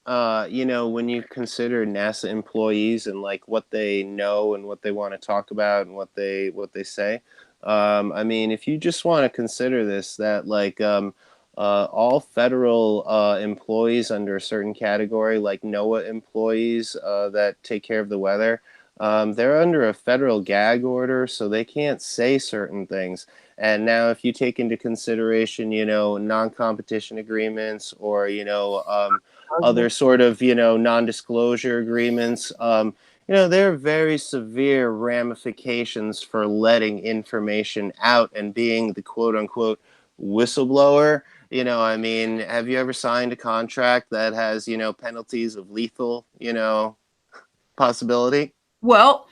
you know, when you consider NASA employees and like what they know and what they want to talk about and what they say, I mean, if you just want to consider this, that like all federal employees under a certain category, like NOAA employees that take care of the weather, they're under a federal gag order, so they can't say certain things. And now, if you take into consideration, you know, non-competition agreements or, you know, other sort of, you know, non-disclosure agreements, you know, there are very severe ramifications for letting information out and being the quote-unquote whistleblower. You know, I mean, have you ever signed a contract that has, you know, penalties of lethal, you know, possibility? Well,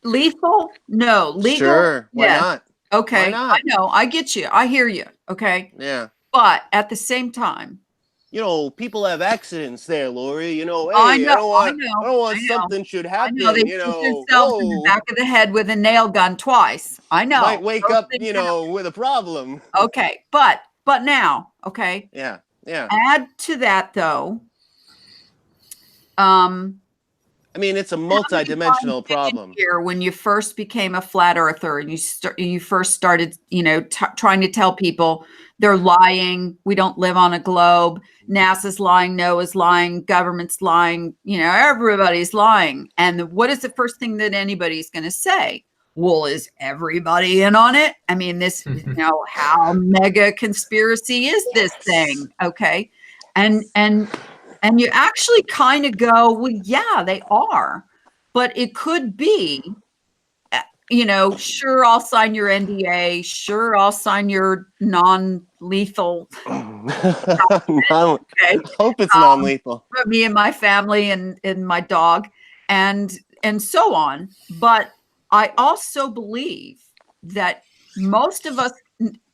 lethal? No. Legal? Sure. Why Yes. not? Why Okay. I not? know. I get you. I hear you. Okay. Yeah. But at the same time, You know, people have accidents there, Lori. You know, I hey, know, I I know, don't want I know, something should I know. They happen. You shoot know, themselves in the whoa, back of the head with a nail gun twice. I know. might wake Those up, things you know, with a problem. happen. Okay. But now, okay. Yeah, yeah. Add to that though, um, I mean, it's a how many times multi-dimensional did you problem. hear when you first became a flat earther and you first started, you know, trying to tell people they're lying, we don't live on a globe, NASA's lying, NOAA's lying, government's lying, you know, everybody's lying. And what is the first thing that anybody's going to say? Well, is everybody in on it? I mean, this, you know, how mega conspiracy is this thing? Okay. And you actually kind of go, well, yeah, they are. But it could be, you know, sure, I'll sign your NDA. Sure, I'll sign your non-lethal. Okay. Hope it's non-lethal. For me and my family and my dog and so on. But I also believe that most of us,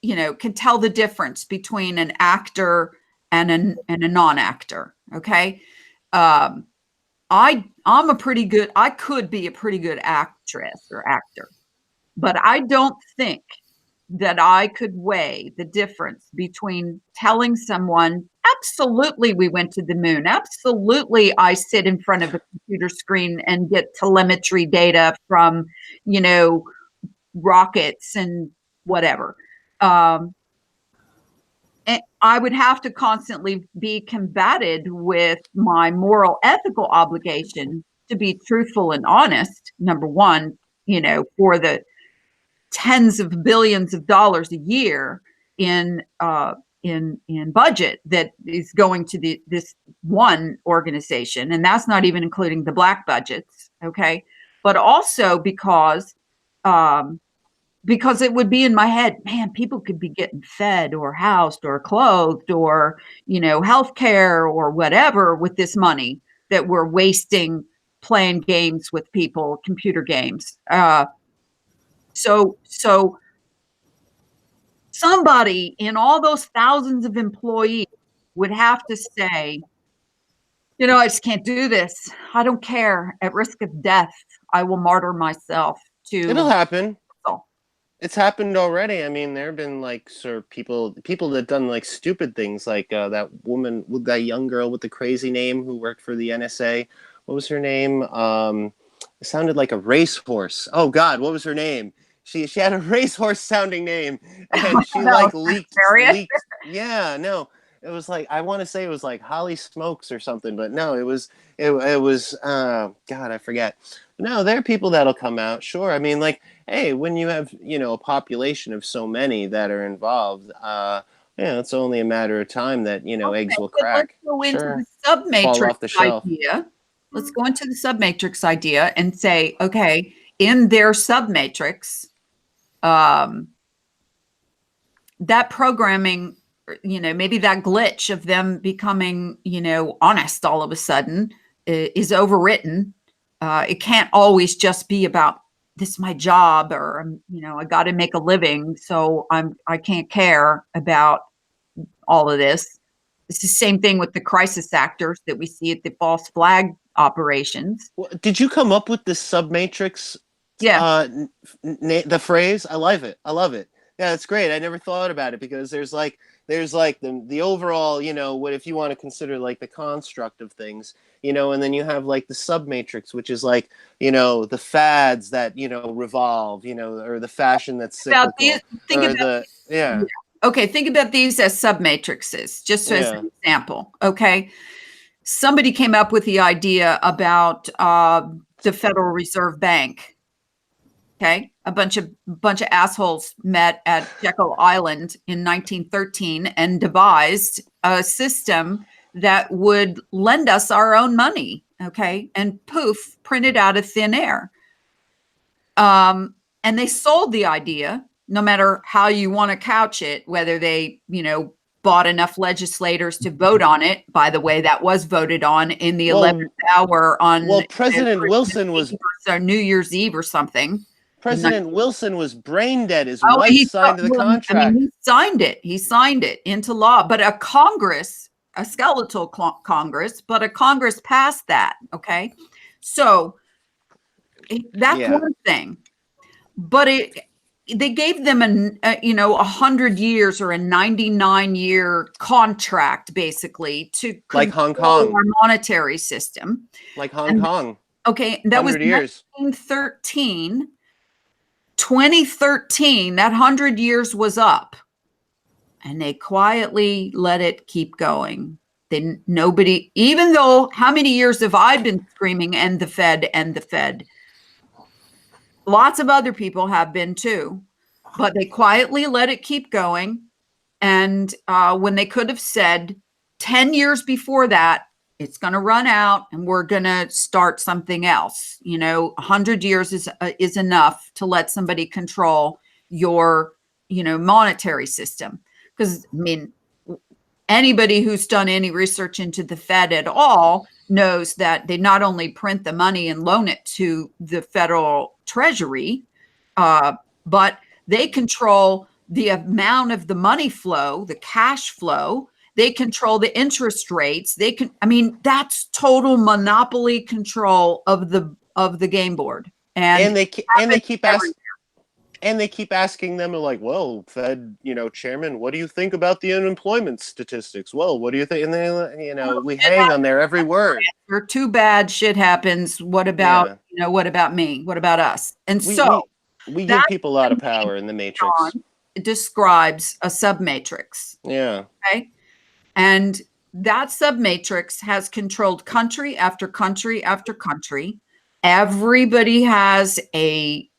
you know, can tell the difference between an actor and a non-actor. Okay. I'm a pretty good, I could be a pretty good actress or actor, but I don't think that I could weigh the difference between telling someone, absolutely, we went to the moon. Absolutely, I sit in front of a computer screen and get telemetry data from, you know, rockets and whatever. And I would have to constantly be combated with my moral, ethical obligation to be truthful and honest. Number one, you know, for the tens of billions of dollars a year in budget that is going to this one organization, and that's not even including the black budgets. Okay, but also because it would be in my head, man, people could be getting fed or housed or clothed or, you know, healthcare or whatever with this money that we're wasting playing games with people, computer games. So somebody in all those thousands of employees would have to say, you know, I just can't do this. I don't care. At risk of death, I will martyr myself It'll to. happen. Oh, It's happened already. I mean, there have been like people that done like stupid things, like that woman with that young girl with the crazy name who worked for the NSA. What was her name? It sounded like a racehorse. Oh God, what was her name? She had a racehorse sounding name, and she no, like serious? leaked. Yeah, no, it was like, I want to say it was like Holly Smokes or something, but no, it was God, I forget. No, there are people that'll come out. Sure, I mean, like, hey, when you have, you know, a population of so many that are involved, you know, it's only a matter of time that, you know, Okay, eggs will but let's crack. go into Sure, the fall submatrix off the shelf. idea. Let's go into the submatrix idea and say, okay, in their submatrix, that programming, you know, maybe that glitch of them becoming, you know, honest all of a sudden is overwritten. It can't always just be about this is my job or, you know, I got to make a living, so I can't care about all of this. It's the same thing with the crisis actors that we see at the false flag operations. Well, did you come up with the submatrix? Yeah. The phrase? I love it. I love it. Yeah, that's great. I never thought about it because there's like the overall, what if you want to consider like the construct of things, and then you have like the submatrix, which is like, the fads that, revolve, or the fashion that's About cyclical, these, think or about the yeah, okay, think about these as submatrices, just as yeah, an example. Okay, somebody came up with the idea about the Federal Reserve Bank. Okay, a bunch of assholes met at Jekyll Island in 1913 and devised a system that would lend us our own money. Okay, and poof, printed out of thin air. And they sold the idea, no matter how you want to couch it, whether they, bought enough legislators to vote on it. By the way, that was voted on in the 11th hour on President Wilson was New Year's Eve or something. President Wilson was brain dead. His Oh, wife signed the contract. he signed it. He signed it into law. But a Congress, a skeletal Congress, but a Congress passed that. Okay, so that's one thing. But they gave them a 100 years or a 99-year contract, basically, to like Hong Kong, our monetary system, like Hong Kong. Okay, that was 1913. 2013, that 100 years was up, and they quietly let it keep going. Nobody, even though, how many years have I been screaming, "And the Fed, and the Fed"? Lots of other people have been too, but they quietly let it keep going. And when they could have said 10 years before that, it's going to run out and we're going to start something else. 100 years is enough to let somebody control your, monetary system. Because, anybody who's done any research into the Fed at all knows that they not only print the money and loan it to the federal treasury, but they control the amount of the money flow, the cash flow. They control the interest rates. That's total monopoly control of the game board. And they keep asking them, like, well, Fed, chairman, what do you think about the unemployment statistics? Well, what do you think? And then, we hang on their every word. Too bad shit happens. What about, what about me? What about us? And we give people a lot of power in the matrix. It describes a submatrix. Yeah. Okay. And that submatrix has controlled country after country after country. Everybody has a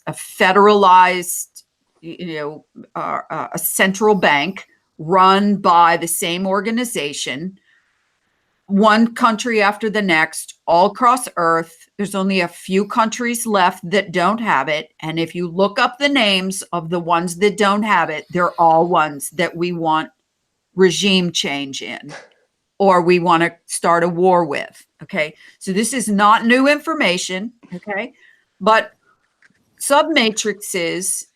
federalized, a central bank run by the same organization, one country after the next, all across Earth. There's only a few countries left that don't have it. And if you look up the names of the ones that don't have it, they're all ones that we want regime change in, or we want to start a war with. Okay. So this is not new information. Okay. But submatrices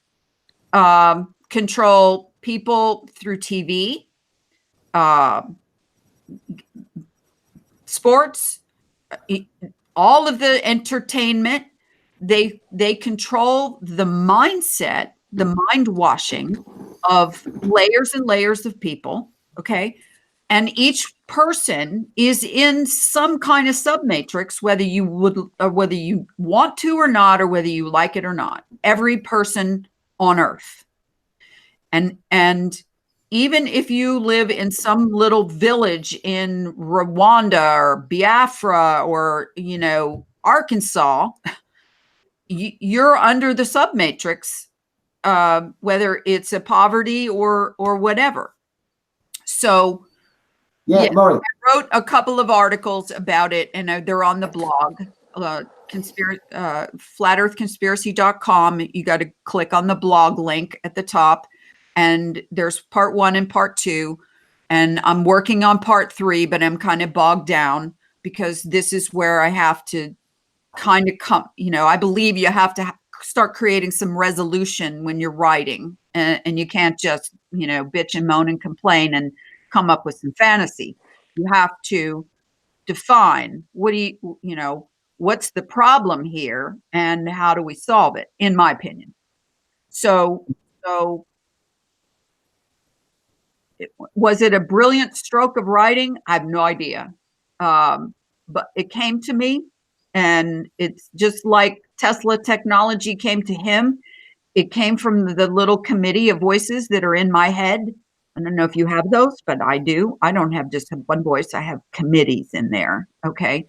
control people through TV, sports, all of the entertainment. They control the mindset, the mind washing of layers and layers of people. Okay. And each person is in some kind of submatrix, whether you want to or not, or whether you like it or not. Every person on Earth. And even if you live in some little village in Rwanda or Biafra or, Arkansas, you're under the submatrix, whether it's a poverty or whatever. So, Laurie. I wrote a couple of articles about it, and they're on the blog, flatearthconspiracy.com. You got to click on the blog link at the top, and there's part 1 and part 2. And I'm working on part 3, but I'm kind of bogged down because this is where I have to kind of come, I believe you have to start creating some resolution when you're writing, and you can't just, bitch and moan and complain and come up with some fantasy. You have to define what's the problem here and how do we solve it, in my opinion. So was it a brilliant stroke of writing? I have no idea. But it came to me, and it's just like Tesla technology came to him. It came from the little committee of voices that are in my head. I don't know if you have those, but I do. I don't have just one voice. I have committees in there. Okay.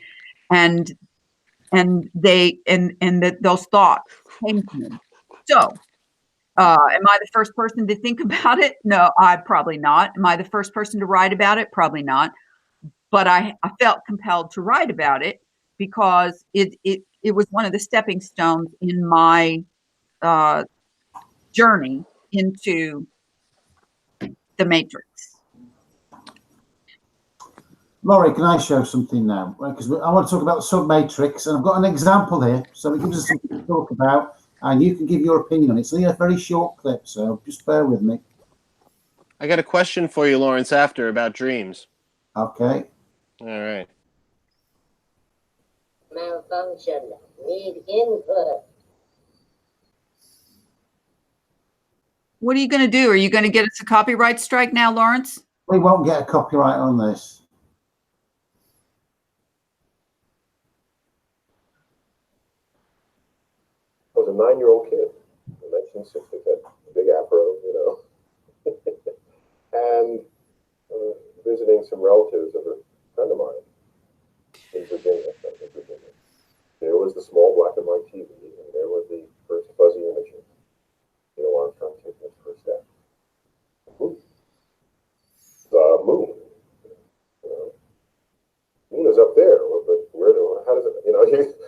And those thoughts came to me. So am I the first person to think about it? No, I probably not. Am I the first person to write about it? Probably not. But I felt compelled to write about it because it was one of the stepping stones in my journey into the matrix. Laurie, can I show something now? Because I want to talk about the submatrix, and I've got an example here, so it gives us something to talk about, and you can give your opinion on it. It's only a very short clip, so just bear with me. I got a question for you, Lawrence, after about dreams. Okay. All right. Malfunction. Need input. What are you going to do? Are you going to get us a copyright strike now, Lawrence? We won't get a copyright on this. I was a 9-year-old kid in 1960, had a big afro, you know, and visiting some relatives of a friend of mine in Virginia. There was the small black and white TV, and there was the first fuzzy imaging. Neil Armstrong taking his first step. Ooh. The moon. You know, moon is up there, but how does it? You know,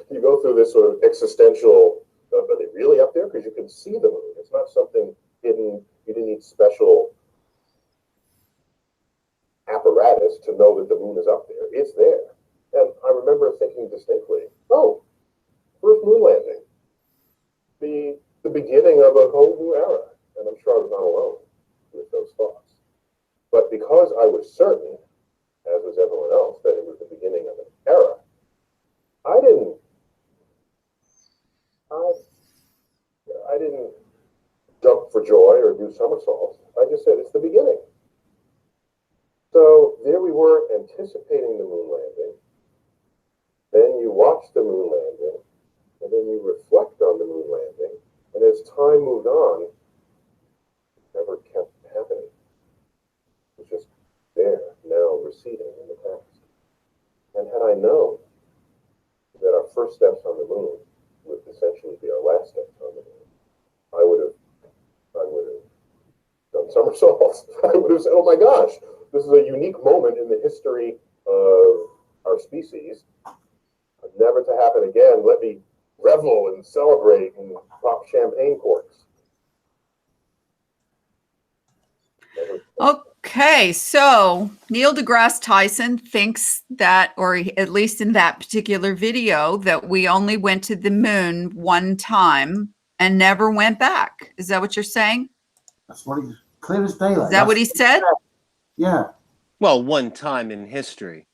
you go through this sort of existential. Are they really up there? Because you can see the moon. It's not something hidden. You didn't need special apparatus to know that the moon is up there. It's there. And I remember thinking distinctly, oh, first moon landing. The beginning of a whole new era. And I'm sure I was not alone with those thoughts. But because I was certain, as was everyone else, that it was the beginning of an era, I didn't jump for joy or do somersaults. I just said, it's the beginning. So there we were anticipating the moon landing. Then you watch the moon landing, and then you reflect on the moon landing. And as time moved on, it never kept happening. It was just there, now receding in the past. And had I known that our first steps on the moon would essentially be our last steps on the moon, I would have done somersaults. I would have said, oh my gosh, this is a unique moment in the history of our species. Never to happen again. Let me revel and celebrate and pop champagne corks. Okay, so Neil deGrasse Tyson thinks that, or at least in that particular video, that we only went to the moon one time and never went back. Is that what you're saying? That's what he's clear as daylight. Is that what he said? Yeah. Well, one time in history.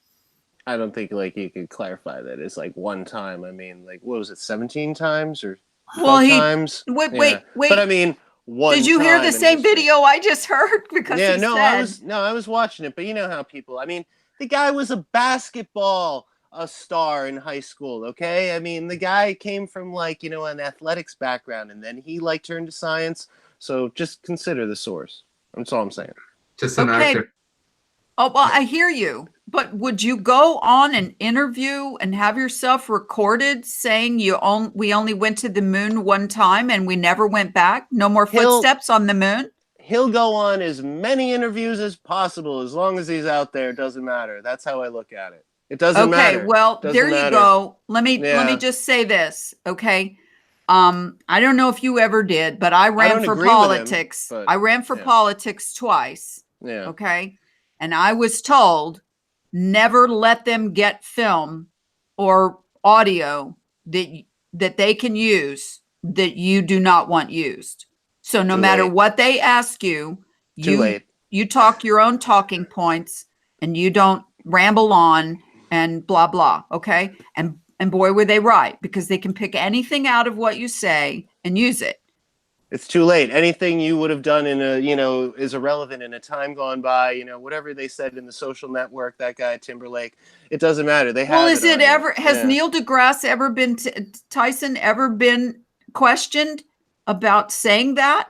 I don't think like you could clarify that it's like one time. I mean, like what was it, 17 times or 12 times? Wait. But I mean, one. Did you hear the same video I just heard? Because yeah, he I was watching it, but you know how people. I mean, the guy was a basketball star in high school. Okay, I mean, the guy came from like an athletics background, and then he like turned to science. So just consider the source. That's all I'm saying. Just an actor. Oh, well, I hear you. But would you go on an interview and have yourself recorded saying we only went to the moon one time and we never went back? No more footsteps on the moon? He'll go on as many interviews as possible as long as he's out there. It doesn't matter. That's how I look at it. It doesn't matter. Okay, well, there you go. Let me just say this, okay? I don't know if you ever did, but I ran for politics. I ran for politics twice. Yeah. Okay. And I was told never let them get film or audio that they can use that you do not want used. So no matter what they ask you, you talk your own talking points and you don't ramble on and blah, blah. Okay. And boy, were they right, because they can pick anything out of what you say and use it. It's too late. Anything you would have done in a, is irrelevant in a time gone by, whatever they said in The Social Network, that guy Timberlake, it doesn't matter. They have Has Yeah. Neil deGrasse ever been, Tyson ever been questioned about saying that?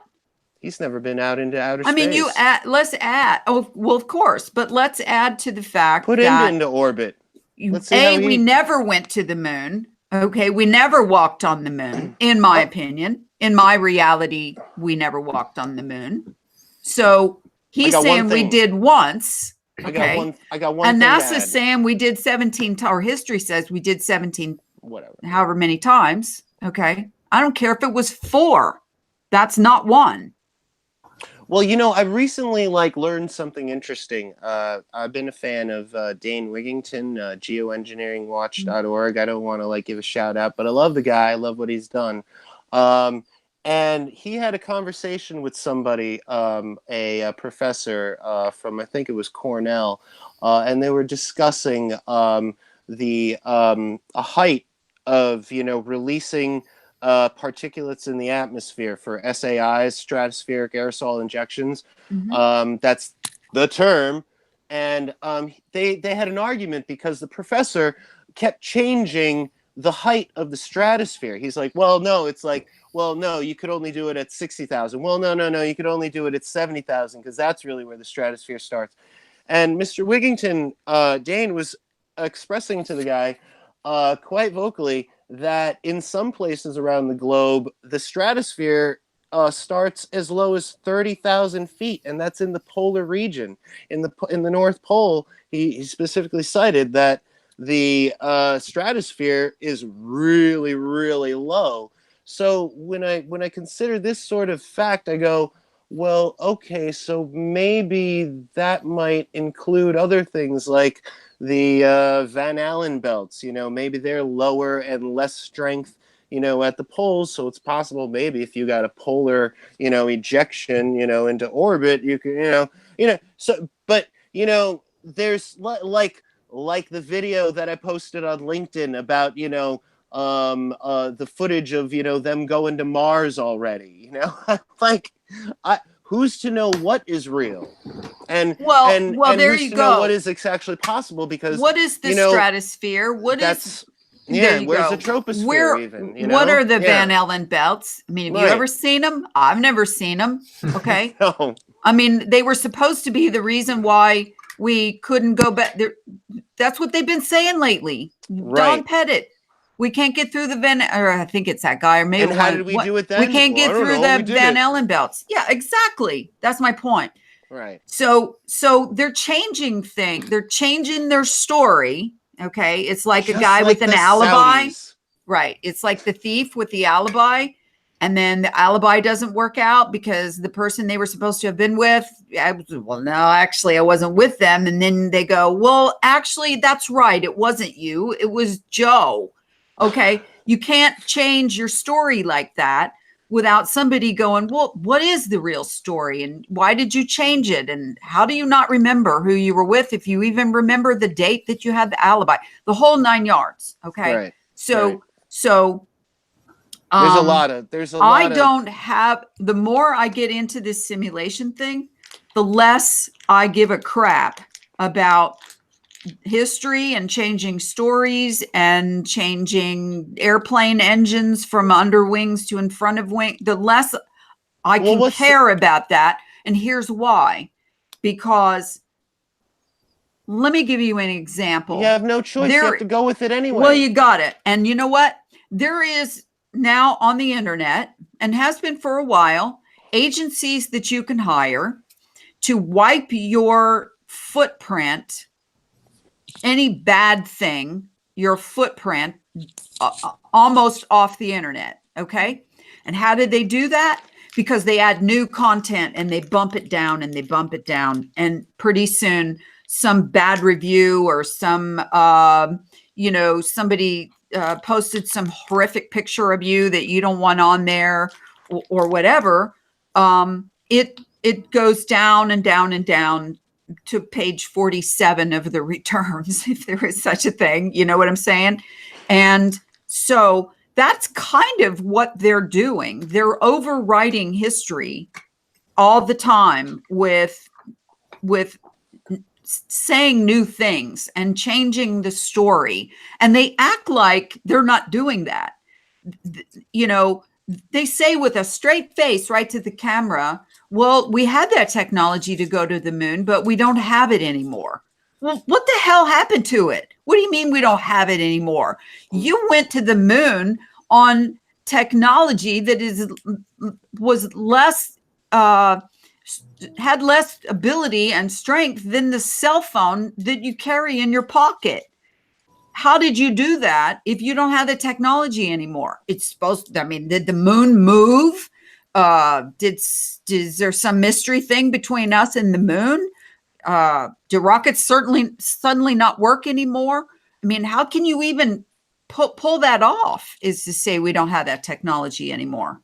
He's never been out into outer I space. mean, let's add, oh, well, of course, but let's add to the fact Put that into orbit. Let's see how we never went to the moon. Okay. We never walked on the moon, in my opinion. In my reality, we never walked on the moon. So he's saying we did once. Okay. I got one and thing NASA's to add. saying we did 17, or history says we did 17, whatever, however many times. Okay. I don't care if it was 4. That's not 1. Well, I've recently learned something interesting. I've been a fan of Dane Wigington, geoengineeringwatch.org. I don't want to give a shout out, but I love the guy. I love what he's done. And he had a conversation with somebody, a professor from, I think it was Cornell, and they were discussing the a height of releasing particulates in the atmosphere for SAIs, stratospheric aerosol injections. That's the term. And they had an argument because the professor kept changing the height of the stratosphere. He's like, well, no, it's well, no, you could only do it at 60,000. Well, no, you could only do it at 70,000 because that's really where the stratosphere starts. And Mr. Wigington, Dane, was expressing to the guy quite vocally that in some places around the globe, the stratosphere starts as low as 30,000 feet, and that's in the polar region. In the North Pole, he specifically cited that the stratosphere is really, really low. So when I consider this sort of fact, I go, well, okay, so maybe that might include other things like the Van Allen belts. Maybe they're lower and less strength, at the poles. So it's possible maybe if you got a polar, ejection, into orbit, you can, So, but there's like the video that I posted on LinkedIn about, the footage of, them going to Mars already, who's to know what is real? And there who's you to go. know what is actually possible? Because what is the stratosphere? Where's the troposphere? What are the Van Allen belts? I mean, have you ever seen them? I've never seen them. Okay. No. I mean, they were supposed to be the reason why we couldn't go back there. That's what they've been saying lately. Right. Don Pettit. We can't get through or I think it's that guy, or maybe. And how did we do it then? We can't get through the Van Allen belts. Yeah, exactly. That's my point. Right. So they're changing things. They're changing their story. Okay. It's like Just a guy with an alibi. Saudis. Right. It's like the thief with the alibi. And then the alibi doesn't work out because the person they were supposed to have been with, well, no, actually, I wasn't with them. And then they go, well, actually, that's right. It wasn't you. It was Joe. Okay. You can't change your story like that without somebody going, well, what is the real story? And why did you change it? And how do you not remember who you were with? If you even remember the date that you had the alibi, the whole 9 yards. Okay. Right. So there's a lot of don't have, the more I get into this simulation thing, the less I give a crap about history and changing stories and changing airplane engines from under wings to in front of wing. The less I can care about that. And here's why. Because let me give you an example. You have no choice. You have to go with it anyway. Well, you got it. And you know what? There is now on the internet, and has been for a while, agencies that you can hire to wipe your footprint, any bad thing, your footprint almost off the internet. Okay. And how did they do that? Because they add new content and they bump it down and they bump it down. And pretty soon some bad review or some, somebody posted some horrific picture of you that you don't want on there or whatever. It goes down and down and down to page 47 of the returns, if there is such a thing, you know what I'm saying? And so that's kind of what they're doing. They're overwriting history all the time with saying new things and changing the story. And they act like they're not doing that. You know, they say with a straight face right to the camera, well, we had that technology to go to the moon, but we don't have it anymore. Well, what the hell happened to it? What do you mean we don't have it anymore? You went to the moon on technology that was less, had less ability and strength than the cell phone that you carry in your pocket. How did you do that if you don't have the technology anymore? It's supposed to, I mean, did the moon move? Is there some mystery thing between us and the moon? Do rockets suddenly not work anymore? I mean, how can you even pull that off, is to say we don't have that technology anymore.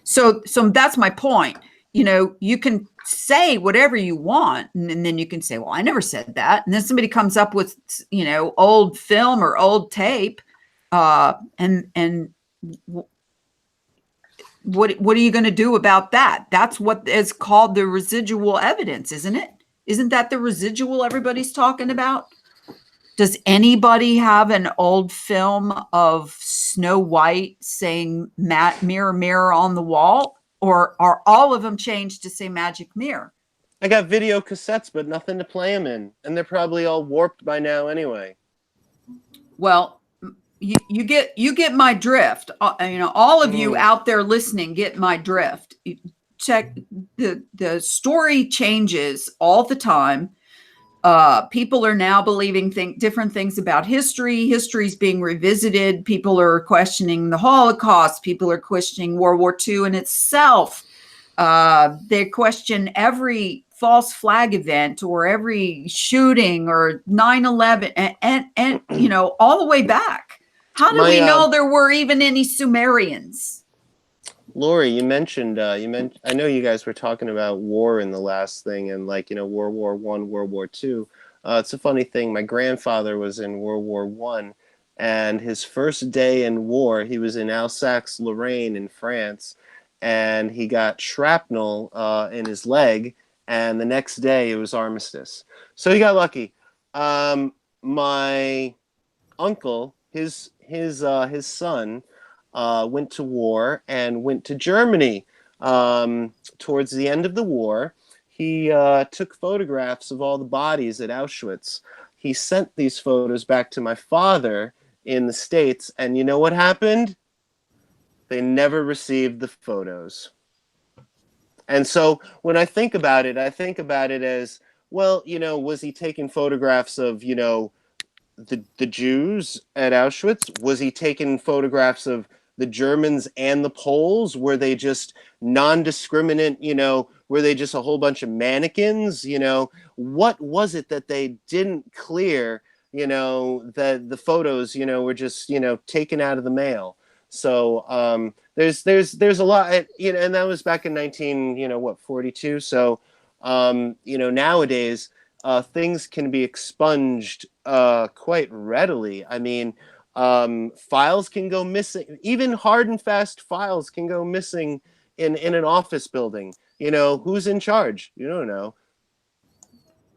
So that's my point. You know, you can say whatever you want, and then you can say, well, I never said that. And then somebody comes up with, you know, old film or old tape. And what are you going to do about that? That's what is called the residual evidence, isn't it? Isn't that the residual everybody's talking about? Does anybody have an old film of Snow White saying mirror, mirror on the wall? Or are all of them changed to say magic mirror? I got video cassettes, but nothing to play them in. And they're probably all warped by now anyway. Well, you get my drift. You know, all of you out there listening get my drift. Check the story changes all the time. People are now believing different things about history. History's being revisited. People are questioning the Holocaust. People are questioning World War II in itself. They question every false flag event or every shooting or 9/11 and you know, all the way back. How do we know there were even any Sumerians? Lori, you mentioned, I know you guys were talking about war in the last thing, and like, you know, World War I, World War II. It's a funny thing. My grandfather was in World War I, and his first day in war, he was in Alsace-Lorraine in France, and he got shrapnel in his leg, and the next day it was armistice. So he got lucky. My uncle, his son, went to war and went to Germany. Towards the end of the war, he took photographs of all the bodies at Auschwitz. He sent these photos back to my father in the States, and you know what happened? They never received the photos. And so when I think about it as, well, you know, was he taking photographs of, you know, the Jews at Auschwitz? Was he taking photographs of the Germans and the Poles? Were they just non-discriminant, you know, were they just a whole bunch of mannequins? You know, what was it that they didn't clear, you know, that the photos, you know, were just, you know, taken out of the mail? So there's a lot, you know, and that was back in 42. So, you know, nowadays things can be expunged quite readily. I mean, files can go missing. Even hard and fast files can go missing in an office building. You know, who's in charge? You don't know.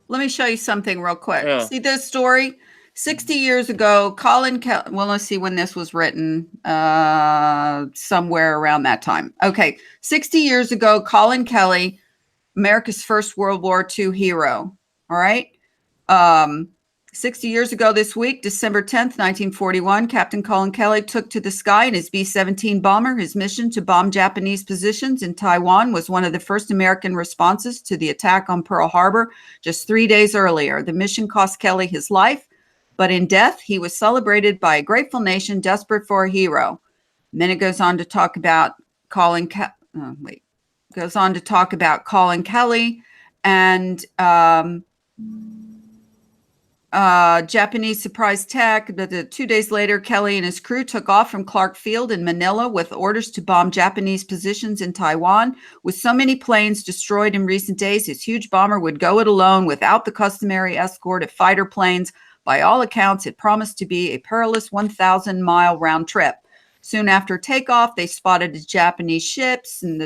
Let me show you something real quick. Yeah. See this story? 60 years ago, Colin Kelly, well, let's see when this was written, somewhere around that time. Okay, 60 years ago, Colin Kelly, America's first World War II hero, all right? 60 years ago this week, December 10th, 1941, Captain Colin Kelly took to the sky in his B-17 bomber. His mission to bomb Japanese positions in Taiwan was one of the first American responses to the attack on Pearl Harbor just 3 days earlier. The mission cost Kelly his life, but in death, he was celebrated by a grateful nation desperate for a hero. And then it goes on to talk about Colin Kelly and Japanese surprise attack. 2 days later, Kelly and his crew took off from Clark Field in Manila with orders to bomb Japanese positions in Taiwan. With so many planes destroyed in recent days, his huge bomber would go it alone without the customary escort of fighter planes, By all accounts, it promised to be a perilous 1,000-mile round trip. Soon after takeoff, they spotted the Japanese ships and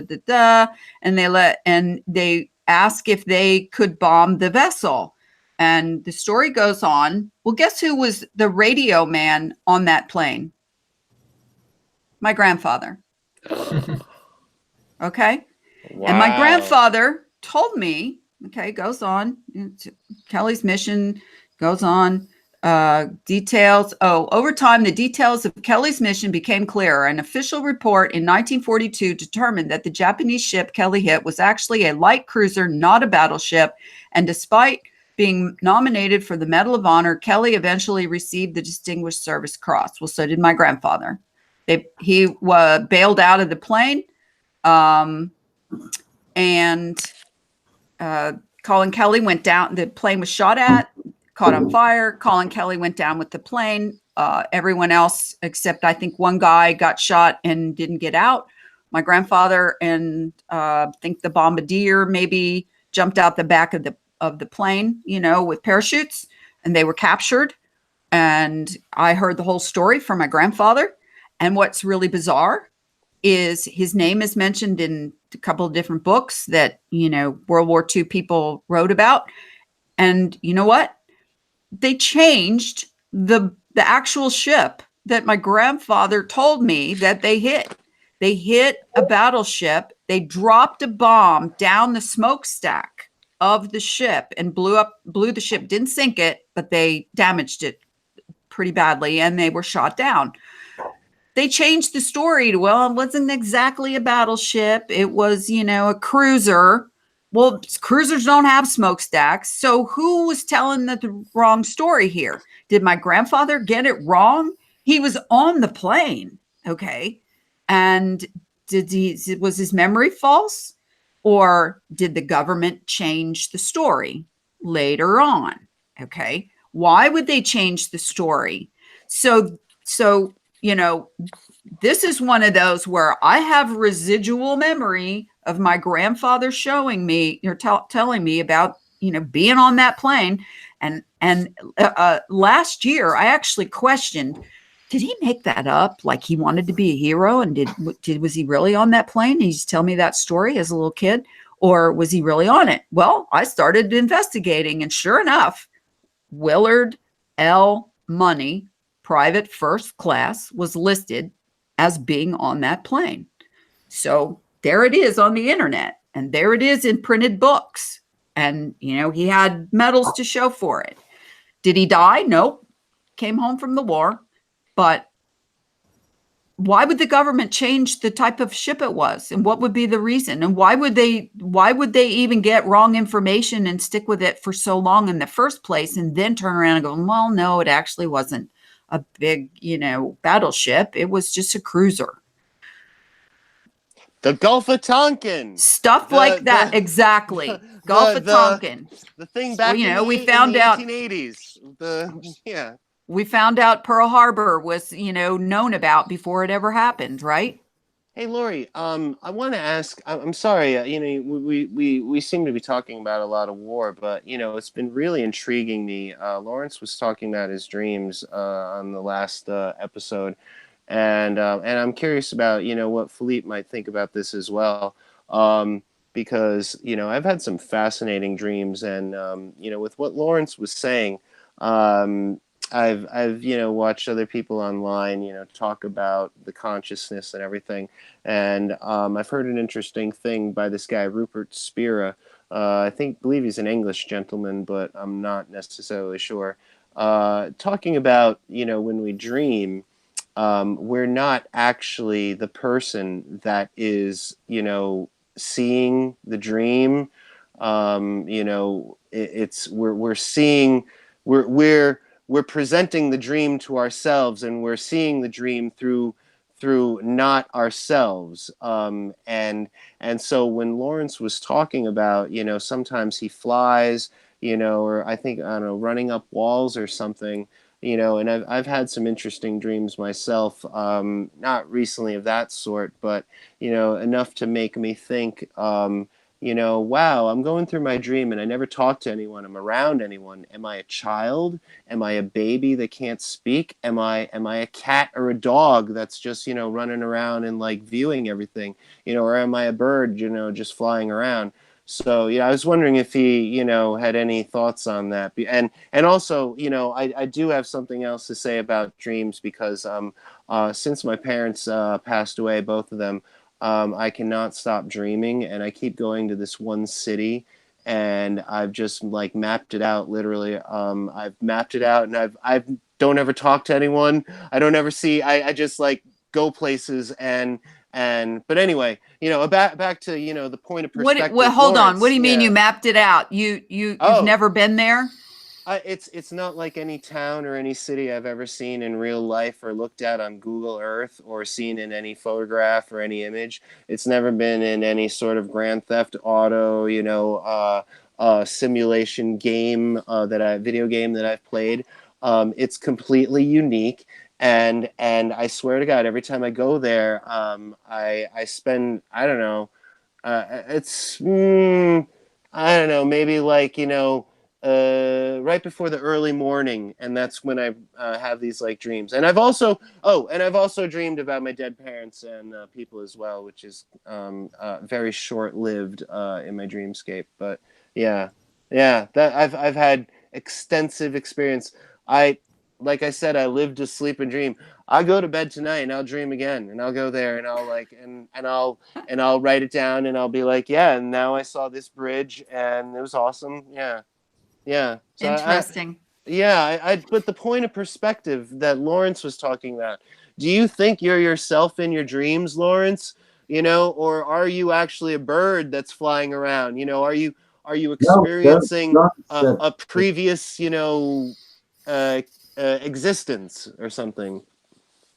they asked if they could bomb the vessel. And the story goes on. Well, guess who was the radio man on that plane? My grandfather. Okay. Wow. And my grandfather told me, okay, goes on. Kelly's mission goes on. Details. Over time, the details of Kelly's mission became clearer. An official report in 1942 determined that the Japanese ship Kelly hit was actually a light cruiser, not a battleship. And despite being nominated for the Medal of Honor, Kelly eventually received the Distinguished Service Cross. Well, so did my grandfather. He bailed out of the plane. Colin Kelly went down. The plane was shot at, caught on fire. Colin Kelly went down with the plane. Everyone else, except I think one guy, got shot and didn't get out. My grandfather and I think the bombardier maybe jumped out the back of the plane, with parachutes, and they were captured. And I heard the whole story from my grandfather. And what's really bizarre is his name is mentioned in a couple of different books that, World War II people wrote about. And you know what? They changed the actual ship that my grandfather told me that they hit. They hit a battleship. They dropped a bomb down the smokestack of the ship and blew the ship, didn't sink it, but they damaged it pretty badly, and they were shot down. They changed the story to, well, it wasn't exactly a battleship. It was, a cruiser. Well, cruisers don't have smokestacks. So who was telling the wrong story here? Did my grandfather get it wrong? He was on the plane. Okay. And was his memory false? Or did the government change the story later on? Okay. Why would they change the story? So, this is one of those where I have residual memory of my grandfather showing me, or telling me about, being on that plane. And last year, I actually questioned, did he make that up? Like he wanted to be a hero, and was he really on that plane? And he just tell me that story as a little kid, or was he really on it? Well, I started investigating, and sure enough, Willard L. Money, private first class, was listed as being on that plane. So there it is on the internet, and there it is in printed books. And, he had medals to show for it. Did he die? Nope. Came home from the war. But why would the government change the type of ship it was? And what would be the reason? And why would they even get wrong information and stick with it for so long in the first place, and then turn around and go, well, no, it actually wasn't a big, battleship. It was just a cruiser. The Gulf of Tonkin. Stuff like that. Exactly. Gulf of Tonkin. The thing back we found out 1880s. We found out Pearl Harbor was, known about before it ever happened, right? Hey, Lori, I want to ask, I'm sorry, we seem to be talking about a lot of war, but, it's been really intriguing me. Lawrence was talking about his dreams on the last episode, and I'm curious about, what Filipe might think about this as well, because, I've had some fascinating dreams, and, with what Lawrence was saying, I've watched other people online, talk about the consciousness and everything. And I've heard an interesting thing by this guy, Rupert Spira. Believe he's an English gentleman, but I'm not necessarily sure. Talking about, when we dream, we're not actually the person that is, seeing the dream. We're presenting the dream to ourselves, and we're seeing the dream through not ourselves. And so when Lawrence was talking about, sometimes he flies, or I don't know, running up walls or something, and I've had some interesting dreams myself, not recently of that sort, but, enough to make me think, wow, I'm going through my dream and I never talk to anyone. I'm around anyone. Am I a child? Am I a baby that can't speak? Am I a cat or a dog that's just, running around and like viewing everything, or am I a bird, just flying around? So, I was wondering if he, had any thoughts on that. And also, I do have something else to say about dreams because since my parents passed away, both of them, I cannot stop dreaming, and I keep going to this one city, and I've just like mapped it out. Literally, I've mapped it out, and I've don't ever talk to anyone. I don't ever see. I just like go places but anyway, back to the point of perspective. Well, hold on. Lawrence, What do you mean yeah. you mapped it out? You've Oh. never been there? It's not like any town or any city I've ever seen in real life or looked at on Google Earth or seen in any photograph or any image. It's never been in any sort of Grand Theft Auto, simulation game video game that I've played. It's completely unique, and I swear to God, every time I go there, I spend, I don't know, I don't know, maybe like right before the early morning, and that's when I have these like dreams. And I've also dreamed about my dead parents and people as well, which is very short-lived in my dreamscape. But yeah, that I've had extensive experience. Like I said, I live to sleep and dream. I go to bed tonight and I'll dream again, and I'll go there and I'll like and I'll write it down, and I'll be like, yeah, and now I saw this bridge and it was awesome. Yeah. So Interesting. but the point of perspective that Lawrence was talking about, do you think you're yourself in your dreams, Lawrence? Or are you actually a bird that's flying around? Are you experiencing a previous, existence or something?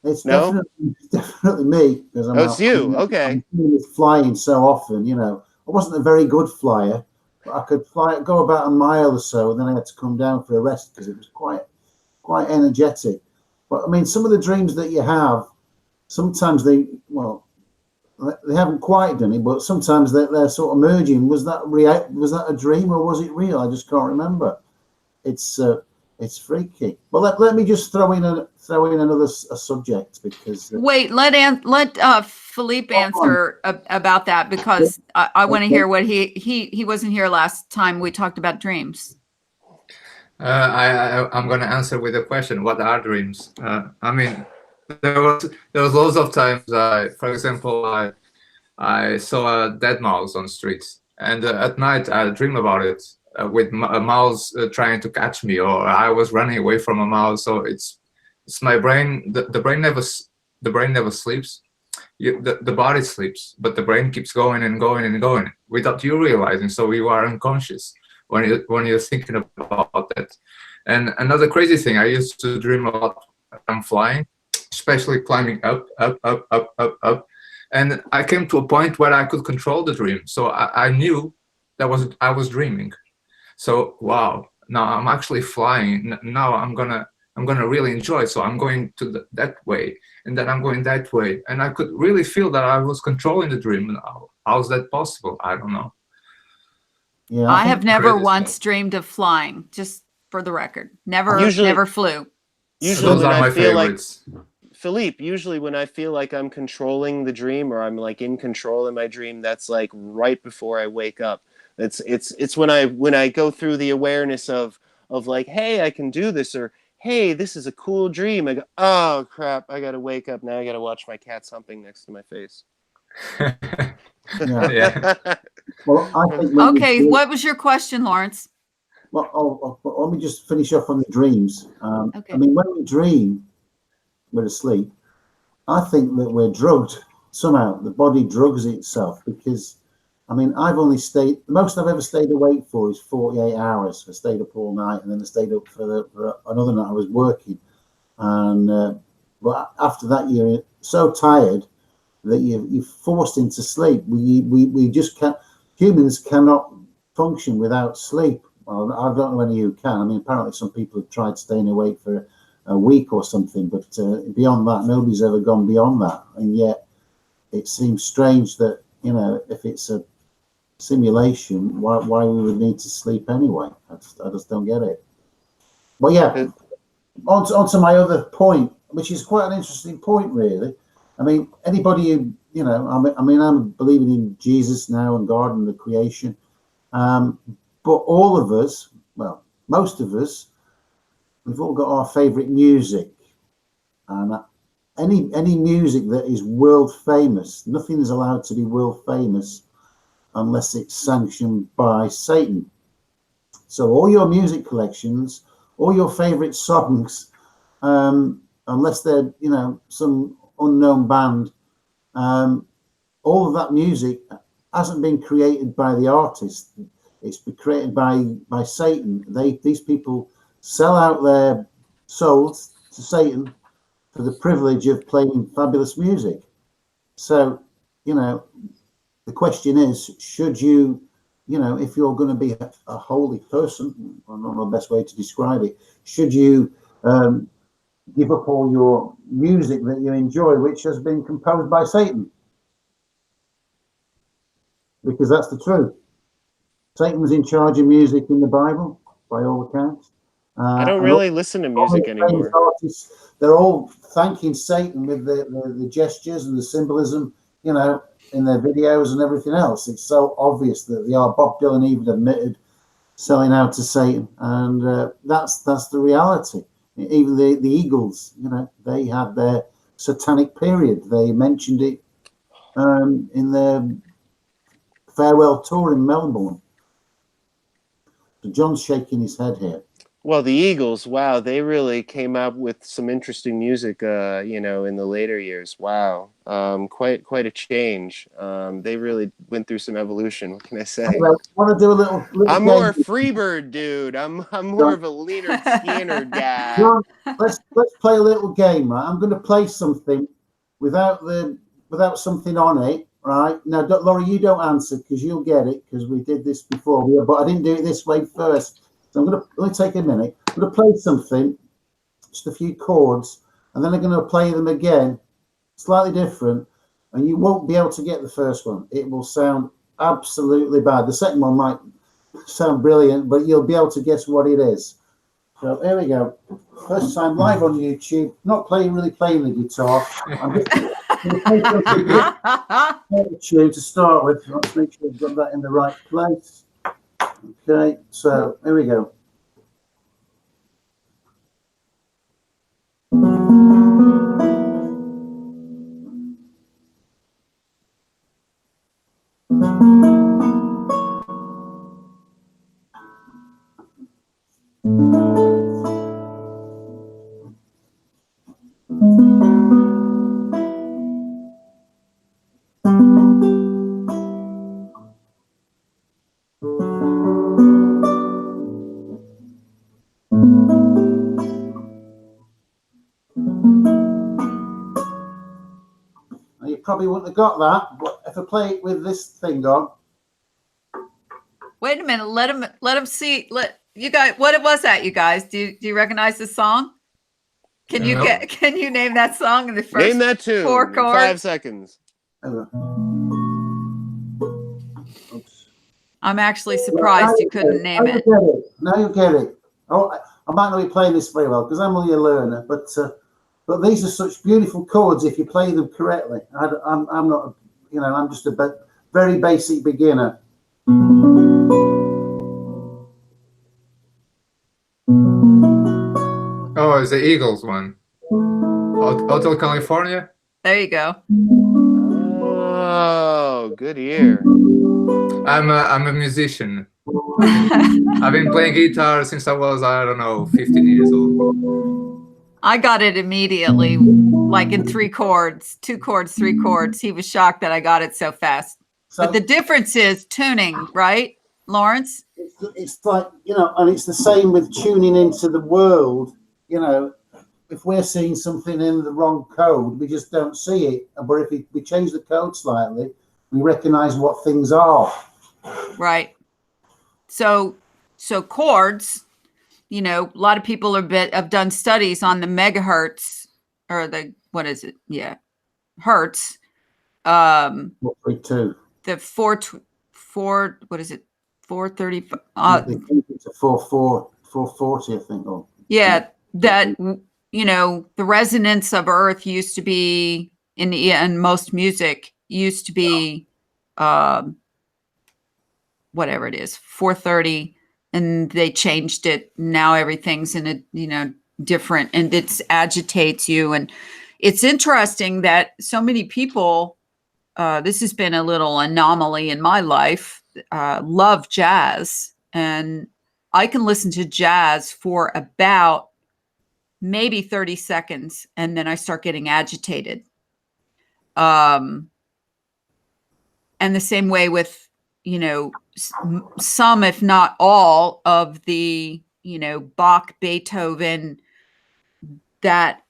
It's No? definitely me because It's you. Okay. I'm doing this flying so often. I wasn't a very good flyer, but I could go about a mile or so, and then I had to come down for a rest because it was quite energetic. But I mean, some of the dreams that you have, sometimes they haven't quite done it, but sometimes they're sort of merging. Was that a dream or was it real? I just can't remember. It's freaky. Well, let me just throw in another subject because wait, let Filipe answer about that because I want to hear what he wasn't here last time we talked about dreams. I'm going to answer with a question. What are dreams? I mean, there was loads of times. For example, I saw a dead mouse on the streets, and at night I dream about it. With a mouse trying to catch me, or I was running away from a mouse. So it's my brain. The brain never sleeps. The body sleeps, but the brain keeps going and going and going without you realizing. So you are unconscious when you're thinking about that. And another crazy thing, I used to dream about I'm flying, especially climbing up. And I came to a point where I could control the dream. So I knew that I was dreaming. So wow, now I'm actually flying. Now I'm gonna really enjoy. So I'm going to that way, and then I'm going that way, and I could really feel that I was controlling the dream. How's that possible? I don't know. Yeah, I have never once dreamed of flying. Just for the record, never flew. Usually, those are my favorites. Filipe, usually when I feel like I'm controlling the dream or I'm like in control in my dream, that's like right before I wake up. It's when I go through the awareness of like, hey, I can do this, or hey, this is a cool dream. I go, oh crap, I gotta wake up now. I gotta watch my cats humping next to my face. Yeah. Well, I think okay, what was your question, Lawrence? Well, let me just finish off on the dreams. Okay. I mean, when we dream, we're asleep. I think that we're drugged somehow. The body drugs itself because, I mean, the most I've ever stayed awake for is 48 hours. I stayed up all night, and then I stayed up for another night. I was working, and but after that, you're so tired that you're forced into sleep. We just can't. Humans cannot function without sleep. Well, I don't know any who can. I mean, apparently some people have tried staying awake for a week or something, but beyond that, nobody's ever gone beyond that. And yet, it seems strange that if it's a simulation, why we would need to sleep anyway. I just don't get it. But yeah, on to my other point, which is quite an interesting point, really. I mean, anybody who, you know, I mean, I'm believing in Jesus now and God and the creation. But all of us, well, most of us, we've all got our favorite music. And any music that is world famous, nothing is allowed to be world famous unless it's sanctioned by Satan. So all your music collections, all your favorite songs, unless they're, you know, some unknown band, all of that music hasn't been created by the artist. It's been created by Satan. These people sell out their souls to Satan for the privilege of playing fabulous music. So, you know, the question is, should you, you know, if you're going to be a holy person, I don't know the best way to describe it, should you give up all your music that you enjoy, which has been composed by Satan? Because that's the truth. Satan was in charge of music in the Bible, by all accounts. I don't really listen to music anymore. Artists, they're all thanking Satan with the gestures and the symbolism, you know, in their videos and everything else. It's so obvious that they are. Bob Dylan even admitted selling out to Satan, and that's the reality. Even the Eagles, you know, they had their satanic period. They mentioned it in their farewell tour in Melbourne. So John's shaking his head here. Well, the Eagles, wow, they really came out with some interesting music, you know, in the later years. Wow, quite a change. They really went through some evolution. What can I say? Anyway, want to do a little I'm game? more a Freebird dude. I'm more of a Leonard Skinner guy. John, let's play a little game, right? I'm going to play something without something on it, right? Now, Laurie, you don't answer because you'll get it because we did this before, but I didn't do it this way first. So let me take a minute. I'm going to play something, just a few chords, and then I'm going to play them again, slightly different, and you won't be able to get the first one. It will sound absolutely bad. The second one might sound brilliant, but you'll be able to guess what it is. So here we go. First time live on YouTube. Not really playing the guitar. I'm just going to play the tune to start with. Let's make sure we've got that in the right place. Okay, so here we go. You probably wouldn't have got that, but if I play it with this thing on. Wait a minute. Let him see. Let you guys. What was that? You guys, do you recognize the song? Can you Can you name that song in the first Name that tune 4 in chords? 5 seconds. Oops. I'm actually surprised you couldn't name it. Now you get it. Oh, I might not be playing this very well because I'm only a learner, but these are such beautiful chords if you play them correctly. I'm not, you know, I'm just a very basic beginner. Oh, it's the Eagles one. Hotel California. There you go. Oh, good ear. I'm a musician. I've been playing guitar since I was, I don't know, 15 years old. I got it immediately, like in 3 chords, 2 chords, 3 chords. He was shocked that I got it so fast. So, but the difference is tuning, right, Lawrence? It's like, you know, and it's the same with tuning into the world. You know, if we're seeing something in the wrong code, we just don't see it. But if we change the code slightly, we recognize what things are. Right. So chords, you know, a lot of people have done studies on the megahertz or the, what is it? Yeah. Hertz. 432. The what is it? 430. I think it's a 440, I think. Or Yeah, that, you know, the resonance of Earth used to be in most music used to be whatever it is, 430, and they changed it. Now everything's in a, you know, different, and it agitates you. And it's interesting that so many people, this has been a little anomaly in my life, love jazz. And I can listen to jazz for about maybe 30 seconds, and then I start getting agitated. And the same way with, you know, some, if not all, of the, you know, Bach, Beethoven, that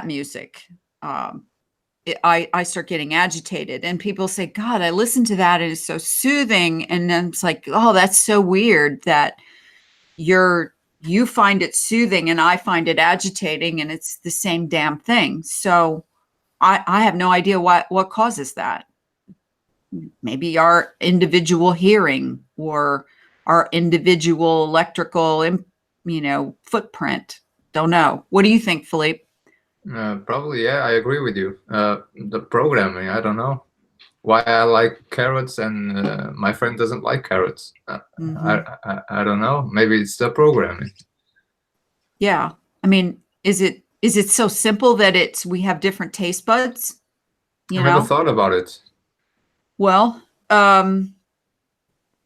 music. I start getting agitated, and people say, God, I listen to that and it's so soothing. And then it's like, oh, that's so weird that you find it soothing and I find it agitating, and it's the same damn thing. So I have no idea what causes that. Maybe our individual hearing or our individual electrical, you know, footprint. Don't know. What do you think, Filipe? Probably, yeah, I agree with you. The programming, I don't know why I like carrots and my friend doesn't like carrots. I don't know. Maybe it's the programming. Yeah. I mean, is it so simple that we have different taste buds? You I know? never thought about it. Well,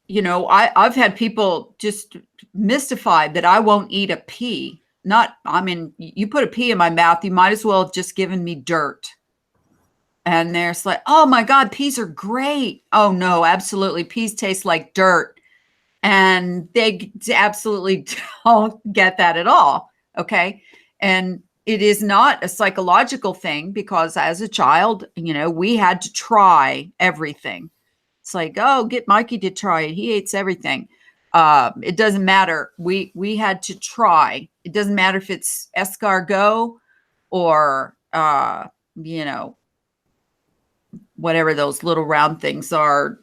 you know, I've had people just mystified that I won't eat a pea. I mean, you put a pea in my mouth, you might as well have just given me dirt. And they're like, oh my God, peas are great. Oh no, absolutely. Peas taste like dirt. And they absolutely don't get that at all. Okay. And it is not a psychological thing, because as a child, you know, we had to try everything. It's like, oh, get Mikey to try it. He hates everything. It doesn't matter. We had to try. It doesn't matter if it's escargot or, you know, whatever those little round things are.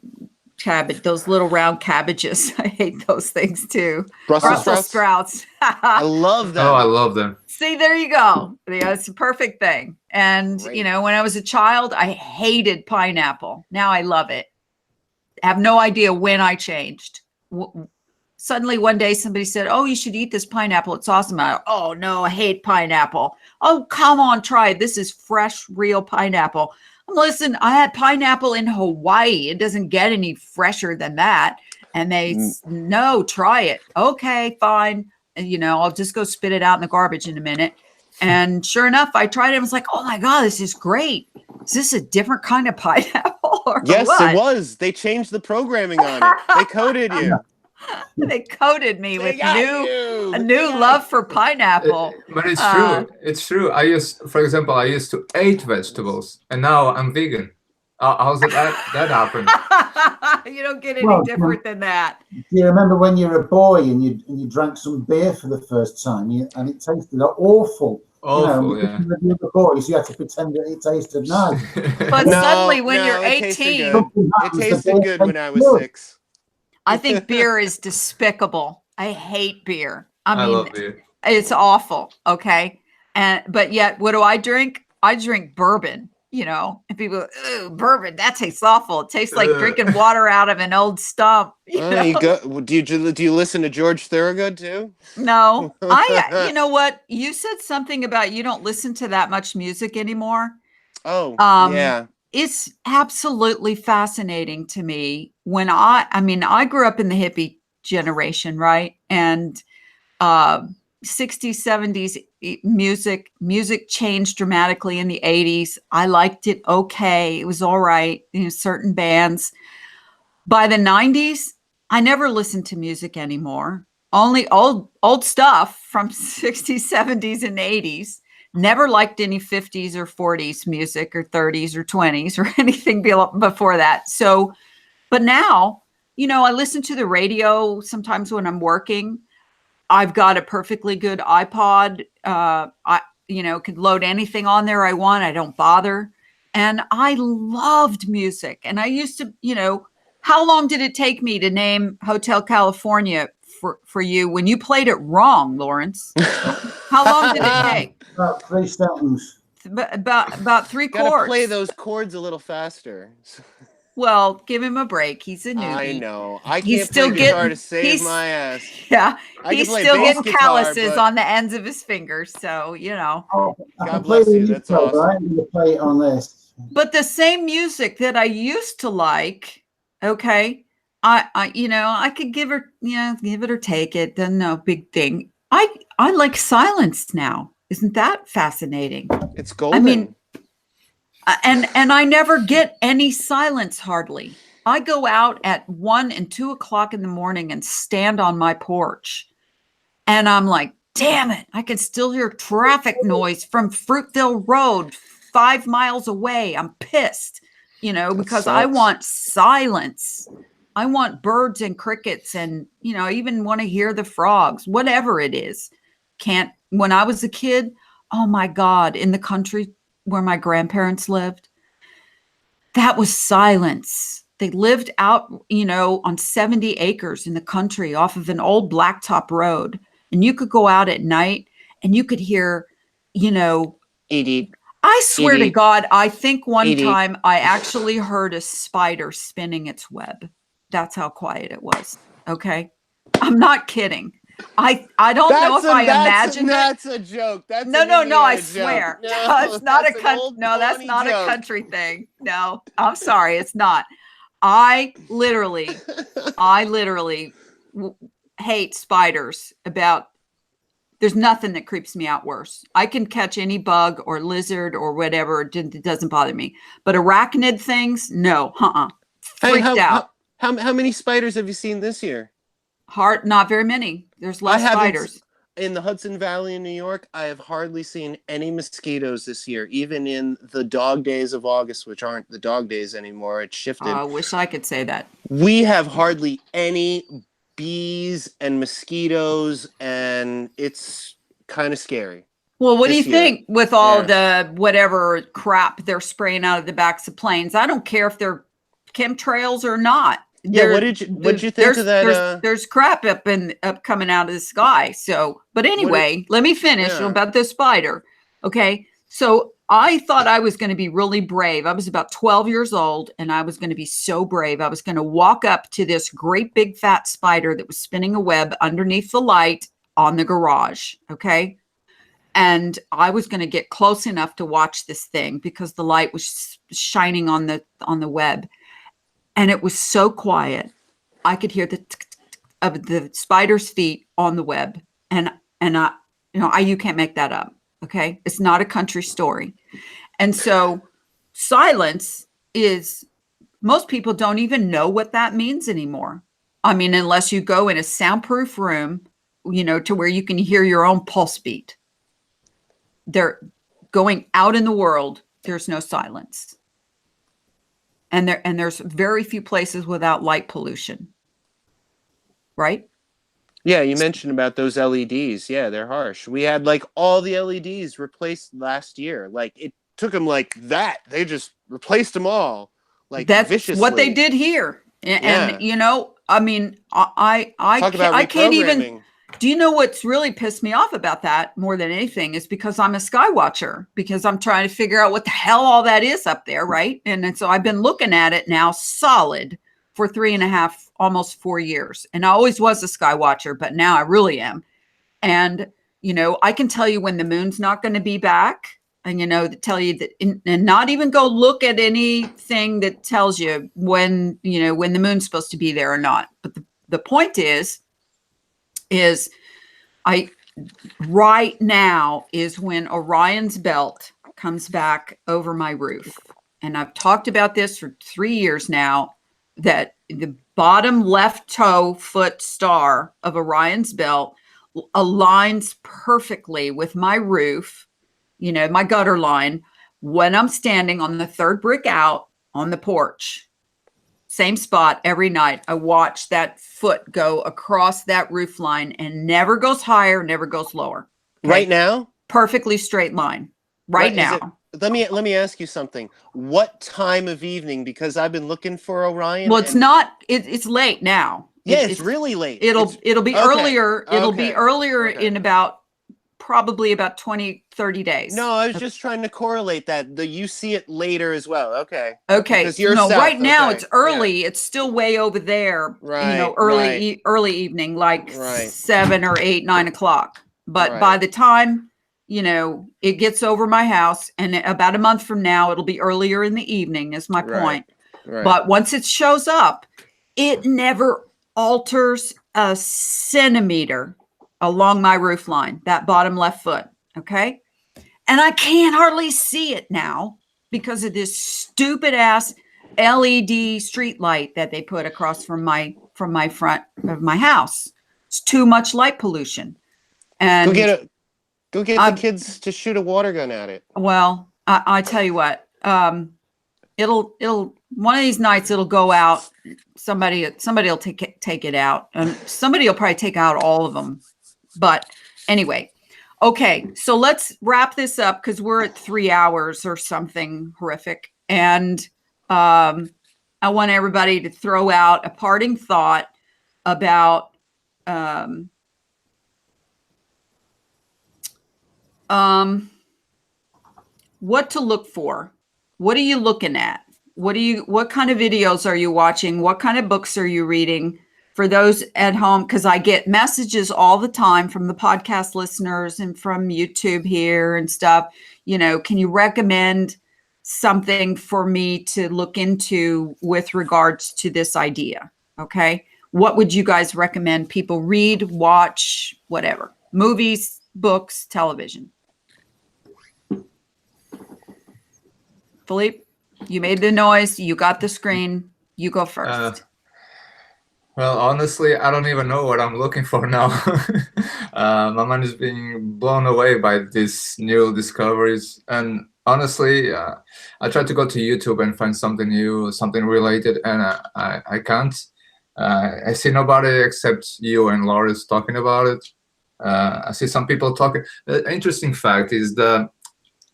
Cabbage, those little round cabbages. I hate those things too. Brussels sprouts. I love them. Oh, I love them. See, there you go. Yeah, it's a perfect thing. And, Great. you know, when I was a child, I hated pineapple. Now I love it. I have no idea when I changed. Suddenly one day somebody said, oh, you should eat this pineapple. It's awesome. Oh, no, I hate pineapple. Oh, come on, try it. This is fresh, real pineapple. Listen, I had pineapple in Hawaii. It doesn't get any fresher than that. And they, no, try it. Okay, fine. And, you know, I'll just go spit it out in the garbage in a minute. And sure enough, I tried it. I was like, oh my God, this is great. Is this a different kind of pineapple? Or yes, what? it was. They changed the programming on it. They coded you. They coated me They with got a you. new love for pineapple. But it's true. It's true. For example, I used to eat vegetables, and now I'm vegan. How's that happen? You don't get any different than that. do you remember when you were a boy and you drank some beer for the first time, and it tasted awful? Awful, you know, you were boys, you had to pretend that it tasted nice. But No, suddenly when you're it tasted 18, good. It tasted good when I was 6. I think beer is despicable. I hate beer. I I mean, love beer. it's awful. Okay. But yet, what do I drink? I drink bourbon, you know, and people, ooh, bourbon, that tastes awful. It tastes like drinking water out of an old stump. You know? Do you listen to George Thorogood too? No, you know what? You said something about you don't listen to that much music anymore. Oh, yeah. It's absolutely fascinating to me when I mean, I grew up in the hippie generation, right? And 60s, 70s music changed dramatically in the 80s. I liked it. Okay. It was all right. You know, certain bands. By the 90s, I never listened to music anymore. Only old stuff from 60s, 70s, and 80s. Never liked any 50s or 40s music or 30s or 20s or anything before that. So, but now, you know, I listen to the radio sometimes when I'm working. I've got a perfectly good iPod. I, you know, could load anything on there I want. I don't bother. And I loved music. And I used to, you know, How long did it take me to name Hotel California for you when you played it wrong, Lawrence? How long did it take? About 3 seconds. About 3 Gotta chords. play those chords a little faster. Well, give him a break. He's a newbie. I know. I He's can't still play guitar getting- to save he's- my ass. Yeah, I can he's play still bass getting guitar, calluses but on the ends of his fingers. So, you know. Oh, I God can play bless the you, that's intro, but awesome. I ain't gonna play it on this. But the same music that I used to like, okay, I could give it or take it. Then no big thing. I like silence now. Isn't that fascinating? It's golden. I mean, and I never get any silence hardly. I go out at 1 and 2 o'clock in the morning and stand on my porch, and I'm like, damn it, I can still hear traffic noise from Fruitville Road 5 miles away. I'm pissed, because I sucks. want silence. I want birds and crickets, and I even want to hear the frogs, whatever it is. When I was a kid, oh my God, in the country where my grandparents lived, that was silence. They lived out, on 70 acres in the country off of an old blacktop road. And you could go out at night and you could hear, Edie. I swear to Edie. God, I think one Edie. time I actually heard a spider spinning its web. That's how quiet it was. Okay. I'm not kidding. I don't know if I imagined it. That's a joke. That's No, an I Indiana swear. joke. No, it's not that's a an country. old No, that's pony not joke. a country thing. No, I'm sorry, it's not. I literally hate spiders. There's nothing that creeps me out worse. I can catch any bug or lizard or whatever. It doesn't bother me. But arachnid things, no, freaked out. How many spiders have you seen this year? Not very many. There's less spiders. In the Hudson Valley in New York, I have hardly seen any mosquitoes this year, even in the dog days of August, which aren't the dog days anymore. It's shifted. I wish I could say that. We have hardly any bees and mosquitoes, and it's kind of scary. Well, what do you this year. think with all the whatever crap they're spraying out of the backs of planes? I don't care if they're chemtrails or not. Yeah, what did you think of that? There's crap up coming out of the sky. So, but anyway, let me finish about the spider. Okay, so I thought I was going to be really brave. I was about 12 years old, and I was going to be so brave. I was going to walk up to this great big fat spider that was spinning a web underneath the light on the garage. Okay, and I was going to get close enough to watch this thing because the light was shining on the web. And it was so quiet, I could hear the of the spider's feet on the web, and you can't make that up. Okay, it's not a country story, and so silence is. Most people don't even know what that means anymore. I mean, unless you go in a soundproof room, to where you can hear your own pulse beat. They're going out in the world. There's no silence. And there's very few places without light pollution, right? Yeah, you mentioned about those LEDs. Yeah, they're harsh. We had all the LEDs replaced last year. It took them that. They just replaced them all. That's viciously. What they did here. And I mean, I can't even. Do you know what's really pissed me off about that more than anything is because I'm a sky watcher, because I'm trying to figure out what the hell all that is up there, right? And so I've been looking at it now solid for 3.5, almost 4 years. And I always was a sky watcher, but now I really am. And, I can tell you when the moon's not going to be back, and, tell you that, and not even go look at anything that tells you when the moon's supposed to be there or not. But the point is right now is when Orion's belt comes back over my roof. And I've talked about this for 3 years now, that the bottom left toe foot star of Orion's belt aligns perfectly with my roof, my gutter line, when I'm standing on the third brick out on the porch. Same spot every night. I watch that foot go across that roof line and never goes higher, never goes lower. Okay? Right now? Perfectly straight line. right Is it- now. let me ask you something. What time of evening? Because I've been looking for Orion. Well, it's not. It's late now. Yeah, it's really late. It'll be okay, earlier. It'll be okay, earlier okay. in probably about 20, 30 days. No, I was just trying to correlate that. You see it later as well. Okay. Okay. Because you're no, south, right now okay. it's early. It's still way over there. Right, early early evening, like Right. 7 or 8, 9 o'clock. But by Right. the time it gets over my house, and about a month from now, it'll be earlier in the evening. Is my point. Right. But once it shows up, it never alters a centimeter along my roof line, that bottom left foot. Okay. And I can't hardly see it now because of this stupid ass LED street light that they put across from my front of my house. It's too much light pollution. And go get the kids to shoot a water gun at it. well, I tell you what, it'll one of these nights it'll go out. Somebody will take it out, and somebody will probably take out all of them. But anyway, okay, so let's wrap this up because we're at 3 hours or something horrific, and I want everybody to throw out a parting thought about what to look for. What are you looking at? What kind of videos are you watching? What kind of books are you reading? For those at home, because I get messages all the time from the podcast listeners and from YouTube here and stuff. Can you recommend something for me to look into with regards to this idea? Okay. What would you guys recommend people read, watch, whatever? Movies, books, television? Filipe, you made the noise. You got the screen. You go first. Well, honestly, I don't even know what I'm looking for now. My mind is being blown away by these new discoveries. And honestly, I tried to go to YouTube and find something new, something related, and I can't. I see nobody except you and Loris talking about it. I see some people talking. The interesting fact is that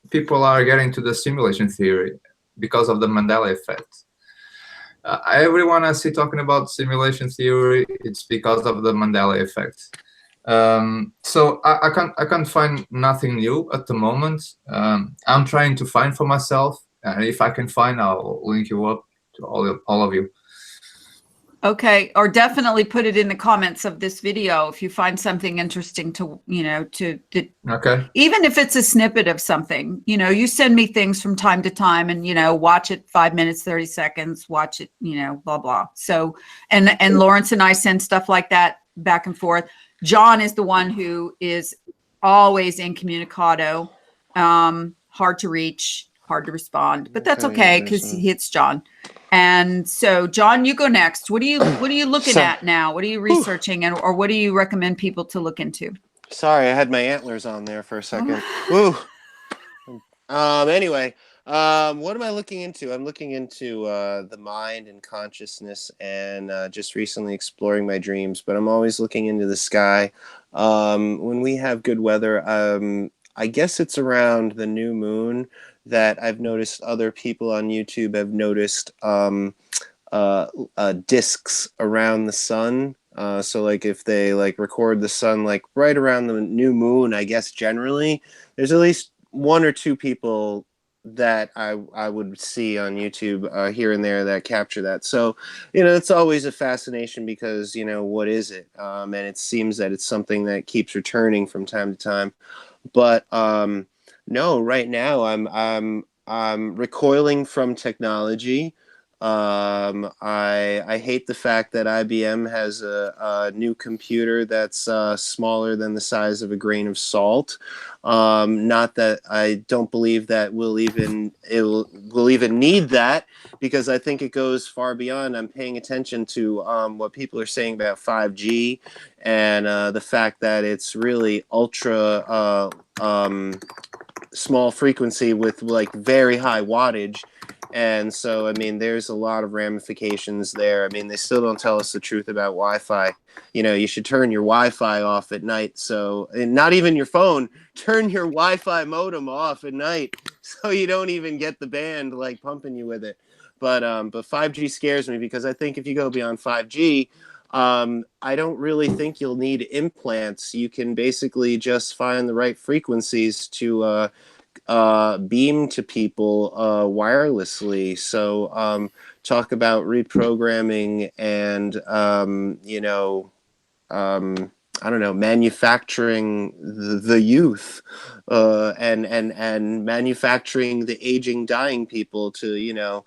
people are getting to the simulation theory because of the Mandela effect. Everyone I see talking about simulation theory, it's because of the Mandela effect. So I can't find nothing new at the moment. I'm trying to find for myself, and if I can find, I'll link you up to all of you. Okay, or definitely put it in the comments of this video if you find something interesting to Okay. Even if it's a snippet of something, you send me things from time to time, and watch it 5 minutes, 30 seconds, watch it, blah blah. So and Lawrence and I send stuff like that back and forth. John is the one who is always incommunicado, hard to reach, hard to respond, but that's okay because it's John. And so, John, you go next. What are you looking at now? What are you researching, or what do you recommend people to look into? Sorry, I had my antlers on there for a second. Woo. Anyway, what am I looking into? I'm looking into the mind and consciousness, and just recently exploring my dreams. But I'm always looking into the sky. When we have good weather, I guess it's around the new moon that I've noticed other people on YouTube have noticed discs around the sun. So like if they record the sun right around the new moon, I guess generally there's at least 1 or 2 people that I would see on YouTube here and there that capture that. So, it's always a fascination because, what is it? And it seems that it's something that keeps returning from time to time. But no, right now I'm recoiling from technology. I hate the fact that IBM has a new computer that's smaller than the size of a grain of salt. Not that I don't believe that we'll even need that, because I think it goes far beyond. I'm paying attention to what people are saying about 5G and the fact that it's really ultra small frequency with very high wattage. And so, I mean, there's a lot of ramifications there. I mean, they still don't tell us the truth about Wi-Fi. You know, you should turn your Wi-Fi off at night. So, and not even your phone, turn your Wi-Fi modem off at night so you don't even get the band like pumping you with it. But 5G scares me because I think if you go beyond 5G, I don't really think you'll need implants. You can basically just find the right frequencies to beam to people wirelessly. So talk about reprogramming and I don't know, manufacturing the youth and manufacturing the aging, dying people to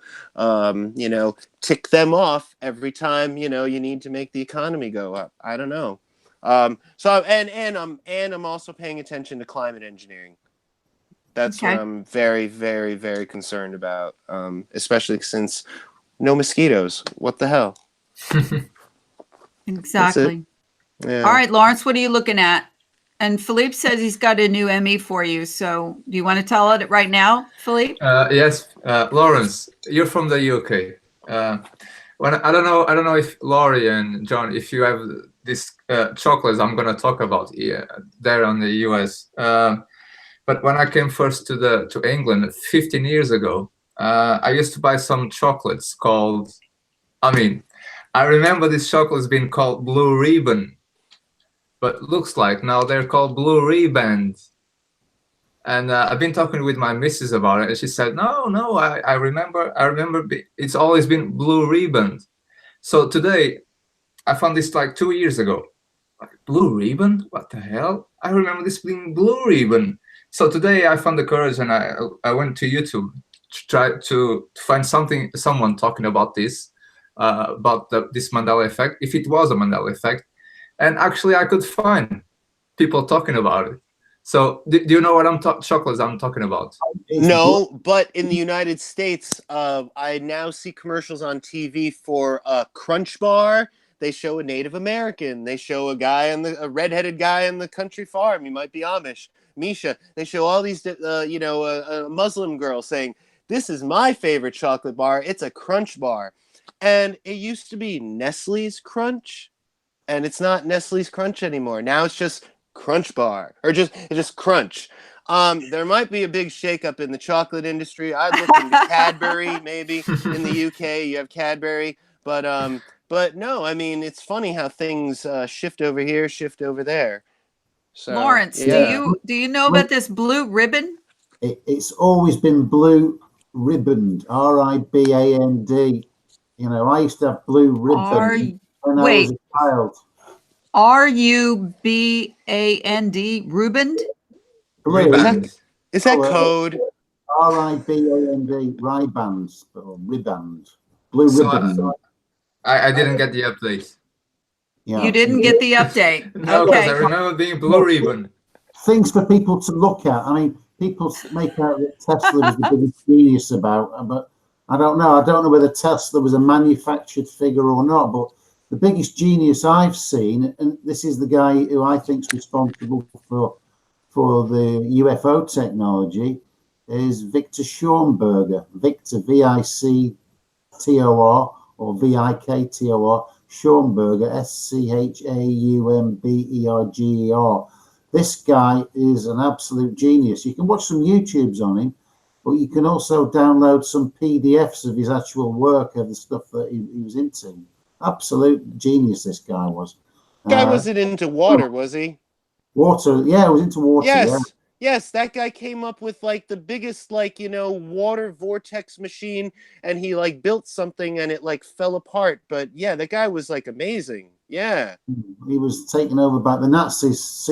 tick them off every time you need to make the economy go up. I don't know. I'm also paying attention to climate engineering. That's what Okay. I'm very, very, very concerned about, especially since no mosquitoes. What the hell? Exactly. Yeah. All right, Lawrence, what are you looking at? And Filipe says he's got a new ME for you. So do you want to tell it right now, Filipe? Yes, Lawrence, you're from the UK. I don't know if Laurie and John, if you have these chocolates I'm going to talk about here, there on the US. But when I came first to England 15 years ago, I used to buy some chocolates called, I remember these chocolates being called Blue Ribbon, but looks like now they're called Blue Riband. And I've been talking with my missus about it, and she said, no, I remember it's always been Blue Ribbon. So today, I found this like 2 years ago. Like, Blue Ribbon? What the hell? I remember this being Blue Ribbon. So today I found the courage and I went to YouTube to try to find someone talking about this, about this Mandela effect, if it was a Mandela effect. And actually I could find people talking about it. So do you know what chocolates I'm talking about? No, but in the United States, I now see commercials on TV for a Crunch Bar. They show a Native American. They show a redheaded guy on the country farm. He might be Amish. Misha. They show all these, a Muslim girl saying, "This is my favorite chocolate bar. It's a Crunch Bar," and it used to be Nestle's Crunch, and it's not Nestle's Crunch anymore. Now it's just Crunch Bar, or just Crunch. There might be a big shakeup in the chocolate industry. I'd look into Cadbury, maybe in the UK. You have Cadbury, but no. I mean, it's funny how things shift over here, shift over there. So, Lawrence, yeah. do you know about this Blue Ribbon? It's always been Blue Ribband, R-I-B-A-N-D. You know, I used to have Blue Ribbon when I was a child. R-U-B-A-N-D, Ruband? Blue. Is that code? R-I-B-A-N-D, Riband, or Riband. Blue Ribbon. I didn't get the update. Yeah. You didn't get the update. No, because Okay. I remember being Blue Ribbon. Things for people to look at. I mean, people make out that Tesla was the biggest genius about, but I don't know. I don't know whether Tesla was a manufactured figure or not, but the biggest genius I've seen, and this is the guy who I think is responsible for the UFO technology, is Victor Schaumburger. Victor, V-I-C-T-O-R or V-I-K-T-O-R, Schaumburger, S-C-H-A-U-M-B-E-R-G-E-R. This guy is an absolute genius. You can watch some YouTubes on him, but you can also download some PDFs of his actual work, of the stuff that he was into. Absolute genius, this guy was. Guy wasn't into water, was he? Water, yeah, he was into water. Yes. Yeah. Yes, that guy came up with like the biggest water vortex machine, and he built something and it fell apart. But yeah, the guy was amazing. Yeah. He was taken over by the Nazis.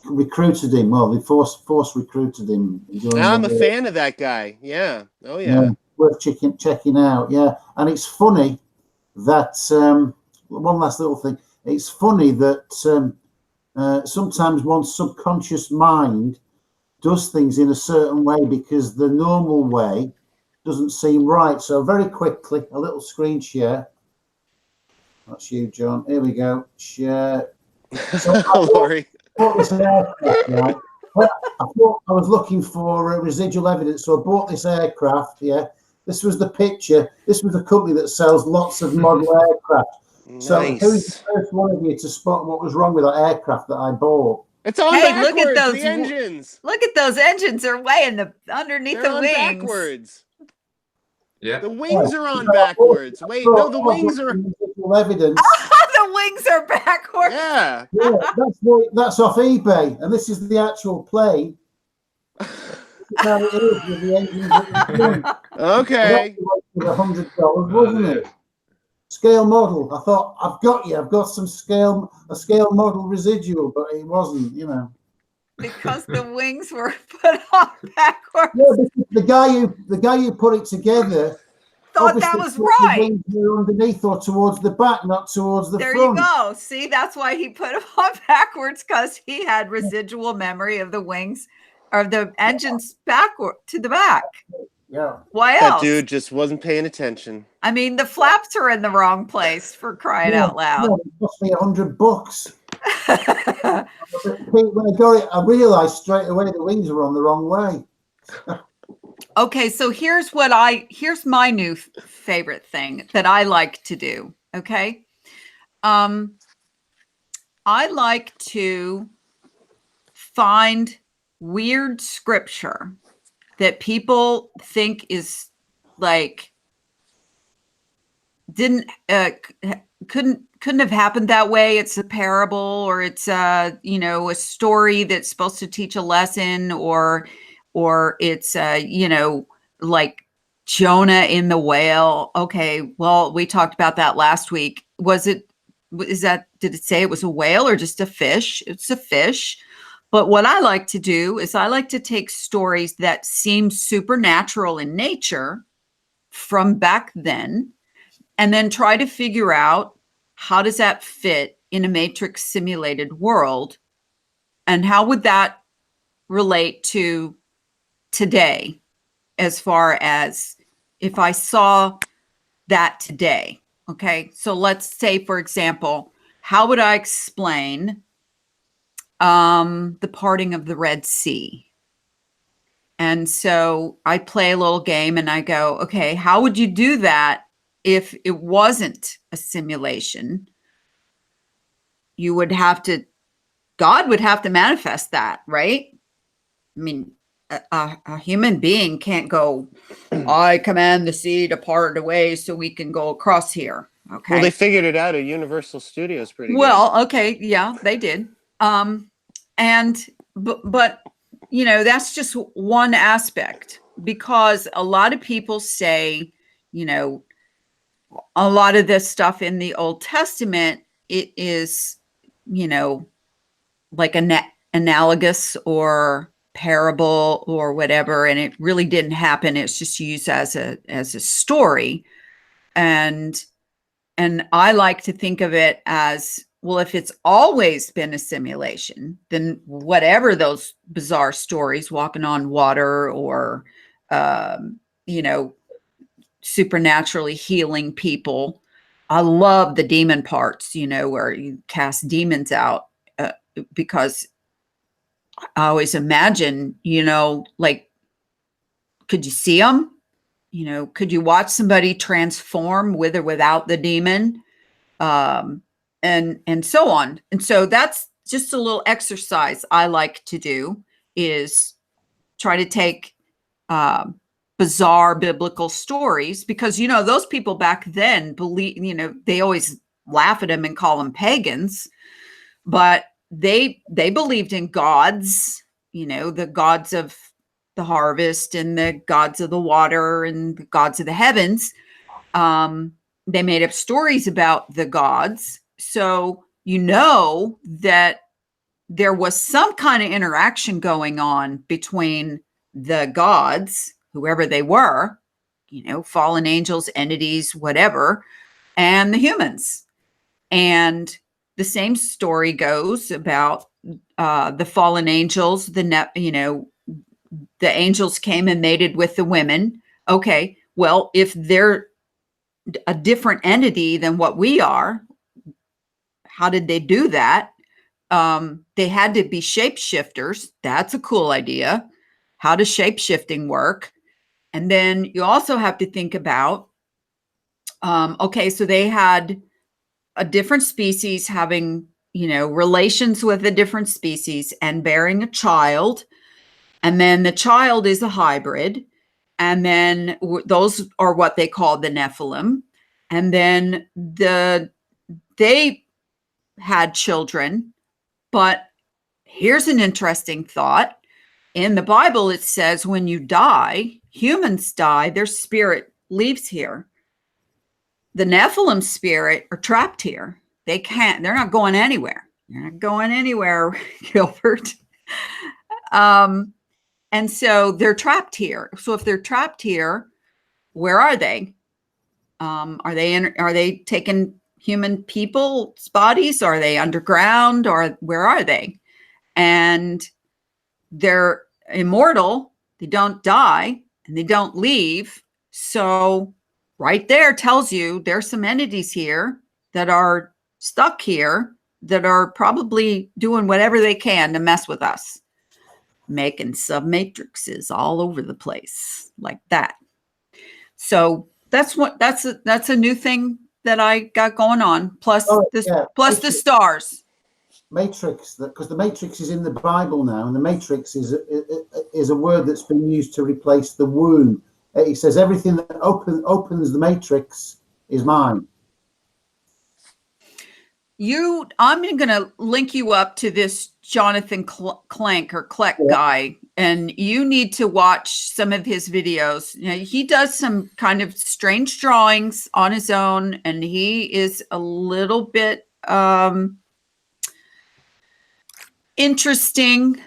Recruited him. Well, they force recruited him. I'm a fan of that guy. Yeah. Oh yeah. Worth checking out. Yeah, and it's funny that one last little thing. It's funny that sometimes one's subconscious mind does things in a certain way because the normal way doesn't seem right. So very quickly, a little screen share. That's you, John. Here we go. Share. So Laurie. I thought I was looking for residual evidence, so I bought this aircraft. Yeah, This was the picture. This was a company that sells lots of model aircraft. So who's the Nice. first one of you to spot what was wrong with that aircraft that I bought? It's on Hey, look backwards. at those The engines. Look at those engines. They're way underneath They're the on wings. backwards. Yeah. The wings are on Yeah, backwards. Wait, no, the I've got wings are. some residual evidence. The wings are backwards. Yeah. Yeah, that's off eBay, and this is the actual plane. This is how it is with the engines at the front. Okay. $100, wasn't it? Scale model. I thought, I've got you. I've got a scale model residual, but it wasn't. Because the wings were put on backwards. Yeah, the guy who put it together Thought that obviously was thought the right. wings were underneath or towards the back, not towards the There front. you go. See, that's why he put them on backwards, because he had residual memory of the wings or the engines backward to the back. Yeah. Why That else? dude just wasn't paying attention. I mean, the flaps are in the wrong place, for crying out loud. No, it cost me $100. When I got it, I realized straight away the wings were on the wrong way. Okay, so here's my new favorite thing that I like to do. Okay. I like to find weird scripture that people think is like couldn't have happened that way. It's a parable, or it's a story that's supposed to teach a lesson, or it's like Jonah in the whale. Okay, well, we talked about that last week. Did it say it was a whale or just a fish? It's a fish. But what I like to do is I like to take stories that seem supernatural in nature from back then, and then try to figure out, how does that fit in a matrix simulated world? And how would that relate to today, as far as if I saw that today? Okay, so let's say, for example, how would I explain the parting of the Red Sea? And so I play a little game and I go, okay, how would you do that if it wasn't a simulation? God would have to manifest that, right? I mean, a human being can't go, I command the sea to part away so we can go across here. Okay. Well, they figured it out at Universal Studios pretty good. Well, okay, yeah, they did. But that's just one aspect, because a lot of people say, a lot of this stuff in the Old Testament, it is, like analogous or parable or whatever, and it really didn't happen. It's just used as a story. And I like to think of it as, well, if it's always been a simulation, then whatever those bizarre stories, walking on water, or supernaturally healing people. I love the demon parts, where you cast demons out, because I always imagine, like, could you see them? Could you watch somebody transform with or without the demon? And so on. And so that's just a little exercise I like to do, is try to take bizarre biblical stories, because, those people back then believe, they always laugh at them and call them pagans, but they believed in gods, the gods of the harvest and the gods of the water and the gods of the heavens. They made up stories about the gods. So, that there was some kind of interaction going on between the gods, whoever they were, fallen angels, entities, whatever, and the humans. And the same story goes about the fallen angels. The angels came and mated with the women. Okay, well, if they're a different entity than what we are, how did they do that? They had to be shapeshifters. That's a cool idea. How does shapeshifting work? And then you also have to think about, okay, so they had a different species having, relations with a different species and bearing a child. And then the child is a hybrid. And then those are what they call the Nephilim. And then they had children. But here's an interesting thought. In the Bible, it says when you die, humans die, their spirit leaves here. The Nephilim spirit are trapped here. They're not going anywhere. They're not going anywhere, Gilbert. And so they're trapped here. So if they're trapped here, where are they? Are they taking human people's bodies? Are they underground? Or where are they? And they're immortal. They don't die and they don't leave. So right there tells you there's some entities here that are stuck here that are probably doing whatever they can to mess with us, making submatrices all over the place like that. So that's a new thing that I got going on. Plus the stars. Matrix, because the matrix is in the Bible now, and the matrix is a word that's been used to replace the womb. It says everything that opens the matrix is mine. I'm going to link you up to this Jonathan Kleck guy, and you need to watch some of his videos. He does some kind of strange drawings on his own, and he is a little bit interesting.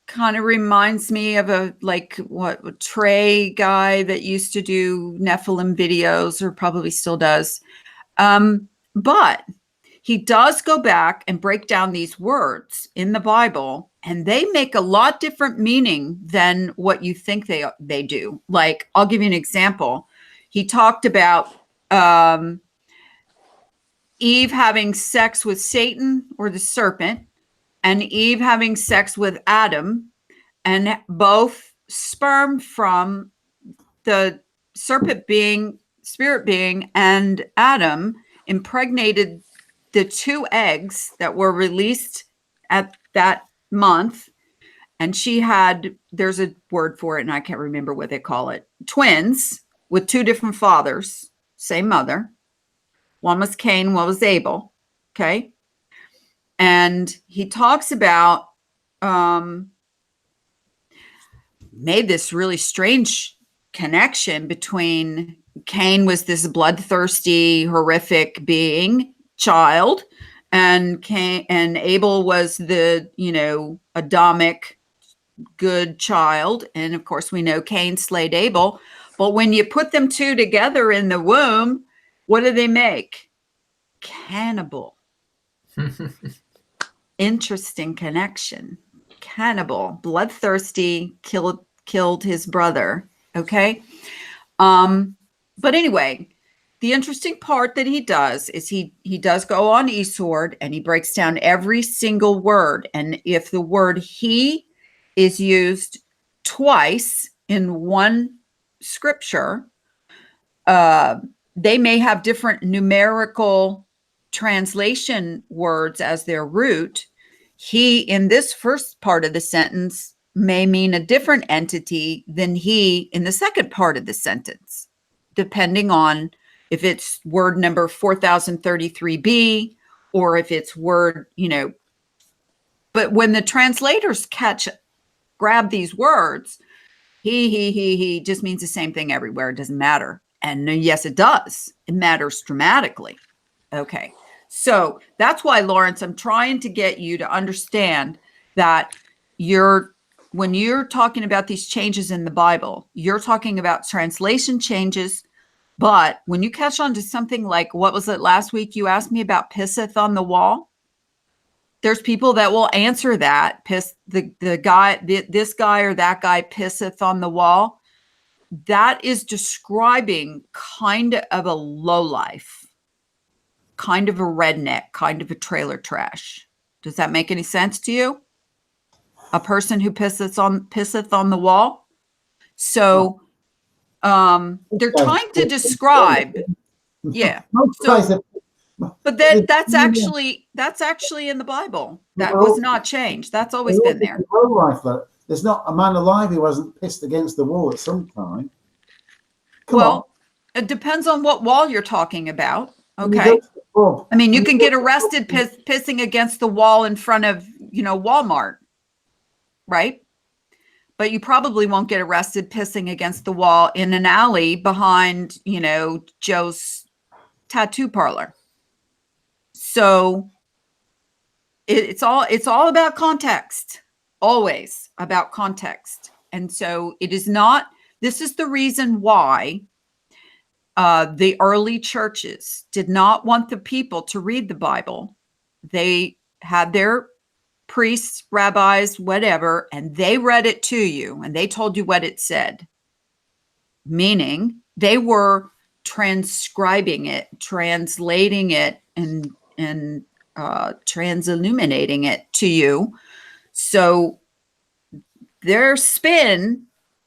Kind of reminds me of a Trey guy that used to do Nephilim videos, or probably still does. But he does go back and break down these words in the Bible, and they make a lot different meaning than what you think they do. Like, I'll give you an example. He talked about Eve having sex with Satan or the serpent, and Eve having sex with Adam, and both sperm from the serpent being, spirit being, and Adam impregnated the two eggs that were released at that month. And she had, there's a word for it, and I can't remember what they call it, twins with two different fathers, same mother. One was Cain, one was Abel. Okay. And he talks about, made this really strange connection between Cain was this bloodthirsty, horrific being, child, and Abel was the, Adamic good child. And of course, we know Cain slayed Abel. But when you put them two together in the womb, what do they make? Cannibal. Interesting connection. Cannibal, bloodthirsty, killed his brother. Okay. But anyway, the interesting part that he does is he does go on eSword, and he breaks down every single word. And if the word he is used twice in one scripture, they may have different numerical translation words as their root. He, in this first part of the sentence, may mean a different entity than he in the second part of the sentence, depending on if it's word number 4033b, or if it's word, but when the translators grab these words, he just means the same thing everywhere. It doesn't matter. And yes, it does. It matters dramatically. Okay. So that's why, Lawrence, I'm trying to get you to understand that when you're talking about these changes in the Bible, you're talking about translation changes. But when you catch on to something like, what was it last week? You asked me about pisseth on the wall. There's people that will answer that. The guy, this guy or that guy pisseth on the wall. That is describing kind of a lowlife, kind of a redneck, kind of a trailer trash. Does that make any sense to you? A person who pisseth on the wall. So They're trying to describe, yeah. Most So- guys are- But that's actually in the Bible. That was not changed. That's always been there. There's not a man alive who hasn't pissed against the wall at some time. Come Well, it depends on what wall you're talking about. on. When you Okay. go to the pub, I mean, you when can go get to the arrested pub, pissing against the wall in front of, Walmart, right? But you probably won't get arrested pissing against the wall in an alley behind, Joe's tattoo parlor. So it's all about context, always about context. And so it is not, this is the reason why the early churches did not want the people to read the Bible. They had their priests, rabbis, whatever, and they read it to you and they told you what it said. Meaning they were transcribing it, translating it, and transilluminating it to you. So their spin,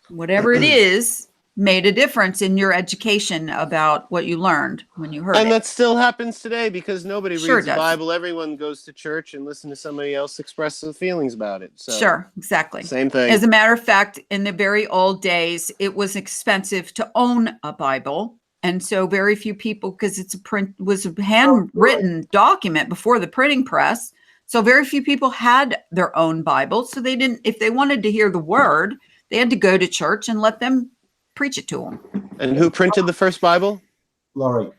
whatever it is, made a difference in your education about what you learned when you heard And it. that still happens today because nobody Sure reads the does. Bible. Everyone goes to church and listen to somebody else express their feelings about it. So Sure, exactly. Same thing. As a matter of fact, in the very old days, it was expensive to own a Bible. And so very few people, because was a handwritten document before the printing press. So very few people had their own Bible. So they didn't, if they wanted to hear the word, they had to go to church and let them preach it to them. And who printed the first Bible? Laurie,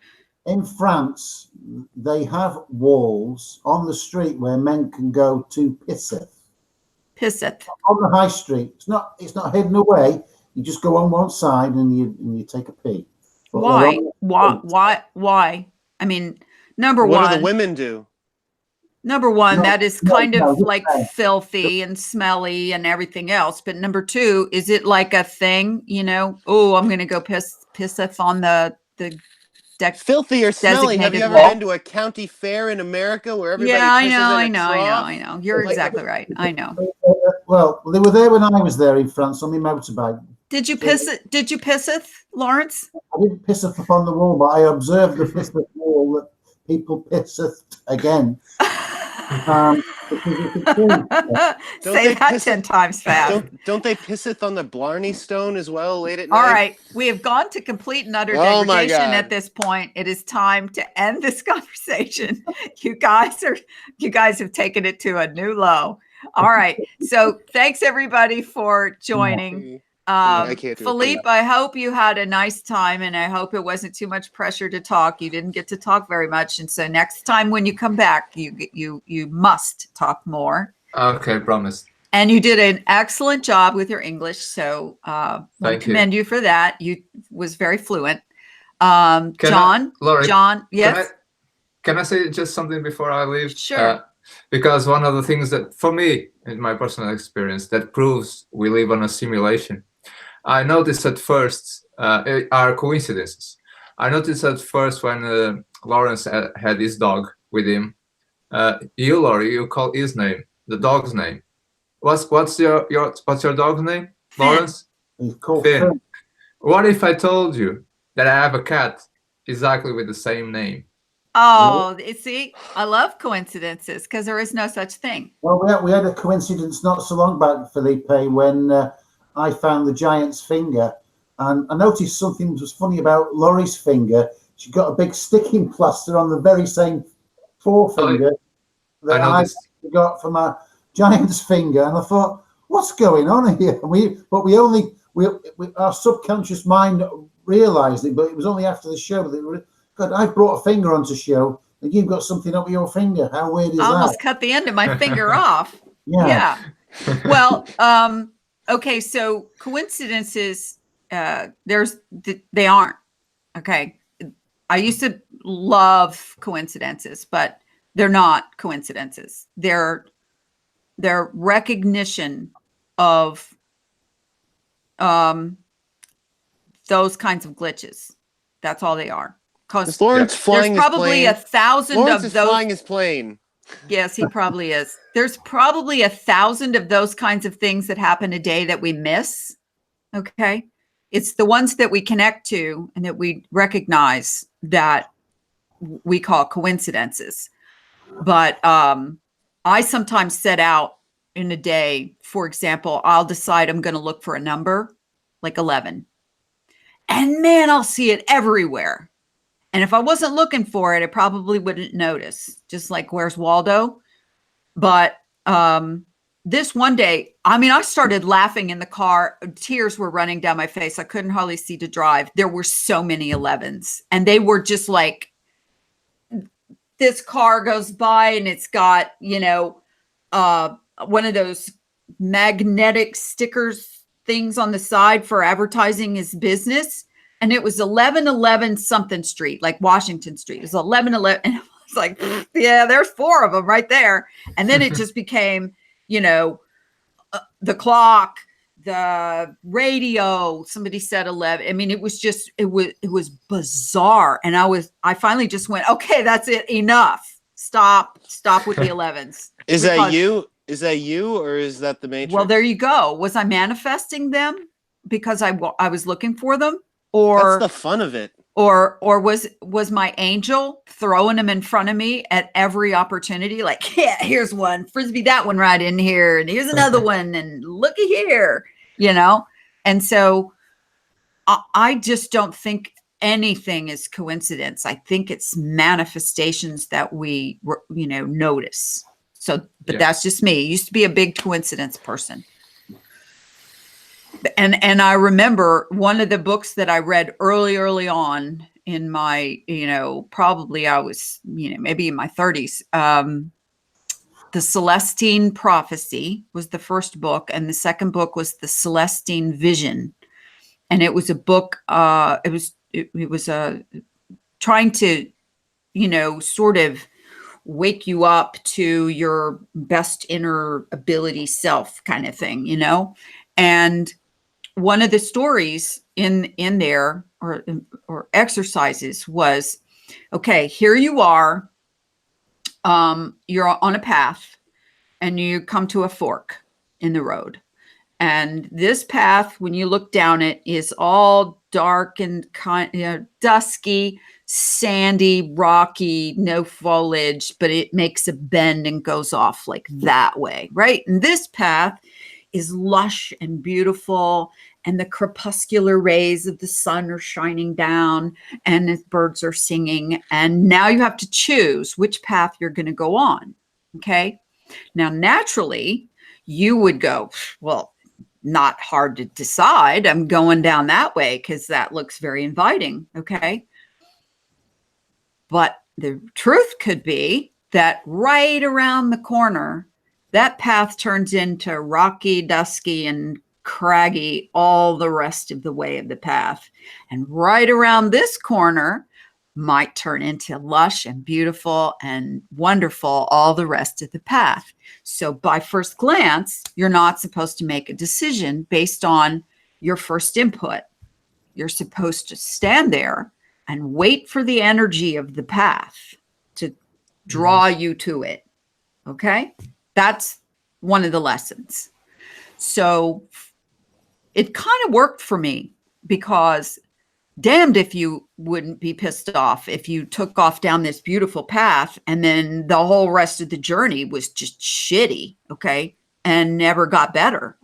in France, they have walls on the street where men can go to pisseth. Pisseth. On the high street. It's not hidden away. You just go on one side and you take a pee. But Why? they're on- Why? I mean, number What one. do the women do? Number one, that is kind of just like say. filthy and smelly and everything else. But number two, is it like a thing, oh, I'm going to go pisseth on the deck. Filthy or smelly? Have you Designated ever wall. been to a county fair in America where everybody Yeah, I pisses know, in a trough? I know. You're exactly right. I know. Well, they were there when I was there in France on my motorbike. Did you pisseth, Lawrence? I didn't pisseth upon the wall, but I observed the pisseth wall that people pisseth against. Because you could see. Say they that piss 10 it- times fast. Don't they pisseth on the Blarney Stone as well late at All night? right, we have gone to complete and utter Oh my degradation God. at this point. It is time to end this conversation. You guys have taken it to a new low. All right, so thanks everybody for joining. I can't do it. Filipe, I hope you had a nice time, and I hope it wasn't too much pressure to talk. You didn't get to talk very much, and so next time when you come back, you must talk more. Okay, promise. And you did an excellent job with your English, so I commend you for that. You was very fluent. John, Laurie, yes. Can I say just something before I leave? Sure. Because one of the things that, for me, in my personal experience, that proves we live on a simulation. I noticed at first are coincidences. I noticed at first when Lawrence had his dog with him. Laurie, you call his name, the dog's name. What's your dog's name, Finn. Lawrence? He's called Finn. Finn. What if I told you that I have a cat exactly with the same name? Oh, see, I love coincidences because there is no such thing. Well, we had a coincidence not so long back, Filipe, when I found the giant's finger, and I noticed something was funny about Laurie's finger. She got a big sticking plaster on the very same forefinger that I got from our giant's finger, and I thought, what's going on here? Our subconscious mind realised it, but it was only after the show that God, I brought a finger onto show, and you've got something up your finger. How weird is I almost that? cut the end of my finger off. Yeah. Well, okay, so coincidences, they aren't. Okay. I used to love coincidences, but they're not coincidences. They're recognition of those kinds of glitches. That's all they are. Is Lawrence flying there's his probably plane? 1,000 Lawrence of is those. flying his plane. Yes, he probably is. There's probably 1,000 of those kinds of things that happen a day that we miss. Okay. it's the ones that we connect to and that we recognize that we call coincidences. But I sometimes set out in a day, for example, I'll decide I'm going to look for a number like 11. And man, I'll see it everywhere. And if I wasn't looking for it, I probably wouldn't notice, just like Where's Waldo? But this one day, I mean, I started laughing in the car. Tears were running down my face. I couldn't hardly see to drive. There were so many 11s. And they were just like, this car goes by and it's got, you know, one of those magnetic stickers things on the side for advertising his business. And it was 1111 something street, like Washington Street. It was 1111. And I was like, yeah, there's 4 of them right there. And then it just became, you know, the clock, the radio. Somebody said 11. I mean, it was just, it was bizarre. And I finally just went, okay, that's it. Enough. Stop with the 11s. Is that you? Is that you, or is that the Matrix? Well, there you go. Was I manifesting them because I was looking for them? Or that's the fun of it. Or was my angel throwing them in front of me at every opportunity? Like, yeah, here's one, frisbee that one right in here, and here's another one, and looky here, you know? And so I just don't think anything is coincidence. I think it's manifestations that we, you know, notice. So, but that's just me. I used to be a big coincidence person. And I remember one of the books that I read early on in my, you know, probably I was, you know, maybe in my 30s. The Celestine Prophecy was the first book. And the second book was The Celestine Vision. And it was a book, it was trying to, you know, sort of wake you up to your best inner ability self kind of thing, you know? And one of the stories in there or exercises was, okay, here you are, you're on a path and you come to a fork in the road. And this path, when you look down it, is all dark and dusky, sandy, rocky, no foliage, but it makes a bend and goes off like that way, right? And this path is lush and beautiful, and the crepuscular rays of the sun are shining down, and the birds are singing. And now you have to choose which path you're going to go on. Okay. Now, naturally, you would go, well, not hard to decide. I'm going down that way because that looks very inviting. Okay. But the truth could be that right around the corner, that path turns into rocky, dusky, and craggy all the rest of the way of the path. And right around this corner might turn into lush and beautiful and wonderful all the rest of the path. So by first glance, you're not supposed to make a decision based on your first input. You're supposed to stand there and wait for the energy of the path to draw you to it. Okay? That's one of the lessons. So it kind of worked for me, because damned if you wouldn't be pissed off if you took off down this beautiful path and then the whole rest of the journey was just shitty, okay, and never got better.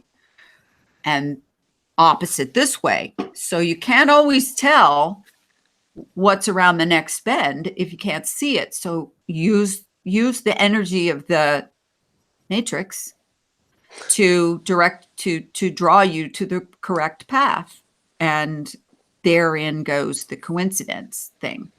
And opposite this way. So you can't always tell what's around the next bend if you can't see it. So use the energy of the matrix to draw you to the correct path. And therein goes the coincidence thing.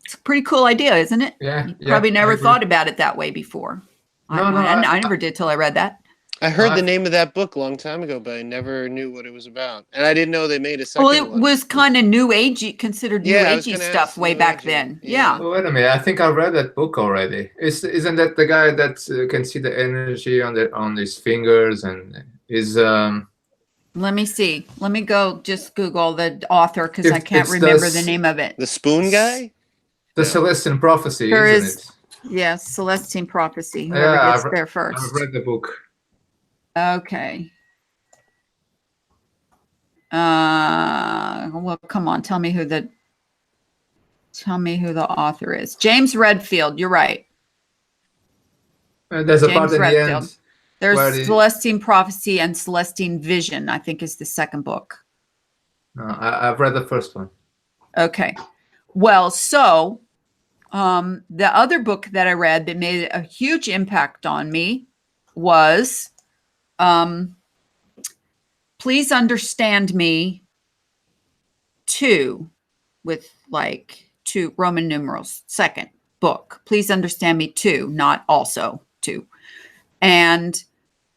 It's a pretty cool idea, isn't it? Yeah. You probably never thought about it that way before. I never did till I read that. I heard the name of that book a long time ago, but I never knew what it was about. And I didn't know they made a second one. Well, it was kind of new agey, considered new agey stuff way back then. Yeah. Oh, wait a minute. I think I read that book already. Isn't that the guy that can see the energy on his fingers and is Let me see. Let me go just Google the author, because I can't remember the name of it. The spoon guy? The Celestine Prophecy, isn't it? Yeah, Celestine Prophecy. Whoever gets there first. I've read the book. Okay. Well, come on, tell me who the author is. James Redfield. You're right. There's a part James in the Redfield. end. There's where the- Celestine Prophecy and Celestine Vision, I think is the second book. I've read the first one. Okay. Well, so the other book that I read that made a huge impact on me was Please Understand Me 2, with like 2 Roman numerals, second book. Please Understand Me 2, not also 2. And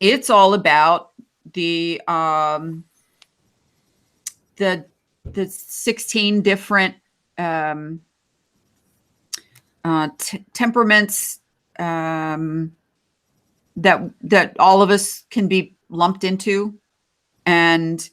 it's all about the 16 different temperaments that all of us can be lumped into, and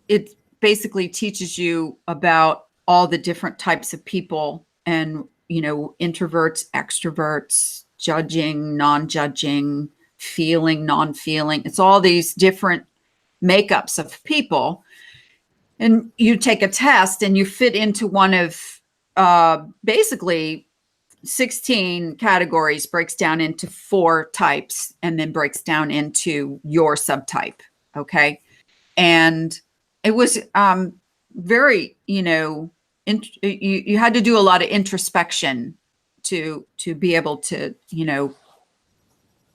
it basically teaches you about all the different types of people, and introverts, extroverts, judging, non-judging, feeling, non-feeling. It's all these different makeups of people, and you take a test and you fit into one of basically 16 categories, breaks down into 4 types, and then breaks down into your subtype. Okay. And it was very, you had to do a lot of introspection to be able to,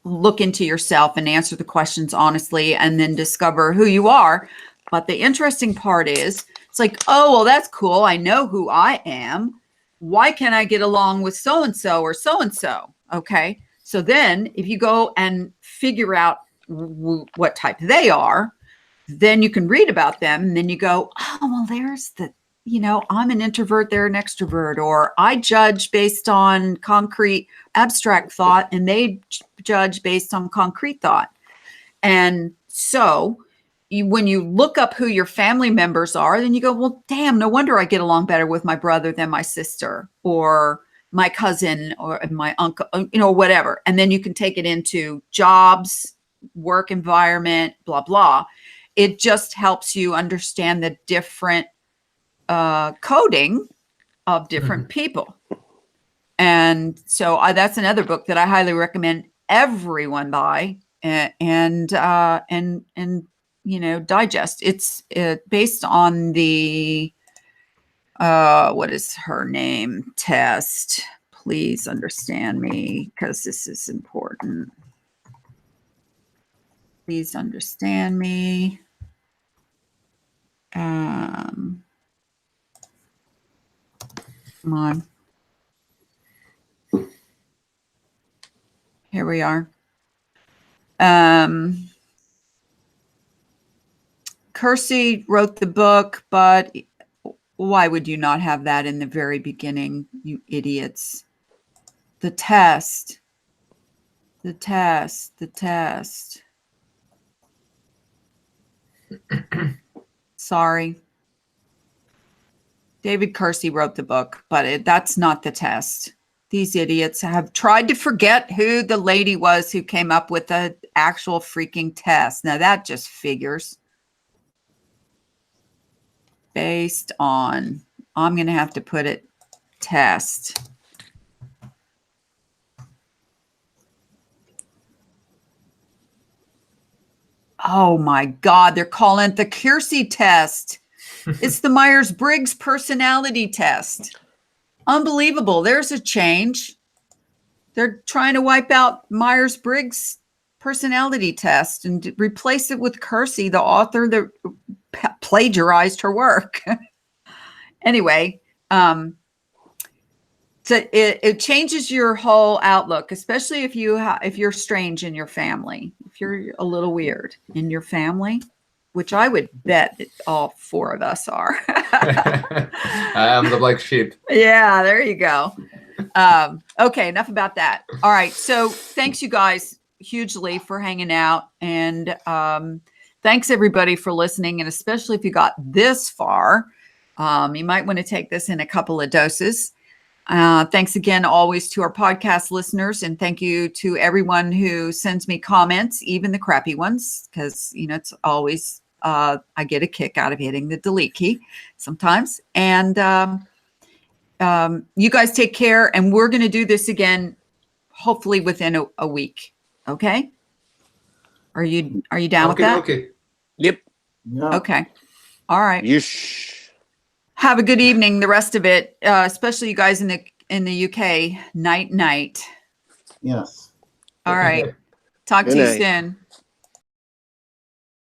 look into yourself and answer the questions honestly, and then discover who you are. But the interesting part is, it's like, oh, well, that's cool. I know who I am. Why can't I get along with so-and-so or so-and-so? Okay. So then if you go and figure out what type they are, then you can read about them. And then you go, oh, well, there's I'm an introvert, they're an extrovert, or I judge based on concrete abstract thought and they judge based on concrete thought. And so when you look up who your family members are, then you go, well, damn, no wonder I get along better with my brother than my sister or my cousin or my uncle, whatever. And then you can take it into jobs, work environment, blah, blah. It just helps you understand the different coding of different people. And so that's another book that I highly recommend everyone buy and digest. It's based on the what is her name test. Please understand me, because this is important. Please understand me. Come on. Here we are. Kersey wrote the book, but why would you not have that in the very beginning, you idiots? The test. The test. The test. Sorry. David Kersey wrote the book, but that's not the test. These idiots have tried to forget who the lady was who came up with the actual freaking test. Now that just figures. Based on, I'm going to have to put it test. Oh my God, they're calling it the Kersey test. It's the Myers-Briggs personality test. Unbelievable. There's a change. They're trying to wipe out Myers-Briggs personality test and replace it with Kersey, the author that plagiarized her work. Anyway, so it changes your whole outlook, especially if you're strange in your family, if you're a little weird in your family, which I would bet that all 4 of us are. I am the black sheep. Yeah, there you go. Okay, enough about that. All right, so thanks you guys hugely for hanging out, and thanks everybody for listening, and especially if you got this far, you might want to take this in a couple of doses. Thanks again always to our podcast listeners, and thank you to everyone who sends me comments, even the crappy ones, because it's always I get a kick out of hitting the delete key sometimes. And you guys take care, and we're going to do this again, hopefully within a week. Okay. Are you down with that? Okay. Yep. Yeah. Okay. All right. Yeesh. Have a good evening. The rest of it, especially you guys in the UK. Night. Yes. All right. Talk Good to you night. soon.